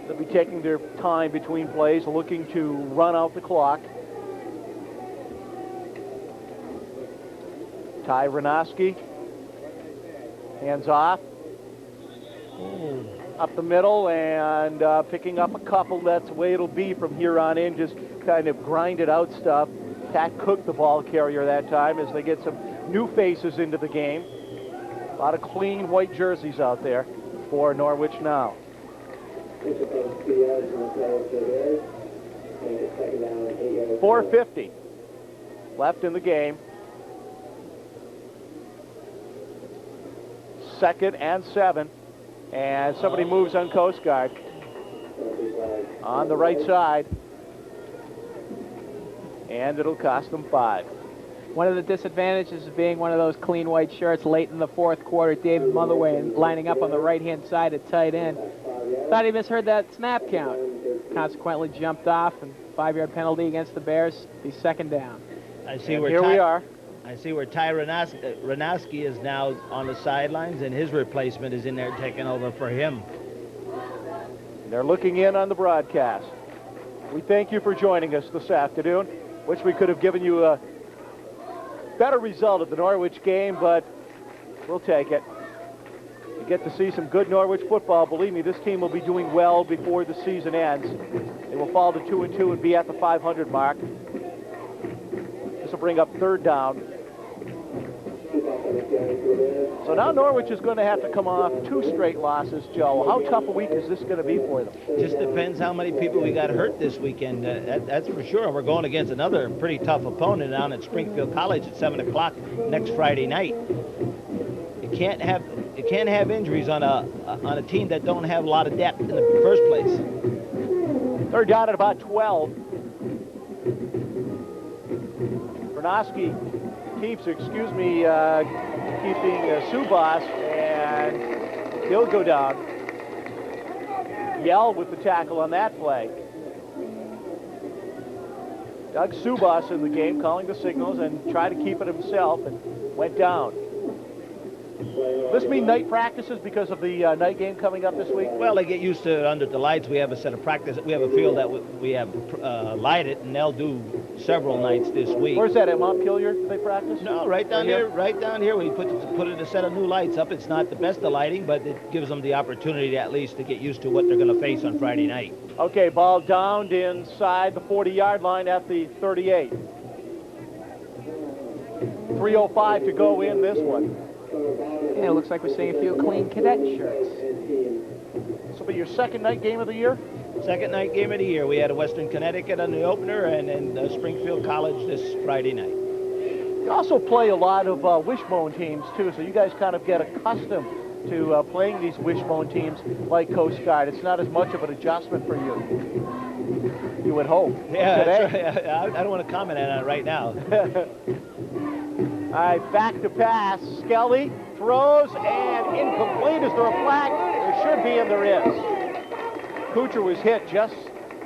They'll be taking their time between plays, looking to run out the clock. Ty Ranoski, hands off. Up the middle and picking up a couple. That's the way it'll be from here on in, just kind of grinded out stuff. Pat Cook, the ball carrier that time, as they get some new faces into the game. A lot of clean white jerseys out there for Norwich now. 4:50 left in the game. 2nd and 7. And somebody moves on Coast Guard on the right side. And it'll cost them 5. One of the disadvantages of being one of those clean white shirts late in the fourth quarter, David Motherway lining up on the right-hand side at tight end. Thought he misheard that snap count. Consequently jumped off, and 5-yard penalty against the Bears. Be 2nd down. I see And where here we are. I see where Ty Ranoski is now on the sidelines, and his replacement is in there taking over for him. They're looking in on the broadcast. We thank you for joining us this afternoon. Wish we could have given you a better result of the Norwich game, but we'll take it. You get to see some good Norwich football. Believe me, this team will be doing well before the season ends. They will fall to 2-2 and be at the 500 mark. This will bring up 3rd down. So now Norwich is going to have to come off 2 straight losses, Joe. How tough a week is this going to be for them? Just depends how many people we got hurt this weekend. That's for sure. We're going against another pretty tough opponent down at Springfield College at 7 o'clock next Friday night. You can't have injuries on a team that don't have a lot of depth in the first place. 3rd down at about 12. Bernoski keeps, keeping Subas, and he'll go down. Yell with the tackle on that play. Doug Subas in the game, calling the signals and tried to keep it himself, and went down. This mean night practices because of the night game coming up this week? Well, they get used to it under the lights. We have a set of practice. We have a field that we have lighted, and they'll do several nights this week. Where's that, at Montpelier they practice? No, right down here. Right down here. We put in a set of new lights up. It's not the best of lighting, but it gives them the opportunity at least to get used to what they're going to face on Friday night. Okay, ball downed inside the 40-yard line at the 38. 3:05 to go in this one. Yeah, it looks like we're seeing a few clean cadet shirts. This will be your 2nd night game of the year? 2nd night game of the year. We had a Western Connecticut on the opener, and then Springfield College this Friday night. You also play a lot of wishbone teams, too, so you guys kind of get accustomed to playing these wishbone teams like Coast Guard. It's not as much of an adjustment for you. You would hope. Yeah, today. that's right. I don't want to comment on it right now. All right, back to pass. Skelly throws, and incomplete. Is there a flag? There should be, and there is. Kuchar was hit just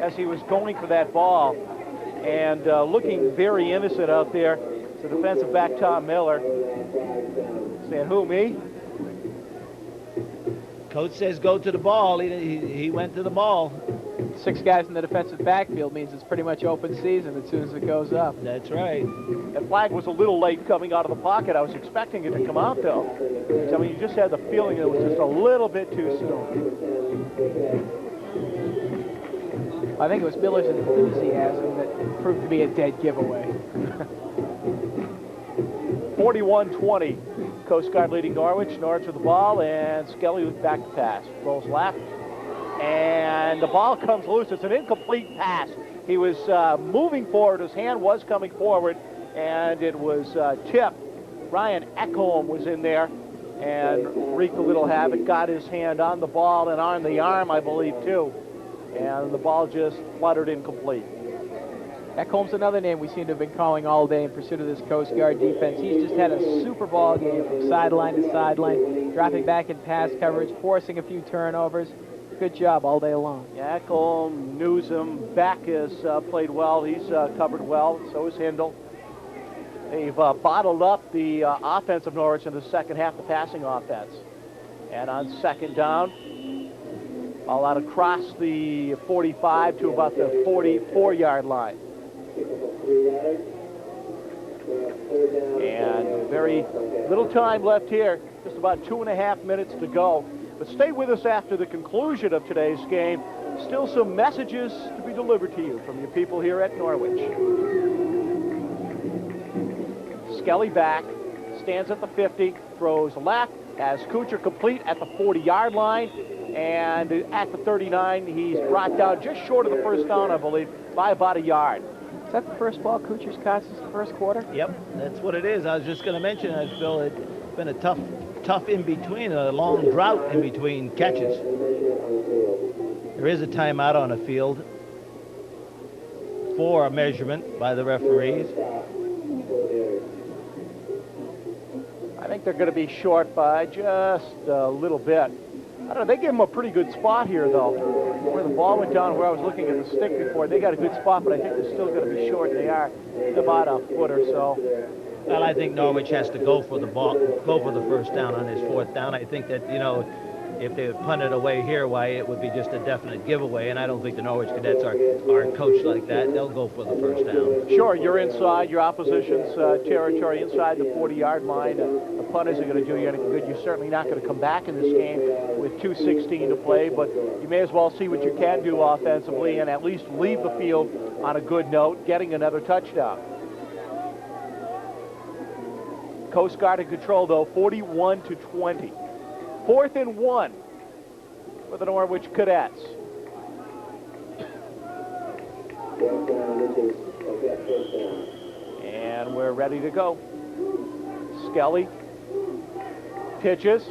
as he was going for that ball, and looking very innocent out there. So defensive back Tom Miller saying, who, me? Coach says go to the ball. He went to the ball. 6 guys in the defensive backfield means it's pretty much open season as soon as it goes up. That's right. That flag was a little late coming out of the pocket. I was expecting it to come out, though. I mean, you just had the feeling it was just a little bit too soon. I think it was Miller's enthusiasm that proved to be a dead giveaway. 41-20. Coast Guard leading Norwich. Norwich with the ball, and Skelly back to pass. Rolls left, and the ball comes loose. It's an incomplete pass. He was moving forward. His hand was coming forward, and it was tipped. Ryan Ekholm was in there and wreaked a little havoc. Got his hand on the ball and on the arm, I believe, too. And the ball just fluttered incomplete. Ekholm's another name we seem to have been calling all day in pursuit of this Coast Guard defense. He's just had a super ball game from sideline to sideline, dropping back in pass coverage, forcing a few turnovers. Good job all day long. Yeah, Ekholm, Newsom, Beck has played well. He's covered well. So is Hindle. They've bottled up the offense of Norwich in the second half, the passing offense. And on second down, all out across the 45 to about the 44-yard line. And very little time left here, just about 2.5 minutes to go. But stay with us after the conclusion of today's game. Still some messages to be delivered to you from your people here at Norwich. Skelly back, stands at the 50, throws left, has Kuchar complete at the 40-yard line, and at the 39, he's brought down just short of the first down, I believe, by about a yard. Is that the first ball Kuchar's caught since the first quarter? Yep, that's what it is. I was just going to mention that, Phil. It's been a tough in between, a long drought in between catches. There is a timeout on the field for a measurement by the referees. I think they're going to be short by just a little bit. I don't know, they gave him a pretty good spot here, though. Where the ball went down, where I was looking at the stick before, they got a good spot, but I think they're still going to be short. They are about a foot or so. Well, I think Norwich has to go for the ball, go for the first down on his fourth down. I think that, you know, if they punt it away here, why, it would be just a definite giveaway, and I don't think the Norwich Cadets are coached like that. They'll go for the first down. Sure, you're inside your opposition's territory, inside the 40-yard line. The punt isn't going to do you any good. You're certainly not going to come back in this game with 2:16 to play, but you may as well see what you can do offensively and at least leave the field on a good note, getting another touchdown. Coast Guard in control, though, 41-20. 4th and 1 for the Norwich Cadets. And we're ready to go. Skelly pitches.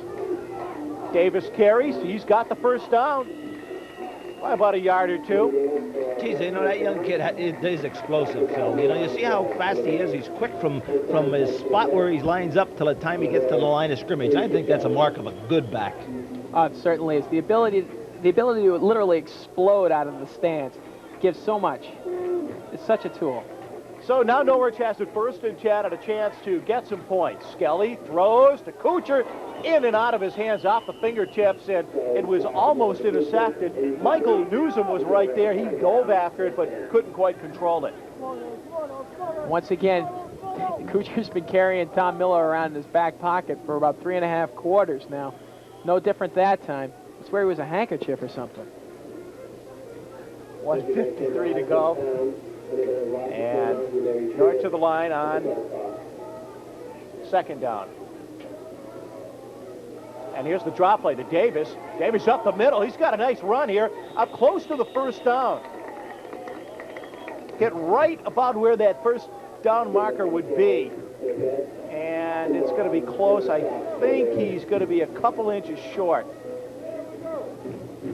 Davis carries. He's got the first down by about a yard or two. Geez, you know, that young kid is explosive, Phil. You know, you see how fast he is. He's quick from his spot where he lines up till the time he gets to the line of scrimmage. I think that's a mark of a good back. It certainly is. The ability to literally explode out of the stance gives so much. It's such a tool. So now Norwich has it first and 10 and a chance to get some points. Skelly throws to Kuchar, in and out of his hands, off the fingertips, and it was almost intercepted. Michael Newsom was right there. He dove after it, but couldn't quite control it. Once again, Kuchar's been carrying Tom Miller around in his back pocket for about 3.5 quarters now. No different that time. I swear he was a handkerchief or something. 1:53 to go. And Norwich to the line on second down. And here's the drop play to Davis. Davis up the middle. He's got a nice run here, up close to the first down. Hit right about where that first down marker would be. And it's going to be close. I think he's going to be a couple inches short.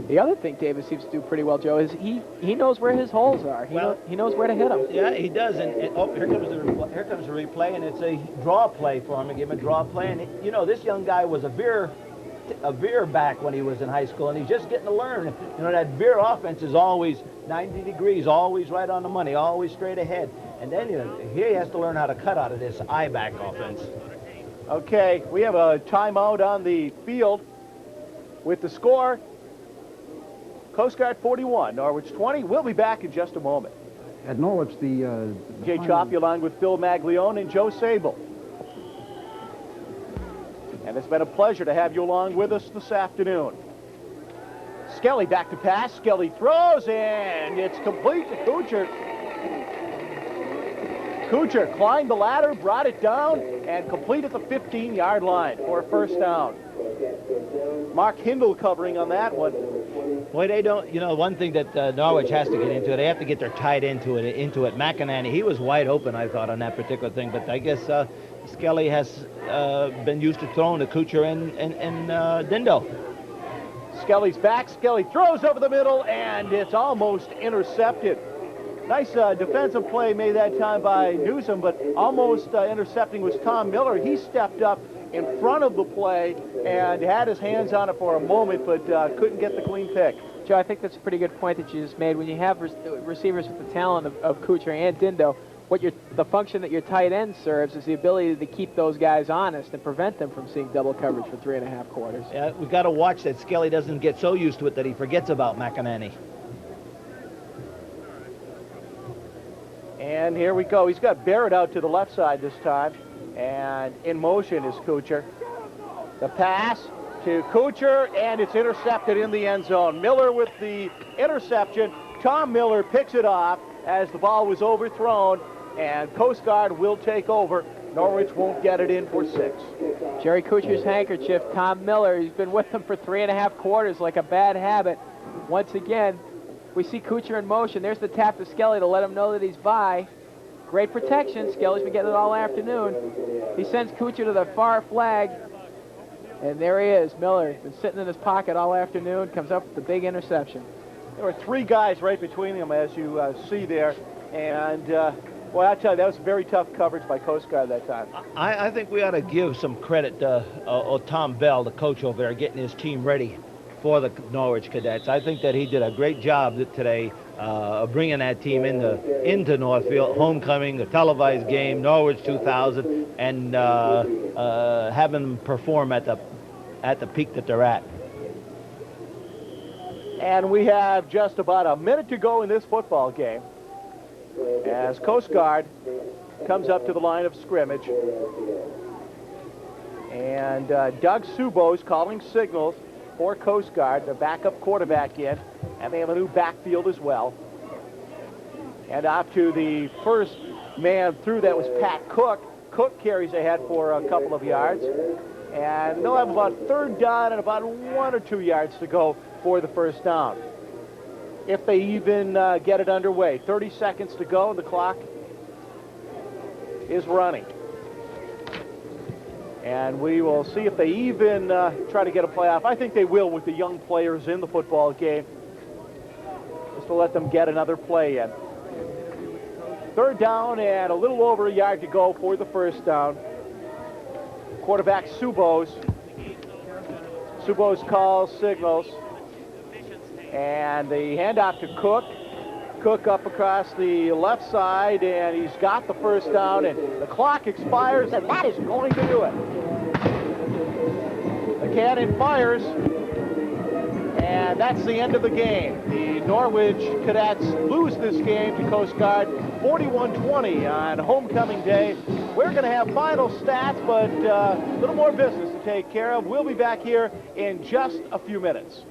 The other thing Davis seems to do pretty well, Joe, is he knows where his holes are. He knows where to hit them. Yeah, he does. And oh, here comes the replay, and it's a draw play for him. I gave him a draw play, and you know, this young guy was a veer back when he was in high school, and he's just getting to learn. You know, that veer offense is always 90 degrees, always right on the money, always straight ahead. And then, you know, here he has to learn how to cut out of this I-back offense. Okay, we have a timeout on the field with the score Coast Guard 41, Norwich 20. We'll be back in just a moment. At Norwich, the Jay Choppy along with Phil Maglione and Joe Sable. And it's been a pleasure to have you along with us this afternoon. Skelly back to pass. Skelly throws, and it's complete to Kuchar. Kuchar climbed the ladder, brought it down, and completed the 15-yard line for a first down. Mark Hindle covering on that one. Boy, they don't, one thing that Norwich has to get into, they have to get their tight end into it. McInerney, he was wide open, I thought, on that particular thing, but I guess Skelly has been used to throwing to Kuchar and Dindo. Skelly's back. Skelly throws over the middle, and it's almost intercepted. Nice defensive play made that time by Newsom, but almost intercepting was Tom Miller. He stepped up in front of the play and had his hands on it for a moment, but couldn't get the clean pick. Joe, I think that's a pretty good point that you just made. When you have receivers with the talent of Kuchar and Dindo, the function that your tight end serves is the ability to keep those guys honest and prevent them from seeing double coverage for 3.5 quarters. Yeah, we've got to watch that Skelly doesn't get so used to it that he forgets about McInerney. And here we go. He's got Barrett out to the left side this time. And in motion is Kuchar. The pass to Kuchar, and it's intercepted in the end zone. Miller with the interception. Tom Miller picks it off as the ball was overthrown, and Coast Guard will take over. Norwich won't get it in for 6. Jerry Kuchar's handkerchief, Tom Miller, he's been with them for 3.5 quarters like a bad habit. Once again, we see Kuchar in motion. There's the tap to Skelly to let him know that he's by. Great protection. Skelly's been getting it all afternoon. He sends Kuchar to the far flag. And there he is. Miller been sitting in his pocket all afternoon. Comes up with the big interception. There were 3 guys right between them, as you see there. And, well, I tell you, that was very tough coverage by Coast Guard that time. I think we ought to give some credit to Tom Bell, the coach over there, getting his team ready for the Norwich Cadets. I think that he did a great job today of bringing that team into Northfield, homecoming, a televised game, Norwich 2000, and having them perform at the peak that they're at. And we have just about a minute to go in this football game as Coast Guard comes up to the line of scrimmage. And Doug Subos calling signals for Coast Guard, the backup quarterback in, and they have a new backfield as well. And off to the first man through, that was Pat Cook. Cook carries ahead for a couple of yards. And they'll have about 3rd down and about 1 or 2 yards to go for the first down, if they even get it underway. 30 seconds to go, and the clock is running. And we will see if they even try to get a playoff. I think they will with the young players in the football game, just to let them get another play in. 3rd down and a little over a yard to go for the first down. Quarterback Subos. Subos calls signals. And the handoff to Cook. Cook up across the left side, and he's got the first down, and the clock expires, and that is going to do it. The cannon fires, and that's the end of the game. The Norwich Cadets lose this game to Coast Guard 41-20 on homecoming day. We're going to have final stats, but a little more business to take care of. We'll be back here in just a few minutes.